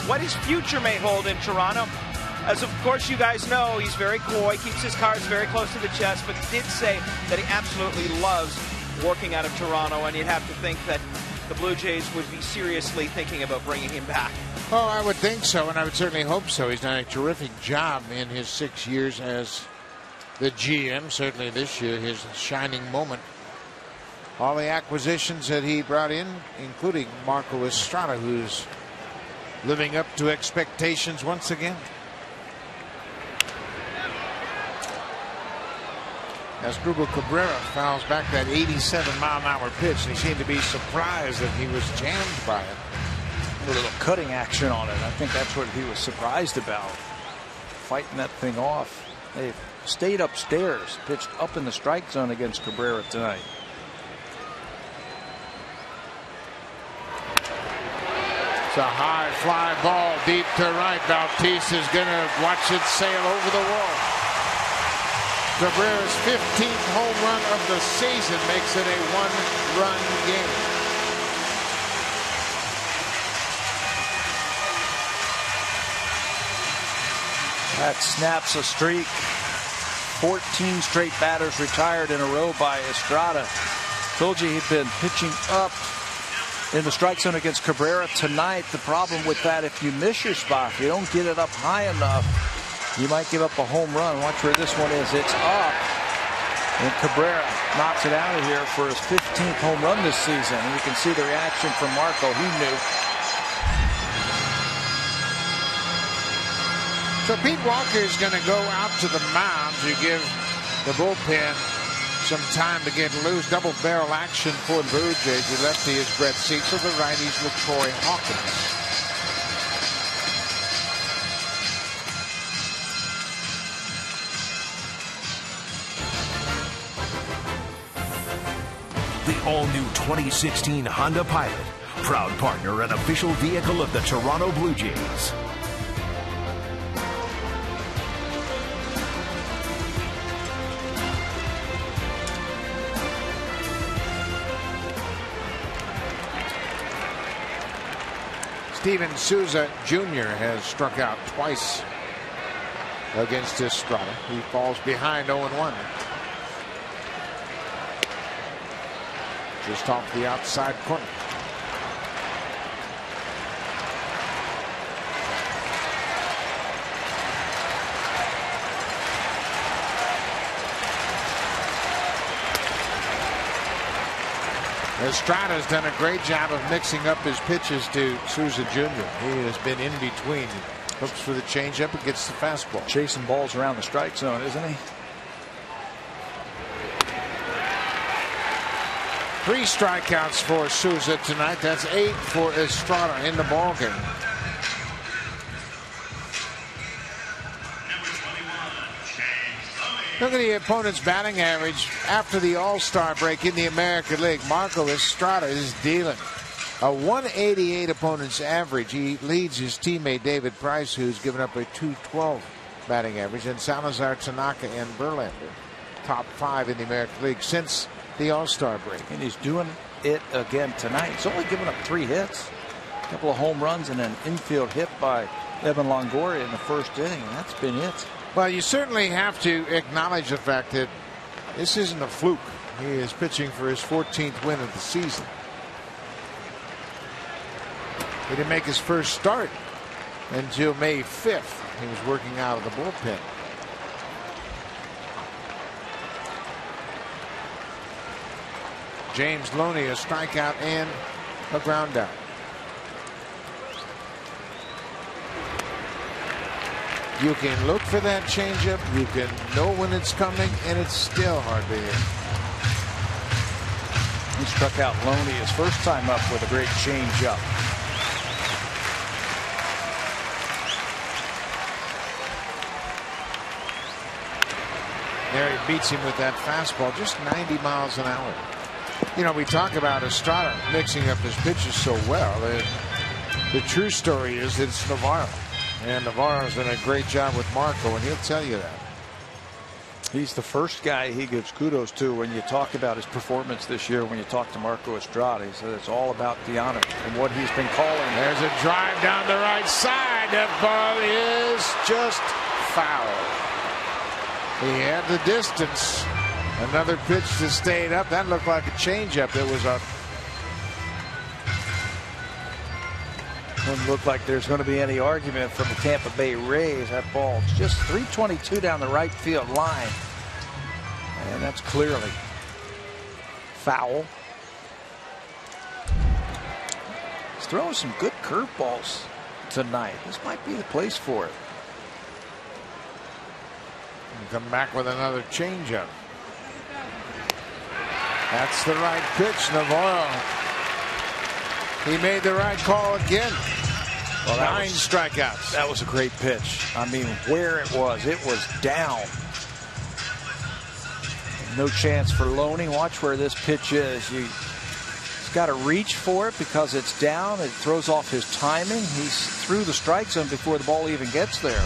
what his future may hold in Toronto. As of course you guys know, he's very coy, keeps his cards very close to the chest, but did say that he absolutely loves working out of Toronto, and you'd have to think that the Blue Jays would be seriously thinking about bringing him back. Oh, I would think so, and I would certainly hope so. He's done a terrific job in his 6 years as the GM. Certainly this year, his shining moment. All the acquisitions that he brought in, including Marco Estrada, who's living up to expectations once again. As Asdrubal Cabrera fouls back that 87-mile-an-hour pitch, and he seemed to be surprised that he was jammed by it. A little cutting action on it. I think that's what he was surprised about. Fighting that thing off. They stayed upstairs, pitched up in the strike zone against Cabrera tonight. It's a high fly ball deep to right. Bautista's going to watch it sail over the wall. Cabrera's 15th home run of the season makes it a one-run game. That snaps a streak. 14 straight batters retired in a row by Estrada. Told you he'd been pitching up in the strike zone against Cabrera tonight. The problem with that, if you miss your spot, if you don't get it up high enough, you might give up a home run. Watch where this one is. It's up. And Cabrera knocks it out of here for his 15th home run this season. And you can see the reaction from Marco. He knew. So Pete Walker is going to go out to the mound to give the bullpen some time to get loose. Double barrel action for the Blue Jays. The lefty is Brett Cecil. The righty's LaTroy Hawkins. The all-new 2016 Honda Pilot, proud partner and official vehicle of the Toronto Blue Jays. Steven Souza Jr. has struck out twice against Estrada. He falls behind 0-1. Just off the outside corner. Estrada's done a great job of mixing up his pitches to Souza Jr. He has been in between. Hooks for the changeup and gets the fastball. Chasing balls around the strike zone, isn't he? 3 strikeouts for Souza tonight. That's 8 for Estrada in the ballgame. Look at the opponent's batting average after the All-Star break in the American League. Marco Estrada is dealing a 188 opponent's average. He leads his teammate David Price, who's given up a 212 batting average, and Salazar, Tanaka, and Verlander, top 5 in the American League since the All-Star break. And he's doing it again tonight. He's only given up 3 hits, a couple of home runs, and an infield hit by Evan Longoria in the first inning, and that's been it. Well, you certainly have to acknowledge the fact that this isn't a fluke. He is pitching for his 14th win of the season. He didn't make his first start until May 5th. He was working out of the bullpen. James Loney, a strikeout and a ground out. You can look for that changeup. You can know when it's coming, and it's still hard to hit. He struck out Loney his first time up with a great changeup. There he beats him with that fastball, just 90 miles an hour. You know, we talk about Estrada mixing up his pitches so well. The true story is that it's Navarro. And Navarro's done a great job with Marco, and he'll tell you that. He's the first guy he gives kudos to when you talk about his performance this year. When you talk to Marco Estrada, he said it's all about Diana and what he's been calling. There's a drive down the right side. That ball is just foul. He had the distance. Another pitch to stay it up. That looked like a changeup. It was up. Doesn't look like there's going to be any argument from the Tampa Bay Rays. That ball's just 322 down the right field line. And that's clearly foul. He's throwing some good curveballs tonight. This might be the place for it. And come back with another changeup. That's the right pitch, Navarro. He made the right call again. Well, 9 strikeouts. That was a great pitch. I mean, where it was down. No chance for Loney. Watch where this pitch is. He's got to reach for it because it's down. It throws off his timing. He's through the strike zone before the ball even gets there.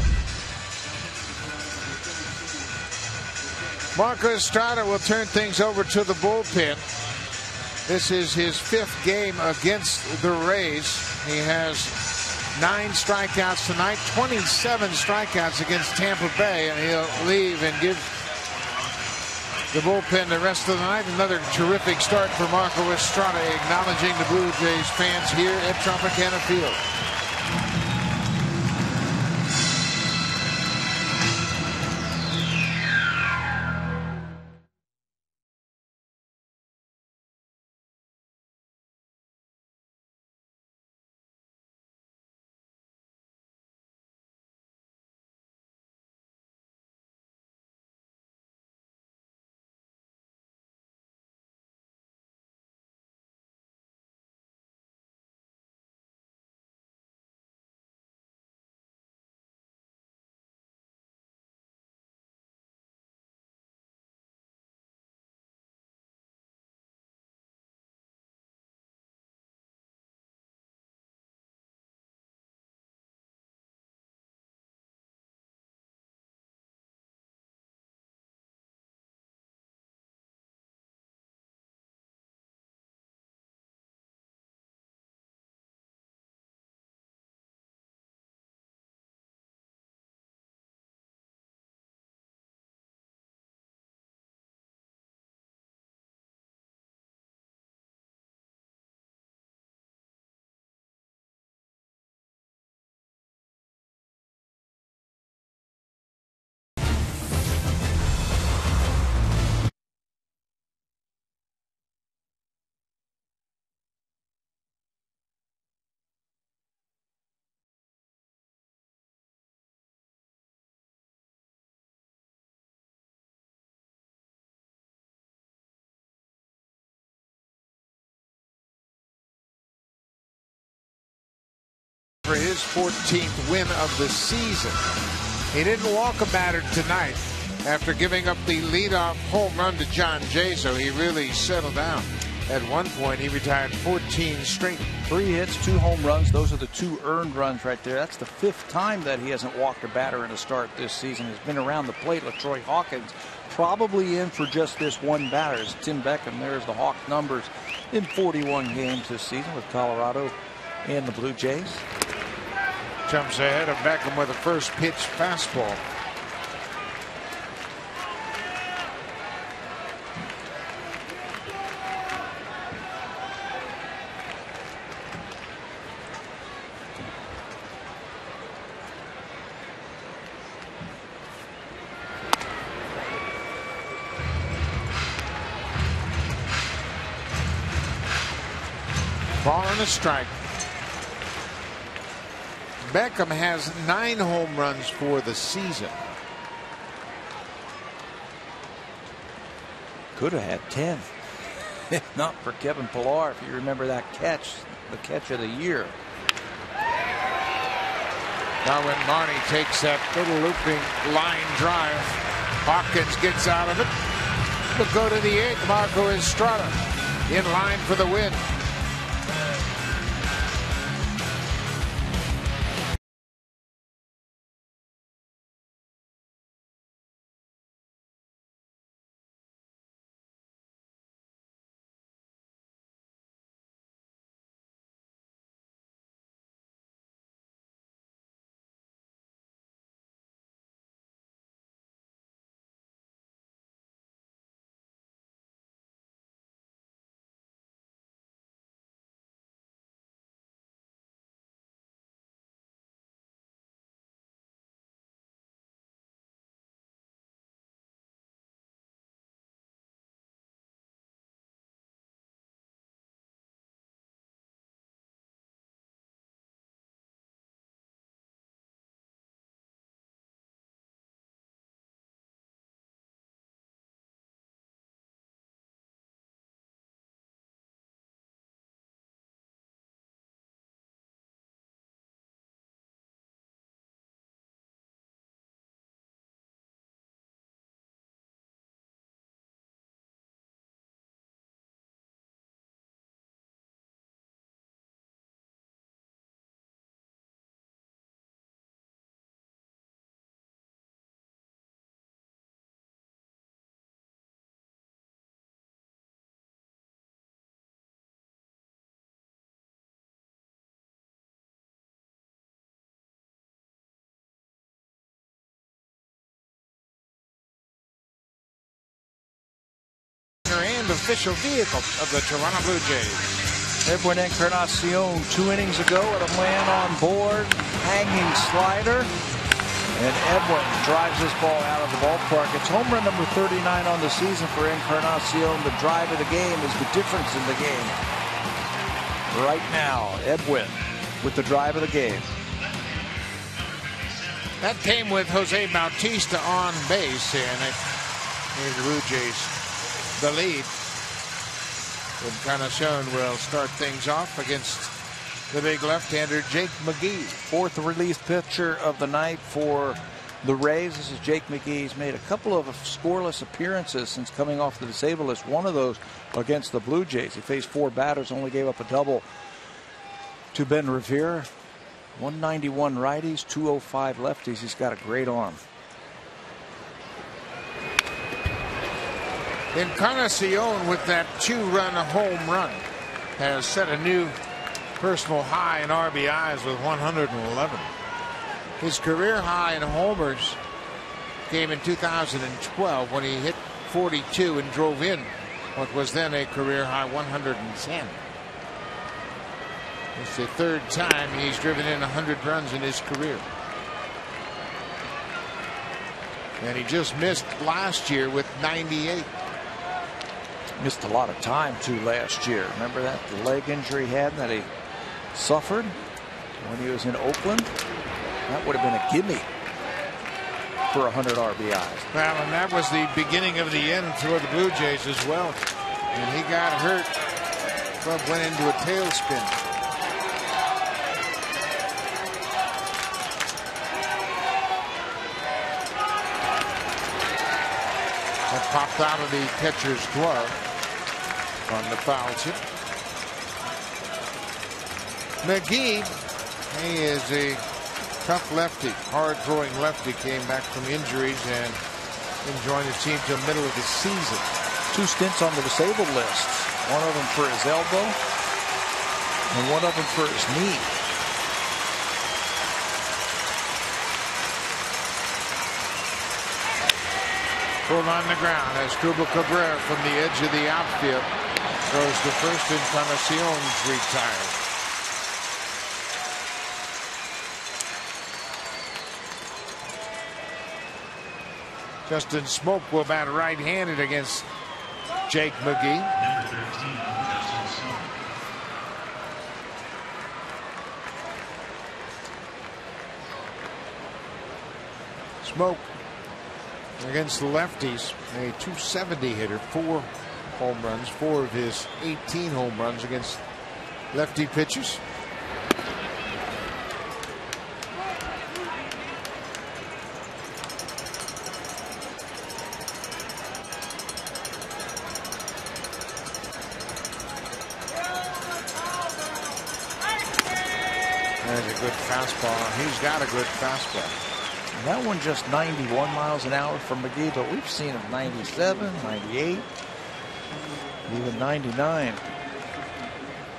Marco Estrada will turn things over to the bullpen. This is his 5th game against the Rays. He has 9 strikeouts tonight, 27 strikeouts against Tampa Bay, and he'll leave and give the bullpen the rest of the night. Another terrific start for Marco Estrada, acknowledging the Blue Jays fans here at Tropicana Field. for his 14th win of the season. He didn't walk a batter tonight after giving up the leadoff home run to John Jay, so he really settled down. At one point, he retired 14 straight. 3 hits, 2 home runs. Those are the 2 earned runs right there. That's the 5th time that he hasn't walked a batter in a start this season. He's been around the plate. LaTroy Hawkins probably in for just this one batter. As Tim Beckham, there's the Hawks numbers in 41 games this season with Colorado and the Blue Jays. Jumps ahead of Beckham with a first pitch fastball. Ball and a strike. Beckham has 9 home runs for the season. Could have had 10. If not for Kevin Pillar, if you remember that catch, the catch of the year. Now when Marnie takes that little looping line drive, Hawkins gets out of it. Will go to the 8th. Marco Estrada in line for the win. And official vehicle of the Toronto Blue Jays. Edwin Encarnacion 2 innings ago with a man on board, hanging slider, and Edwin drives this ball out of the ballpark. It's home run number 39 on the season for Encarnacion. The drive of the game is the difference in the game. Right now, Edwin with the drive of the game. That came with Jose Bautista on base, and it gave the Blue Jays the lead. Encarnacion will start things off against the big left-hander Jake McGee. 4th relief pitcher of the night for the Rays. This is Jake McGee. He's made a couple of scoreless appearances since coming off the disabled list. One of those against the Blue Jays. He faced 4 batters, only gave up a double to Ben Revere. 191 righties, 205 lefties. He's got a great arm. Encarnacion with that 2-run home run has set a new personal high in RBIs with 111. His career high in homers came in 2012 when he hit 42 and drove in what was then a career high 110. It's the 3rd time he's driven in 100 runs in his career. And he just missed last year with 98. Missed a lot of time too last year. Remember that, the leg injury he had that he suffered when he was in Oakland? That would have been a gimme for 100 RBIs. Well, and that was the beginning of the end for the Blue Jays as well. And he got hurt. Club went into a tailspin. That popped out of the catcher's glove on the foul tip. McGee, he is a tough lefty, hard-throwing lefty, came back from injuries and joined the team till the middle of the season. 2 stints on the disabled list. One of them for his elbow and one of them for his knee. Pulled on the ground as Cuba Cabrera from the edge of the outfield throws to first. Encarnacion's retired. Justin Smoke will bat right-handed against Jake McGee. Number 13, Justin Smoke. Smoke against the lefties, a .270 hitter, 4 home runs, 4 of his 18 home runs against lefty pitchers. There's a good fastball. He's got a good fastball. That one just 91 miles an hour from McGee, but we've seen him 97, 98, even 99.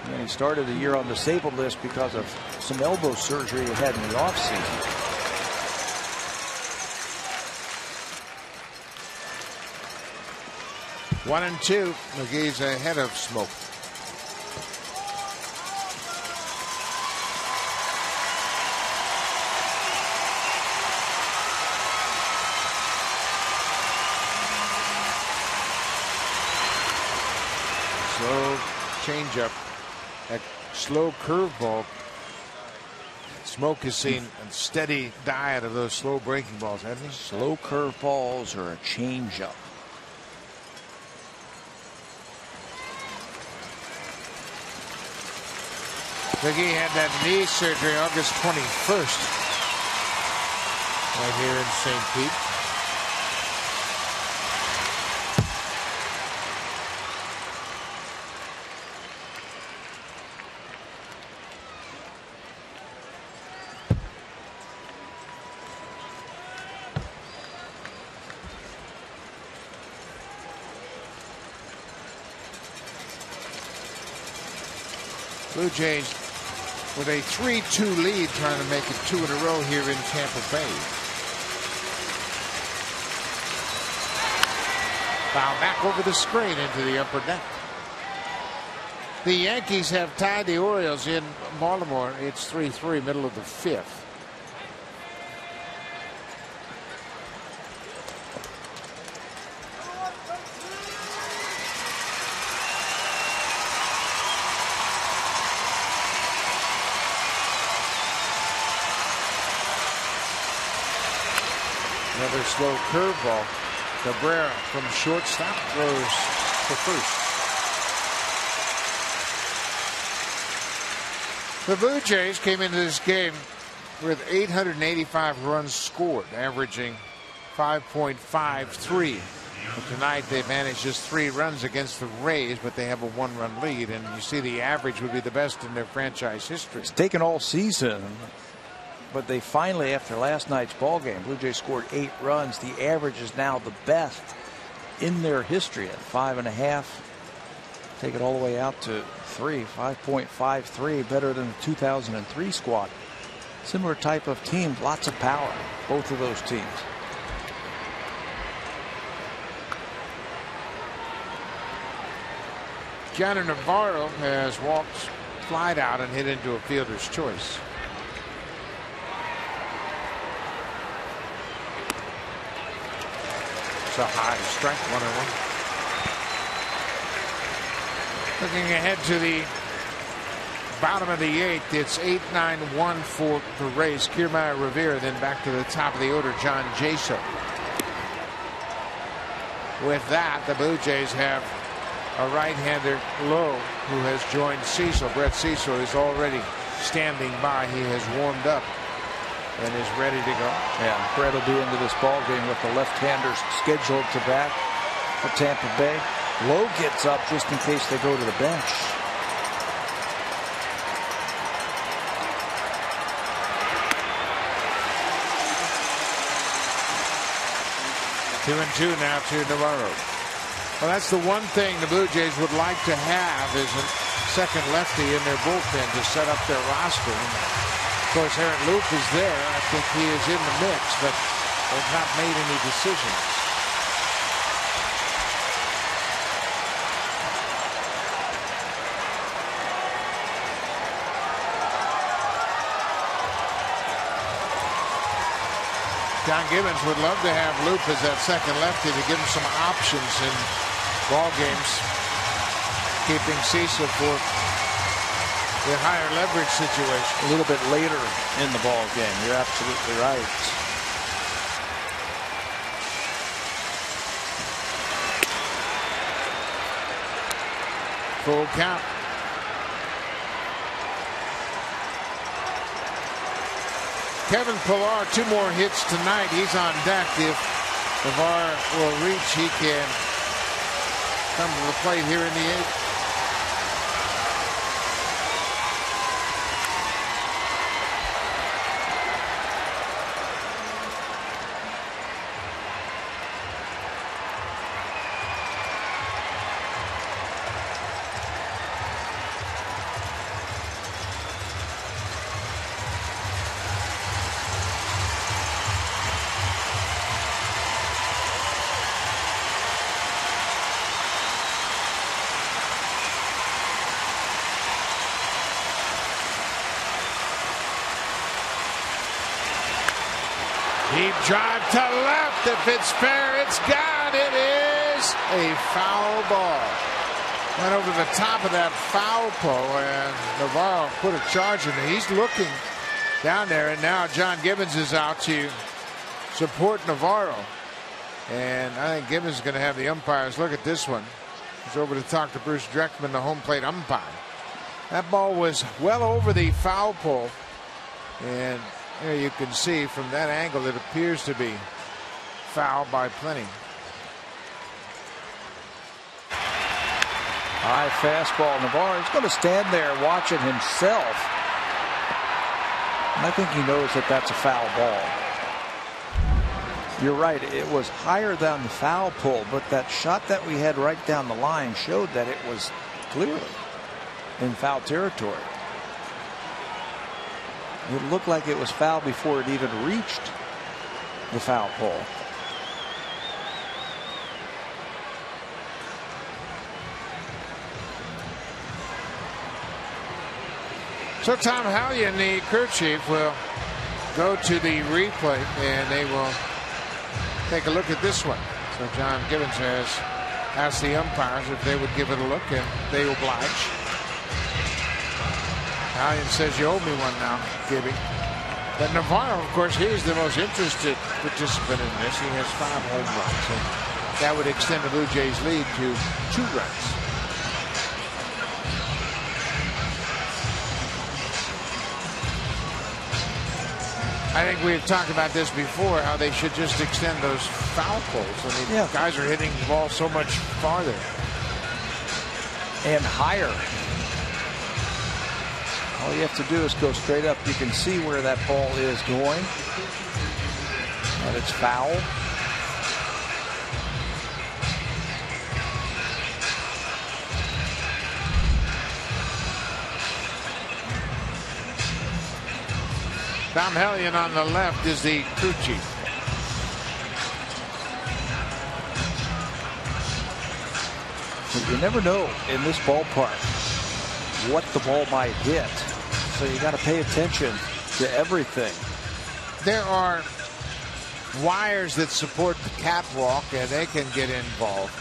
And he started the year on the disabled list because of some elbow surgery he had in the offseason. One and two. McGee's ahead of Smoke. Slow changeup, that slow curveball. Smoke has seen a steady diet of those slow breaking balls, hasn't he? Slow curveballs or a changeup. McGee had that knee surgery August 21st right here in St. Pete. Blue Jays with a 3-2 lead, trying to make it 2 in a row here in Tampa Bay. Foul back over the screen into the upper deck. The Yankees have tied the Orioles in Baltimore. It's 3-3, middle of the 5th. Another slow curveball. Cabrera from shortstop throws to first. The Blue Jays came into this game with 885 runs scored, averaging 5.53. But tonight they managed just 3 runs against the Rays, but they have a 1-run lead, and you see the average would be the best in their franchise history. It's taken all season. But they finally, after last night's ball game, Blue Jays scored 8 runs. The average is now the best in their history at 5.5. Take it all the way out to 5.53, better than the 2003 squad. Similar type of team, lots of power, both of those teams. Gianni Navarro has walked, flied out, and hit into a fielder's choice. A high strike, 1-1. Looking ahead to the bottom of the 8th, it's 8-9-1 for the Rays. Kiermaier Rivera, then back to the top of the order, John Jaso. With that, the Blue Jays have a right-hander, Lowe, who has joined Cecil. Brett Cecil is already standing by. He has warmed up and is ready to go. Yeah, Brett will be into this ball game with the left-handers scheduled to bat. for Tampa Bay. Lowe gets up just in case they go to the bench. Two and two now to Navarro. Well, that's the one thing the Blue Jays would like to have is a second lefty in their bullpen to set up their roster. And of course, Aaron Loup is there. I think he is in the mix, but they've not made any decisions. John Gibbons would love to have Loup as that second lefty to give him some options in ball games, keeping Cecil for the higher leverage situation. A little bit later in the ball game. You're absolutely right. Full count. Kevin Pillar, 2 more hits tonight. He's on deck. If Navarro will reach, he can come to the plate here in the 8th. Deep drive to left. If it's fair, it's gone. It is a foul ball. Went over the top of that foul pole, and Navarro put a charge in it. He's looking down there, and now John Gibbons is out to support Navarro. And I think Gibbons is going to have the umpires look at this one. He's over to talk to Bruce Dreckman, the home plate umpire. That ball was well over the foul pole, and there you can see from that angle it appears to be foul by plenty. High fastball. Navarro's going to stand there watching himself. And I think he knows that that's a foul ball. You're right. It was higher than the foul pole, but that shot that we had right down the line showed that it was clearly in foul territory. It looked like it was foul before it even reached the foul pole. So Tom Hallion, the crew chief, will go to the replay and they will take a look at this one. So John Gibbons has asked the umpires if they would give it a look, and they oblige. Hallion says, you owe me one now, Gibby. But Navarro, of course, he's the most interested participant in this. He has 5 home runs, and that would extend the Blue Jays' lead to 2 runs. I think we've talked about this before, how they should just extend those foul poles. I mean, guys are hitting the ball so much farther. And higher. All you have to do is go straight up. You can see where that ball is going. And it's foul. Tom Hallion on the left is the crew chief. But you never know in this ballpark what the ball might hit. So you got to pay attention to everything. There are wires that support the catwalk, and they can get involved.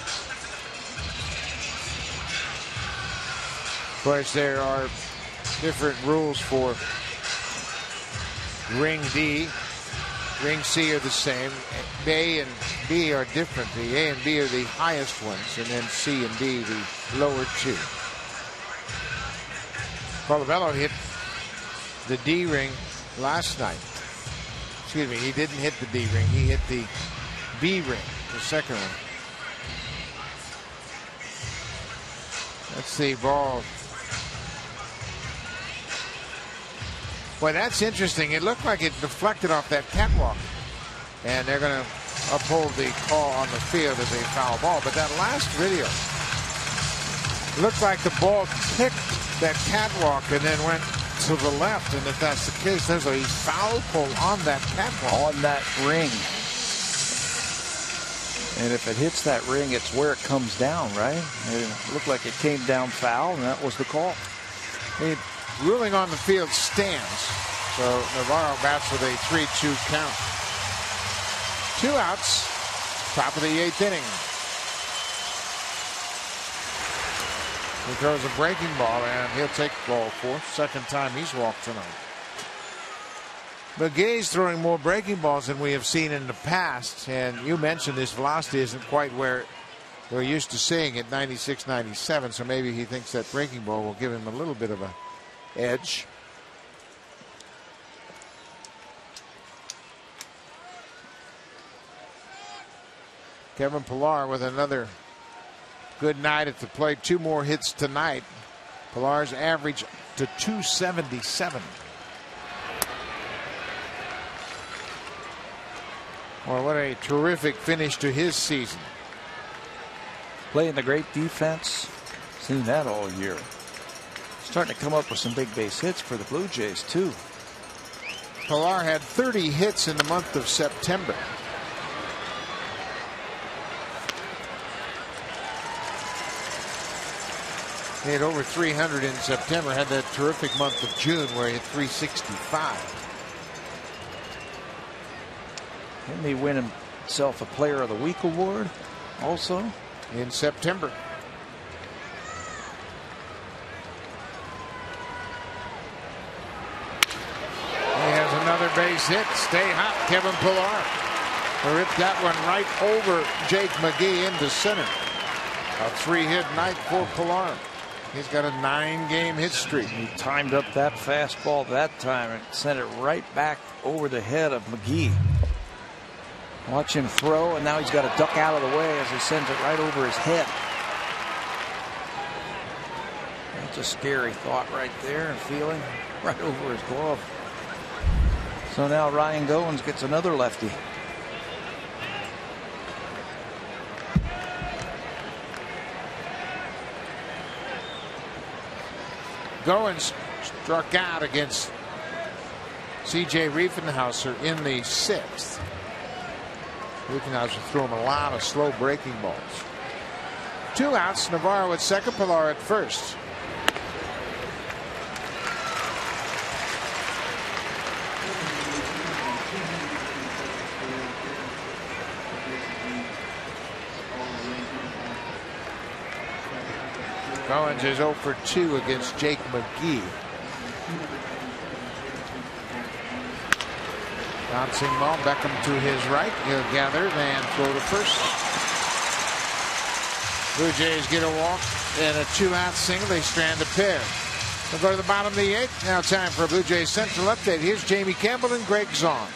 Of course, there are different rules for Ring D. Ring C are the same. A and B are different. The A and B are the highest ones, and then C and D the lower 2. Colabello hit the D ring last night. Excuse me, he didn't hit the D ring. He hit the B ring, the second one. Let's see, ball. Boy, that's interesting. It looked like it deflected off that catwalk. And they're going to uphold the call on the field as a foul ball. But that last video looked like the ball picked that catwalk and then went to the left. And if that's the case, there's a foul pole on that catwalk. On that ring. And if it hits that ring, it's where it comes down, right? It looked like it came down foul, and that was the call. The ruling on the field stands. So Navarro bats with a 3-2 count. 2 outs. Top of the 8th inning. He throws a breaking ball, and he'll take ball 4. Second time he's walked tonight. McGee's throwing more breaking balls than we have seen in the past. And you mentioned his velocity isn't quite where we're used to seeing it, 96, 97. So maybe he thinks that breaking ball will give him a little bit of a edge. Kevin Pillar with another good night at the plate. 2 more hits tonight. Pillar's average to 277. Well, what a terrific finish to his season. Playing the great defense. Seen that all year. Starting to come up with some big base hits for the Blue Jays, too. Pillar had 30 hits in the month of September. He had over 300 in September. Had that terrific month of June where he had 365. Didn't he win himself a Player of the Week award also in September? He has another base hit. Stay hot, Kevin Pillar. Ripped that one right over Jake McGee into center. A 3-hit night for Pillar. He's got a 9-game hit streak. He timed up that fastball that time and sent it right back over the head of McGee. Watch him throw, and now he's got to duck out of the way as he sends it right over his head. That's a scary thought right there, and feeling right over his glove. So now Ryan Goins gets another lefty. Goins struck out against C.J. Riefenhauser in the 6th. Riefenhauser threw him a lot of slow breaking balls. 2 outs. Navarro at second. Pillar at first. Goins is 0 for 2 against Jake McGee. Bouncing ball, Beckham to his right. He'll gather and throw to first. Blue Jays get a walk and a 2-out single. They strand a pair. They'll go to the bottom of the 8th. Now time for a Blue Jays Central update. Here's Jamie Campbell and Greg Zahn.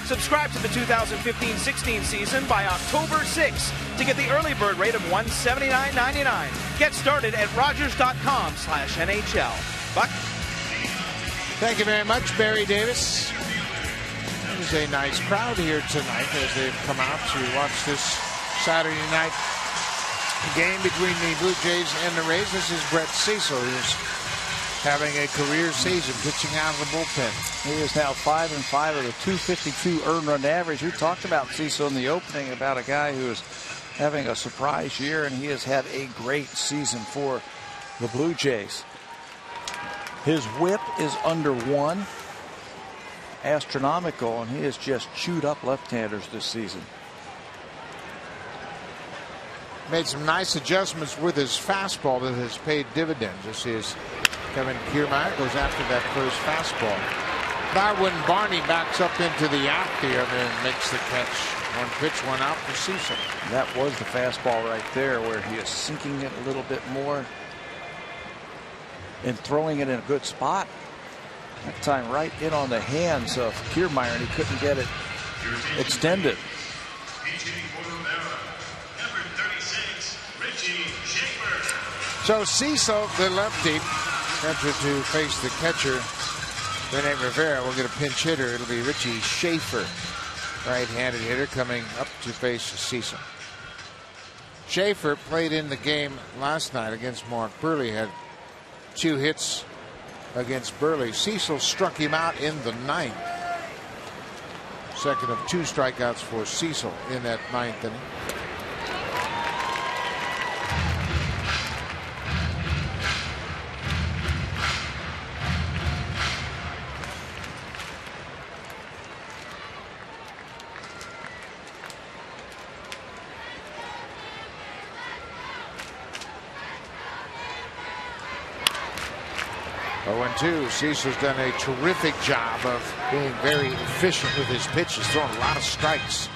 Subscribe to the 2015-16 season by October 6th to get the early bird rate of $179.99. Get started at Rogers.com/NHL. Buck? Thank you very much, Barry Davis. There's a nice crowd here tonight as they've come out to watch this Saturday night game between the Blue Jays and the Rays. This is Brett Cecil, who's having a career season pitching out of the bullpen. He is now 5-5 with a .252 earned run average. We talked about Cecil in the opening, about a guy who is having a surprise year, and he has had a great season for the Blue Jays. His whip is under 1. Astronomical, and he has just chewed up left-handers this season. Made some nice adjustments with his fastball that has paid dividends. This is Kevin Kiermaier, goes after that first fastball. Darwin Barney backs up into the outfield and makes the catch. One pitch, one out for Cecil. That was the fastball right there, where he is sinking it a little bit more and throwing it in a good spot. That time right in on the hands of Kiermaier, and he couldn't get it extended. So Cecil, the lefty, enter to face the catcher. Rene Rivera will get a pinch hitter. It'll be Richie Schaefer, right-handed hitter, coming up to face Cecil. Schaefer played in the game last night against Mark Burley, had 2 hits against Burley. Cecil struck him out in the 9th. Second of 2 strikeouts for Cecil in that 9th inning. Cecil's done a terrific job of being very efficient with his pitches, throwing a lot of strikes.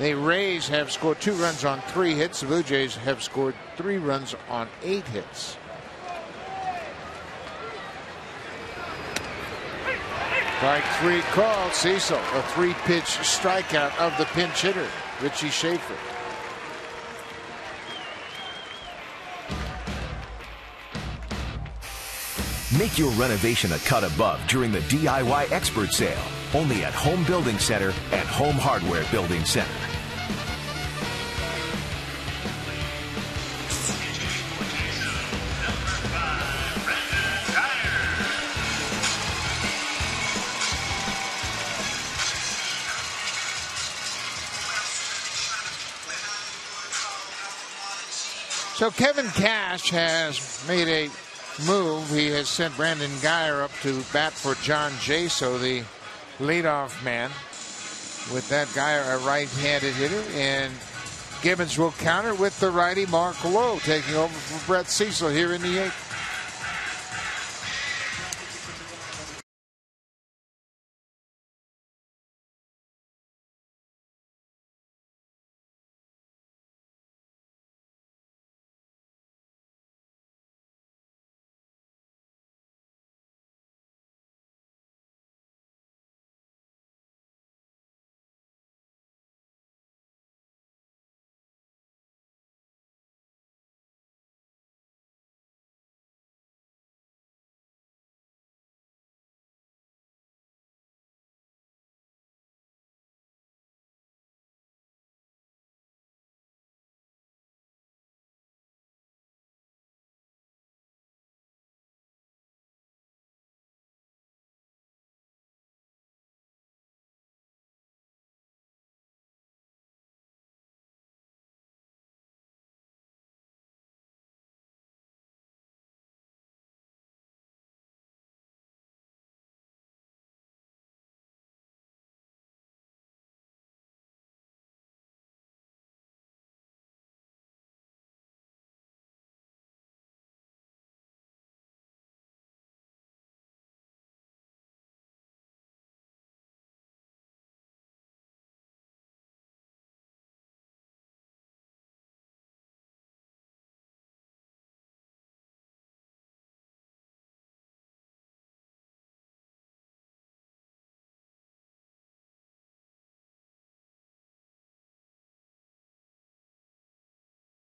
The Rays have scored 2 runs on 3 hits. The Blue Jays have scored 3 runs on 8 hits. Strike 3 called. Cecil, a 3-pitch strikeout of the pinch hitter, Richie Schaefer. Make your renovation a cut above during the DIY expert sale. Only at Home Building Center and Home Hardware Building Center. So Kevin Cash has made a move. He has sent Brandon Guyer up to bat for John Jaso, the leadoff man. With that, Guyer a right-handed hitter, and Gibbons will counter with the righty Mark Lowe taking over for Brett Cecil here in the 8th.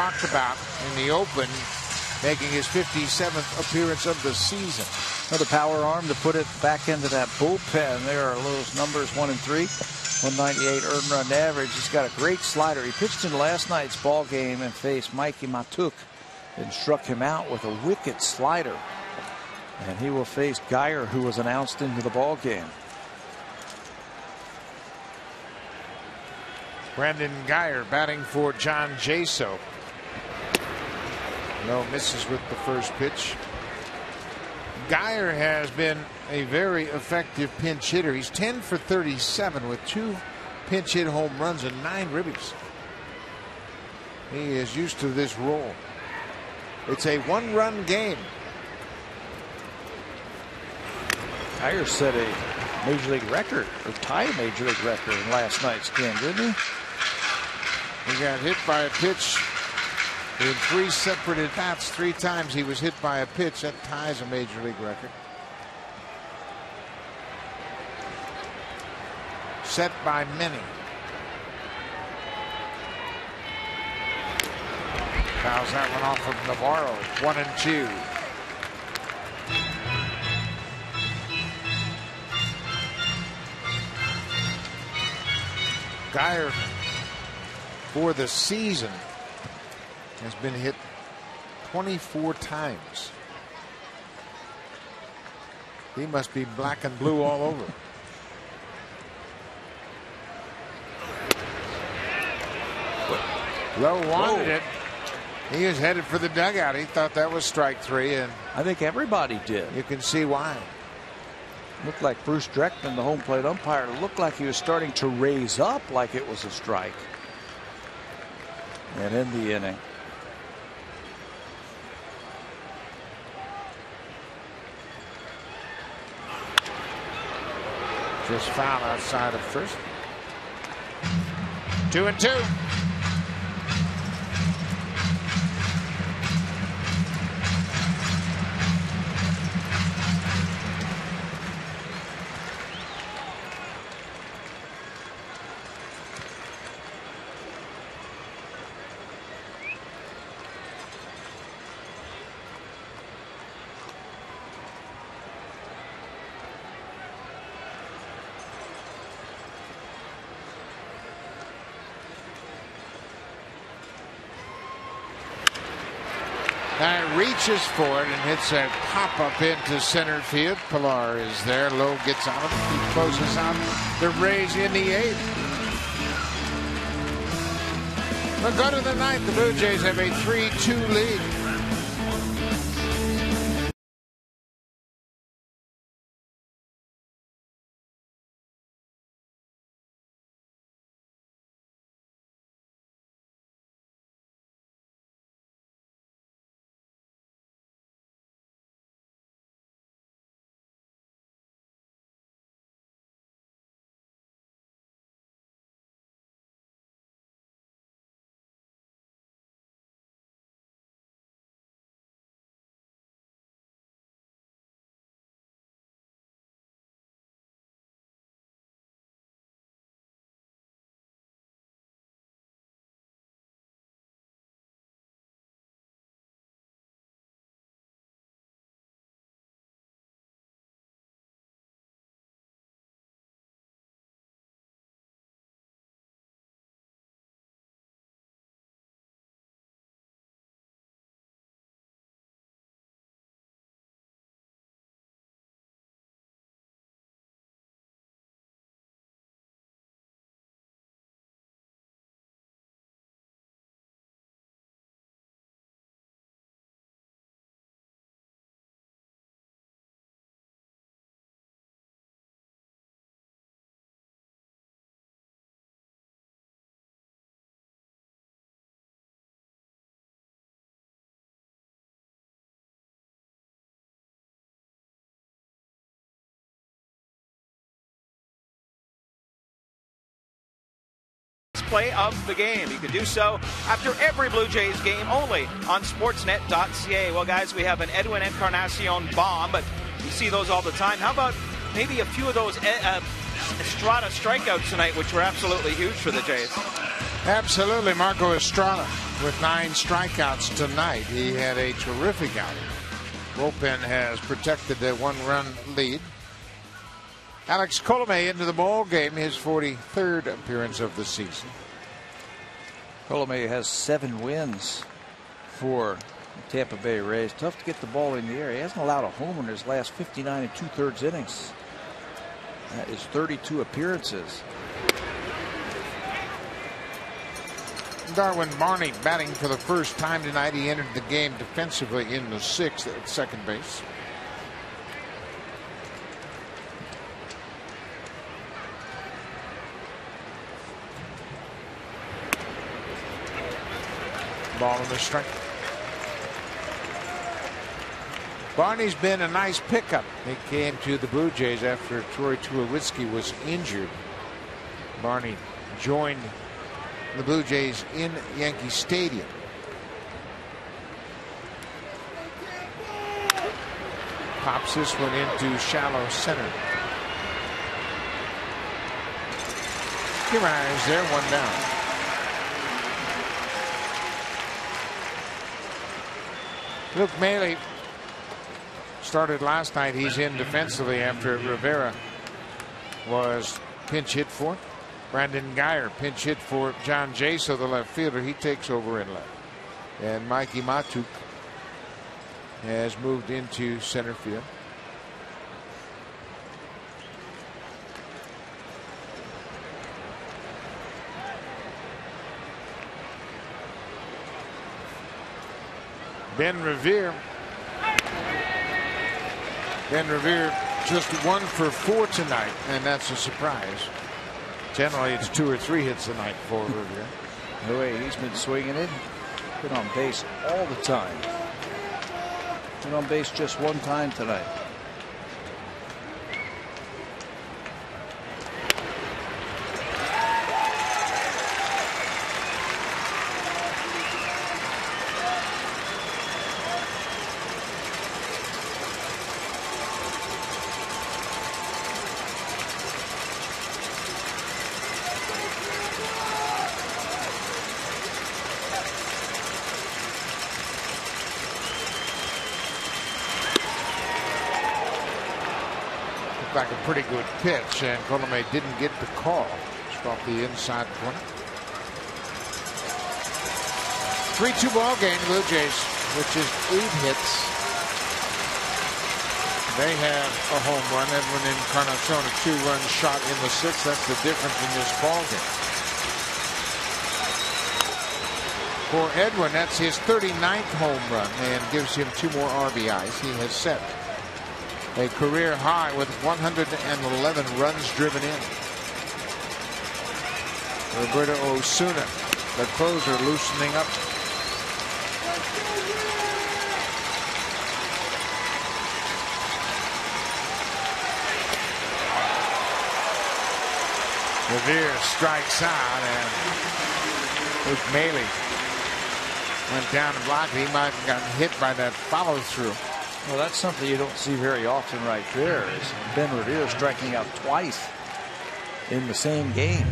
talked about in the open, making his 57th appearance of the season. Another power arm to put it back into that bullpen. There are those numbers, 1 and 3. 198 earned run average. He's got a great slider. He pitched in last night's ball game and faced Mikey Matuk and struck him out with a wicked slider. And he will face Geyer, who was announced into the ball game. Brandon Geyer batting for John Jaso. No misses with the first pitch. Geyer has been a very effective pinch hitter. He's 10 for 37 with 2 pinch hit home runs and 9 ribbies. He is used to this role. It's a 1-run game. Geyer set a major league record, or tied a major league record in last night's game, didn't he? He got hit by a pitch in 3 separate at-bats. 3 times he was hit by a pitch. That ties a major league record. Set by many. Fouls that one off of Navarro. 1 and 2. Geyer, for the season, has been hit 24 times. He must be black and blue all over. Lowe wanted it. He was headed for the dugout. He thought that was strike 3, and I think everybody did. you can see why. Looked like Bruce Dreckman, the home plate umpire, looked like he was starting to raise up like it was a strike. And in the inning, just foul outside of first. 2 and 2. Now reaches for it and hits a pop up into center field. Pilar is there. Lowe gets out of it. He closes out the Rays in the 8th. We'll go to the 9th. The Blue Jays have a 3-2 lead. Play of the game. You can do so after every Blue Jays game only on sportsnet.ca. Well, guys, we have an Edwin Encarnacion bomb, but you see those all the time. How about maybe a few of those Estrada strikeouts tonight, which were absolutely huge for the Jays? Absolutely. Marco Estrada with 9 strikeouts tonight. He had a terrific outing. Bullpen has protected the 1-run lead. Alex Colomé into the ball game, his 43rd appearance of the season. Colomé has 7 wins for the Tampa Bay Rays. Tough to get the ball in the air. He hasn't allowed a homer in his last 59 2/3 innings. That is 32 appearances. Darwin Barney batting for the first time tonight. He entered the game defensively in the 6th at second base. Ball on the strike. Barney's been a nice pickup. He came to the Blue Jays after Troy Tulowitzki was injured. Barney joined the Blue Jays in Yankee Stadium. Pops this one into shallow center. Guimaraes there, 1 down. Luke Maile started last night. He's in defensively after Rivera was pinch hit for. Brandon Guyer pinch hit for John Jaso, the left fielder. He takes over in left. And Mikey Matuk has moved into center field. Ben Revere just 1 for 4 tonight, and that's a surprise. Generally, it's 2 or 3 hits a night for Revere. The way he's been swinging it, been on base all the time. Been on base just 1 time tonight. Like a pretty good pitch, and Colomé didn't get the call. Just off the inside corner. 3-2 ball game. Blue Jays, which is 8 hits. They have a home run. Edwin Encarnacion, a 2-run shot in the 6th. That's the difference in this ball game. For Edwin, that's his 39th home run and gives him 2 more RBIs. He has set a career high with 111 runs driven in. Roberto Osuna, the closer, loosening up. Revere strikes out, and Luke Maile went down and blocked. He might have gotten hit by that follow through. Well, that's something you don't see very often right there, is Ben Revere striking out twice in the same game.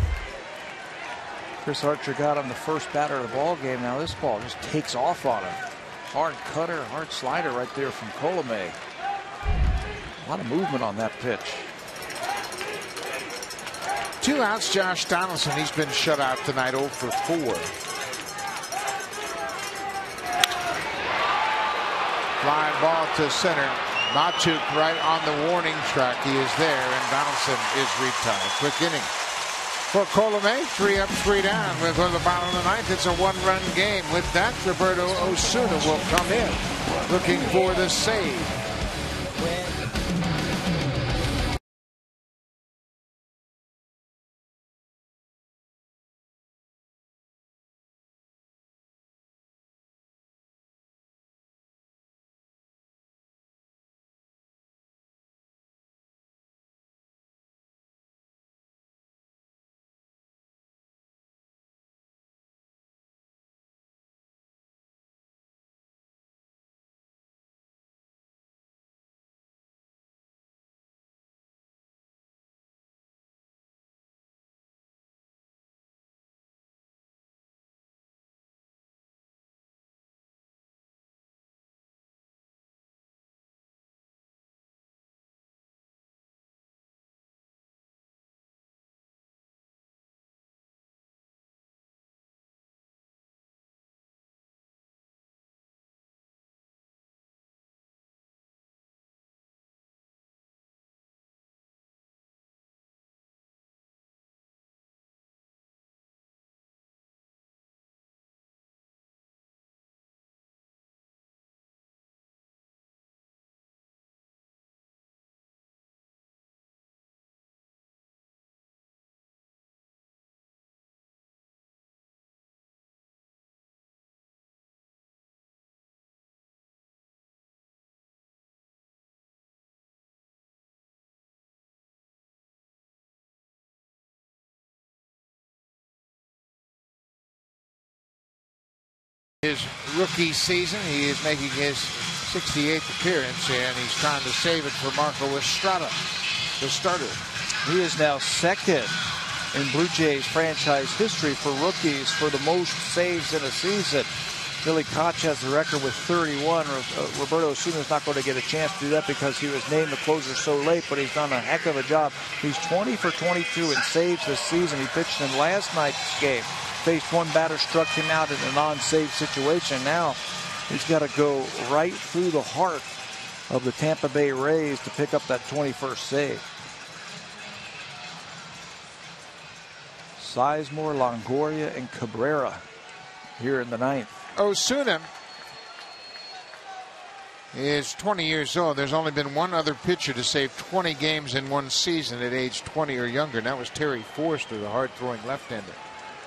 Chris Archer got him the first batter of the ball game. Now this ball just takes off on him. Hard cutter, hard slider right there from Colomé. A lot of movement on that pitch. 2 outs, Josh Donaldson. He's been shut out tonight, 0 for 4. Fly ball to center. Matuk right on the warning track. He is there, and Donaldson is retired. Quick inning for Colomé. 3 up, 3 down. With the bottom of the 9th, it's a 1-run game. With that, Roberto Osuna will come in, looking for the save. His rookie season, he is making his 68th appearance, and he's trying to save it for Marco Estrada, the starter. He is now second in Blue Jays franchise history for rookies for the most saves in a season. Billy Koch has the record with 31. Roberto Osuna's not going to get a chance to do that because he was named the closer so late, but he's done a heck of a job. He's 20 for 22 in saves this season. He pitched in last night's game. Faced one batter, struck him out in a non-save situation. Now he's got to go right through the heart of the Tampa Bay Rays to pick up that 21st save. Sizemore, Longoria, and Cabrera here in the ninth. Osuna is 20 years old. There's only been one other pitcher to save 20 games in one season at age 20 or younger, and that was Terry Forster, the hard-throwing left-hander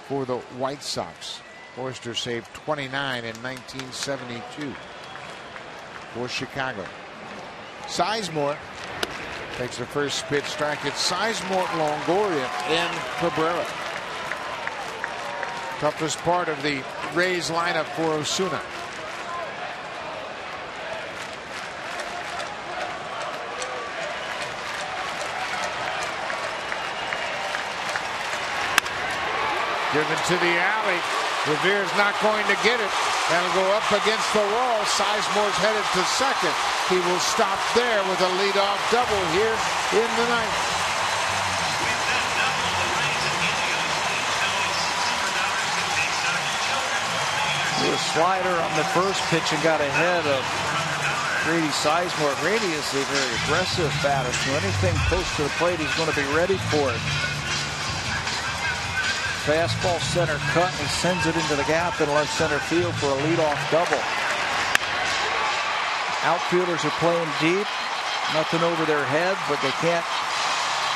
for the White Sox. Forster saved 29 in 1972 for Chicago. Sizemore takes the first pitch, strike. It's Sizemore, Longoria, and Cabrera. Toughest part of the Rays lineup for Osuna. Given to the alley. Revere's not going to get it. That'll go up against the wall. Sizemore's headed to second. He will stop there with a leadoff double here in the ninth. A slider on the first pitch and got ahead of Grady Sizemore. Grady is a very aggressive batter, so anything close to the plate, he's going to be ready for it. Fastball center cut, and he sends it into the gap in left center field for a leadoff double. Outfielders are playing deep, nothing over their head, but they can't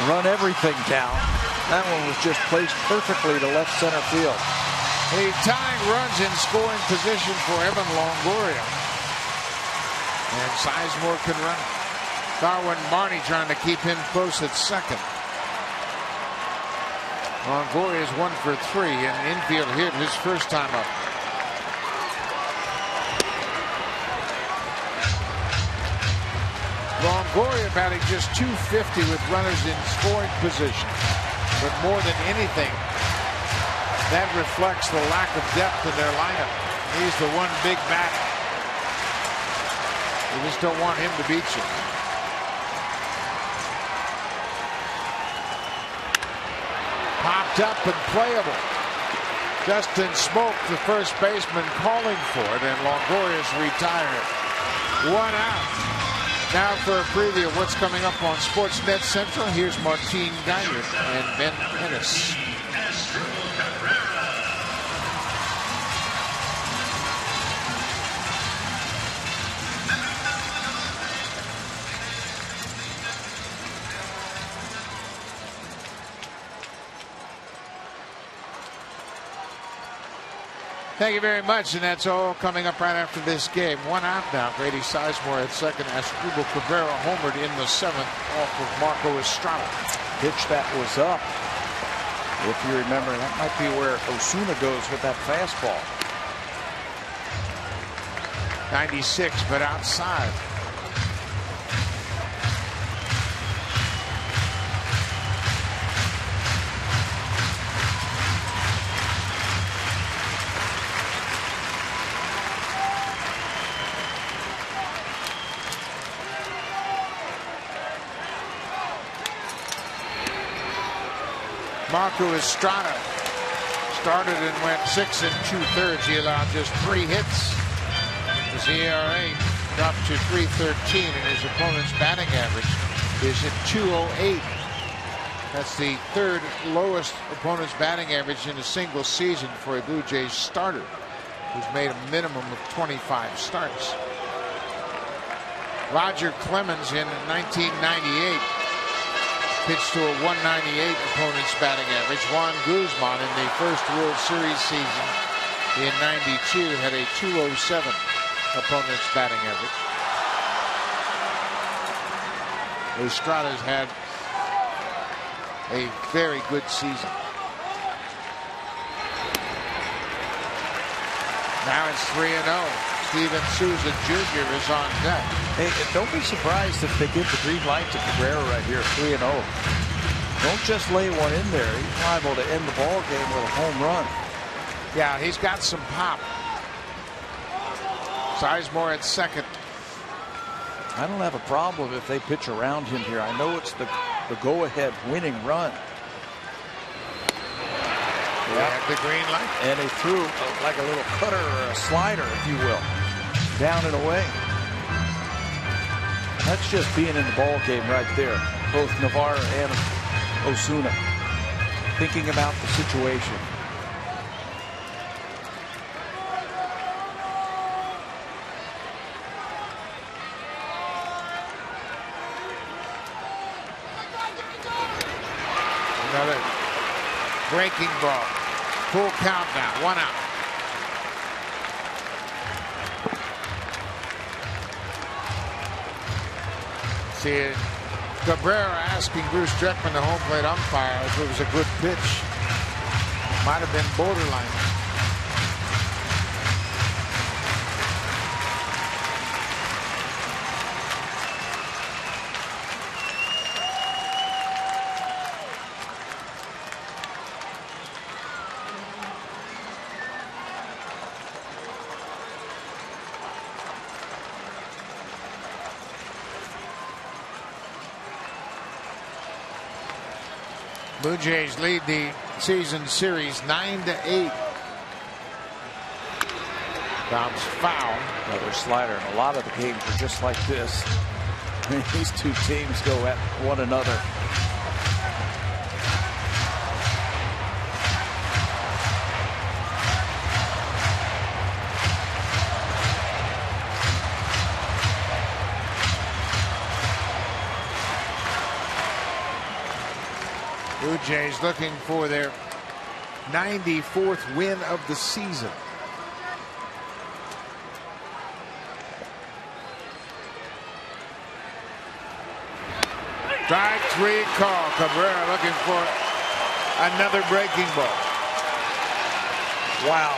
run everything down. That one was just placed perfectly to left center field. The tying runs in scoring position for Evan Longoria. And Sizemore can run. Darwin Marney trying to keep him close at second. Longoria is 1 for 3, and infield hit his first time up. Longoria batting just .250 with runners in scoring position. But more than anything, that reflects the lack of depth in their lineup. He's the one big bat. You just don't want him to beat you. Popped up and playable. Justin Smoke, the first baseman, calling for it, and Longoria's retired. 1 out. Now for a preview of what's coming up on Sportsnet Central. Here's Martine Gaillard and Ben Ennis. Thank you very much, and that's all coming up right after this game. 1 out now. Grady Sizemore at second. Asdrubal Cabrera homered in the 7th off of Marco Estrada. Pitch that was up. If you remember, that might be where Osuna goes with that fastball. 96, but outside. Marco Estrada started and went 6 2/3. He allowed just 3 hits. His ERA dropped to 3.13, and his opponent's batting average is at 2.08. That's the 3rd lowest opponent's batting average in a single season for a Blue Jays starter who's made a minimum of 25 starts. Roger Clemens in 1998 pitched to a 198 opponent's batting average. Juan Guzman in the first World Series season in 92 had a 207 opponent's batting average. Estrada's had a very good season. Now it's 3-0. Steven Souza Jr. is on deck. Hey, don't be surprised if they give the green light to Cabrera right here, 3-0. Don't just lay one in there. He's liable to end the ball game with a home run. Yeah, he's got some pop. Sizemore at second. I don't have a problem if they pitch around him here. I know it's the go-ahead winning run. Yeah, the green light. And he threw like a little cutter or a slider, if you will, down and away. That's just being in the ball game right there. Both Navarro and Osuna thinking about the situation. Another breaking ball. Full count now. 1 out. See, Cabrera asking Bruce Dreckman, the home plate umpire, if it was a good pitch. Might have been borderline. Blue Jays lead the season series 9-8. Bounce foul. Another slider. And a lot of the games are just like this. These two teams go at one another. Blue Jays looking for their 94th win of the season. Strike 3 call. Cabrera looking for another breaking ball. Wow.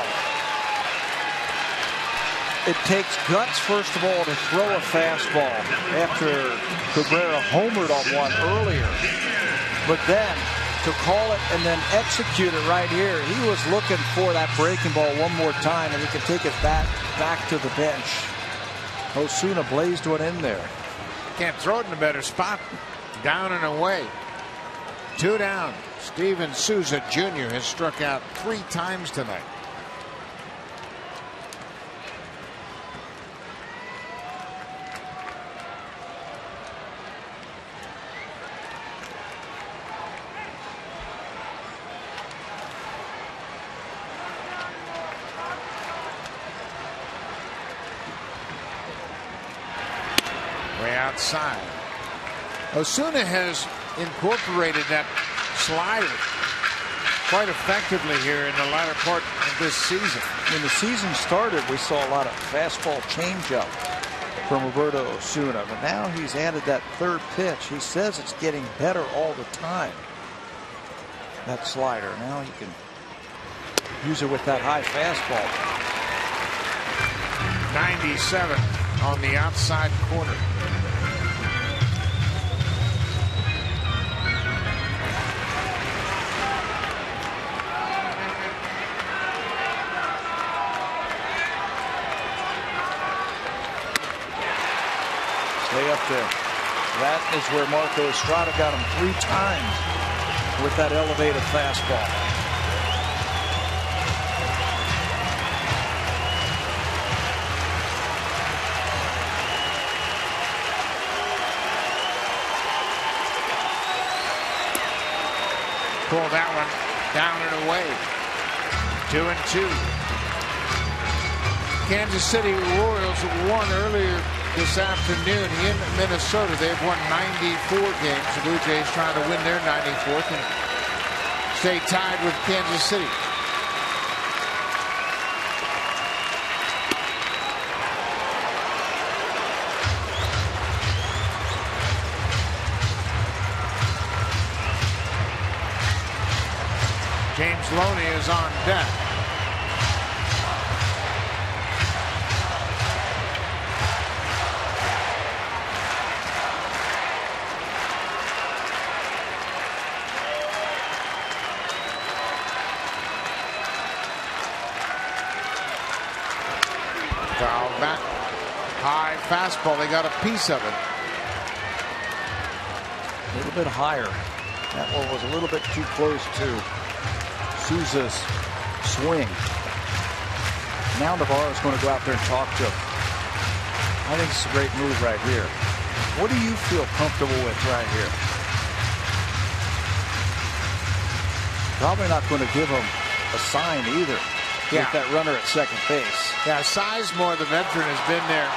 It takes guts, first of all, to throw a fastball after Cabrera homered on one earlier. But then to call it and then execute it right here, he was looking for that breaking ball one more time, and he could take it back to the bench. Osuna blazed one in there. Can't throw it in a better spot. Down and away. 2 down. Steven Souza Jr. has struck out 3 times tonight. Way outside. Osuna has incorporated that slider quite effectively here in the latter part of this season. When the season started, we saw a lot of fastball changeup from Roberto Osuna, but now he's added that third pitch. He says it's getting better all the time. That slider. Now he can use it with that high fastball. 97 on the outside corner. Stay up there. That is where Marco Estrada got him 3 times with that elevated fastball. Pull that one down and away. 2-2. Kansas City Royals won earlier this afternoon in Minnesota. They've won 94 games. The Blue Jays trying to win their 94th and stay tied with Kansas City. James Loney is on deck. back. High fastball. They got a piece of it. A little bit higher. That one was a little bit too close to Souza's swing. Now Navarro's going to go out there and talk to him. I think it's a great move right here. What do you feel comfortable with right here? Probably not going to give him a sign either. Yeah. With that runner at second base. Yeah, Sizemore, the veteran, has been there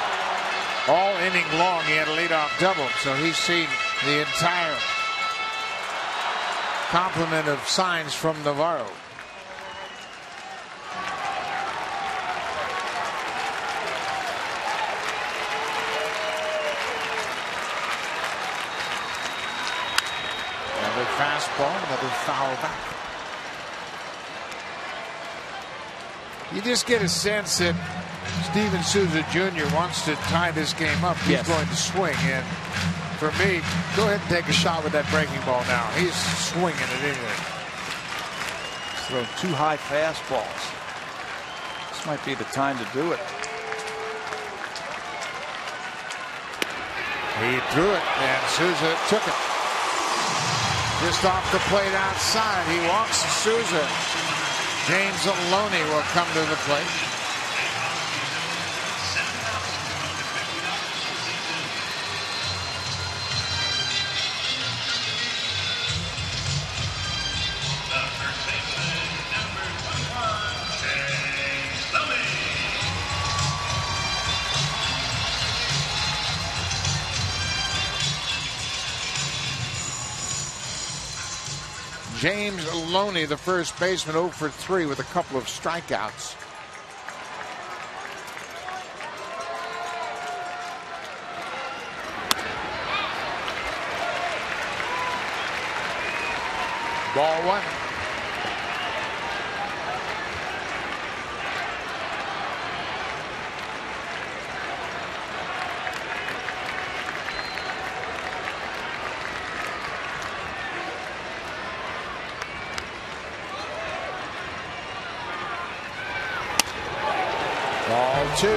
all inning long. He had a leadoff double, so he's seen the entire complement of signs from Navarro. Another fastball, another foul back. You just get a sense that Steven Souza Jr. wants to tie this game up. He's going to swing. And for me, go ahead and take a shot with that breaking ball now. He's swinging it anyway. He's thrown 2 high fastballs. This might be the time to do it. He threw it, and Souza took it. Just off the plate outside. He walks Souza. James Aloney will come to the plate. James Aloney, the first baseman, 0 for 3 with a couple of strikeouts. Ball 1. Ball 2. He's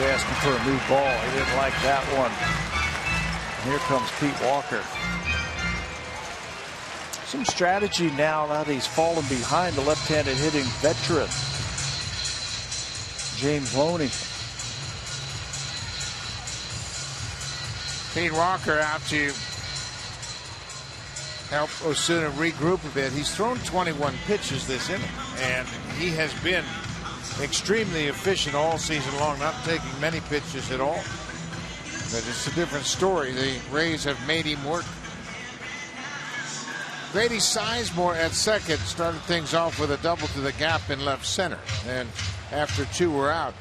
asking for a new ball. He didn't like that one. And here comes Pete Walker. Some strategy now that he's fallen behind the left-handed hitting veteran, James Loney. Pete Walker out to help Osuna regroup a bit. He's thrown 21 pitches this inning, and he has been extremely efficient all season long, not taking many pitches at all. But it's a different story. The Rays have made him work. Grady Sizemore at second started things off with a double to the gap in left center. And after 2 were out,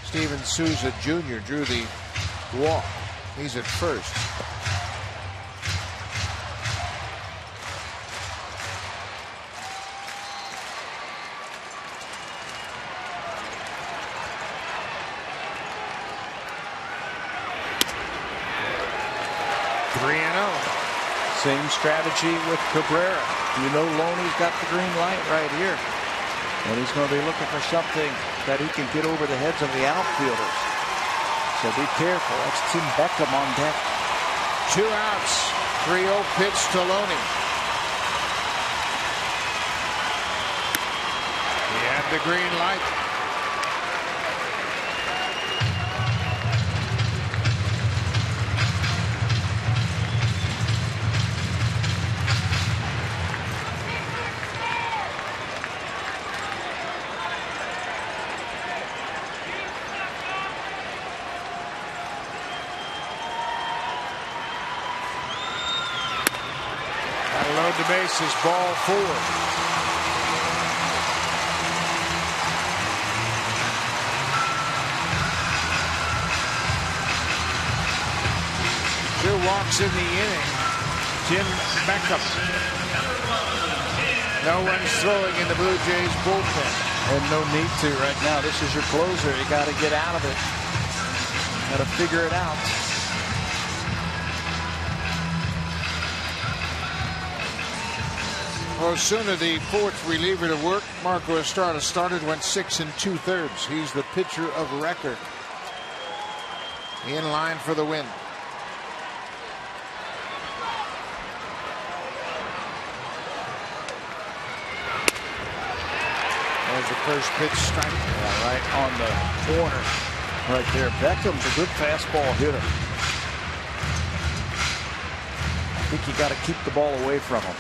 Steven Souza Jr. drew the walk. He's at first. Same strategy with Cabrera. You know Loney's got the green light right here. And he's going to be looking for something that he can get over the heads of the outfielders. So be careful. That's Tim Beckham on deck. 2 outs. 3-0 pitch to Loney. He had the green light. The bases, ball 4. Two walks in the inning. Tim Beckham. No one's throwing in the Blue Jays bullpen. And no need to right now. This is your closer. You got to get out of it. Got to figure it out. Osuna, the fourth reliever to work. Marco Estrada started, went 6 2/3. He's the pitcher of record. In line for the win. There's the first pitch strike. Yeah, right on the corner. Right there. Beckham's a good fastball hitter. I think you got to keep the ball away from him.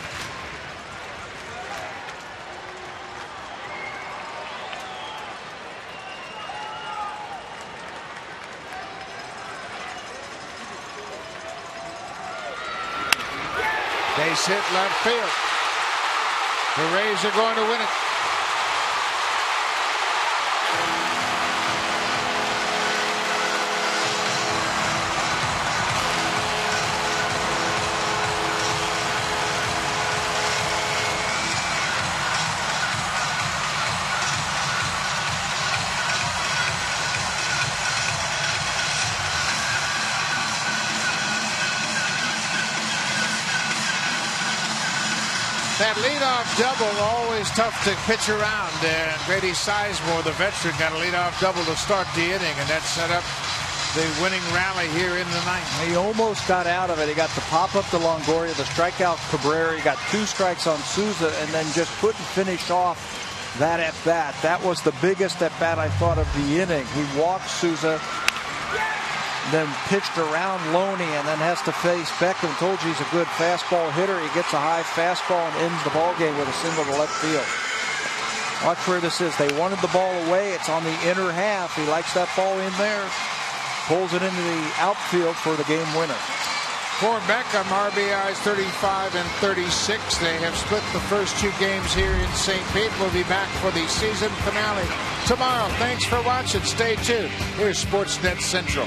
Base hit left field. The Rays are going to win it. That leadoff double, always tough to pitch around. And Grady Sizemore, the veteran, got a leadoff double to start the inning, and that set up the winning rally here in the ninth. He almost got out of it. He got the pop up to Longoria, the strikeout Cabrera. He got 2 strikes on Souza, and then just couldn't finish off that at bat. That was the biggest at bat I thought of the inning. He walked Souza, then pitched around Loney, and then has to face Beckham. Told you he's a good fastball hitter. He gets a high fastball and ends the ball game with a single to left field. Watch where this is. They wanted the ball away. It's on the inner half. He likes that ball in there. Pulls it into the outfield for the game winner. For Beckham, RBIs 35 and 36. They have split the first 2 games here in St. Pete. We'll be back for the season finale tomorrow. Thanks for watching. Stay tuned. Here's Sportsnet Central.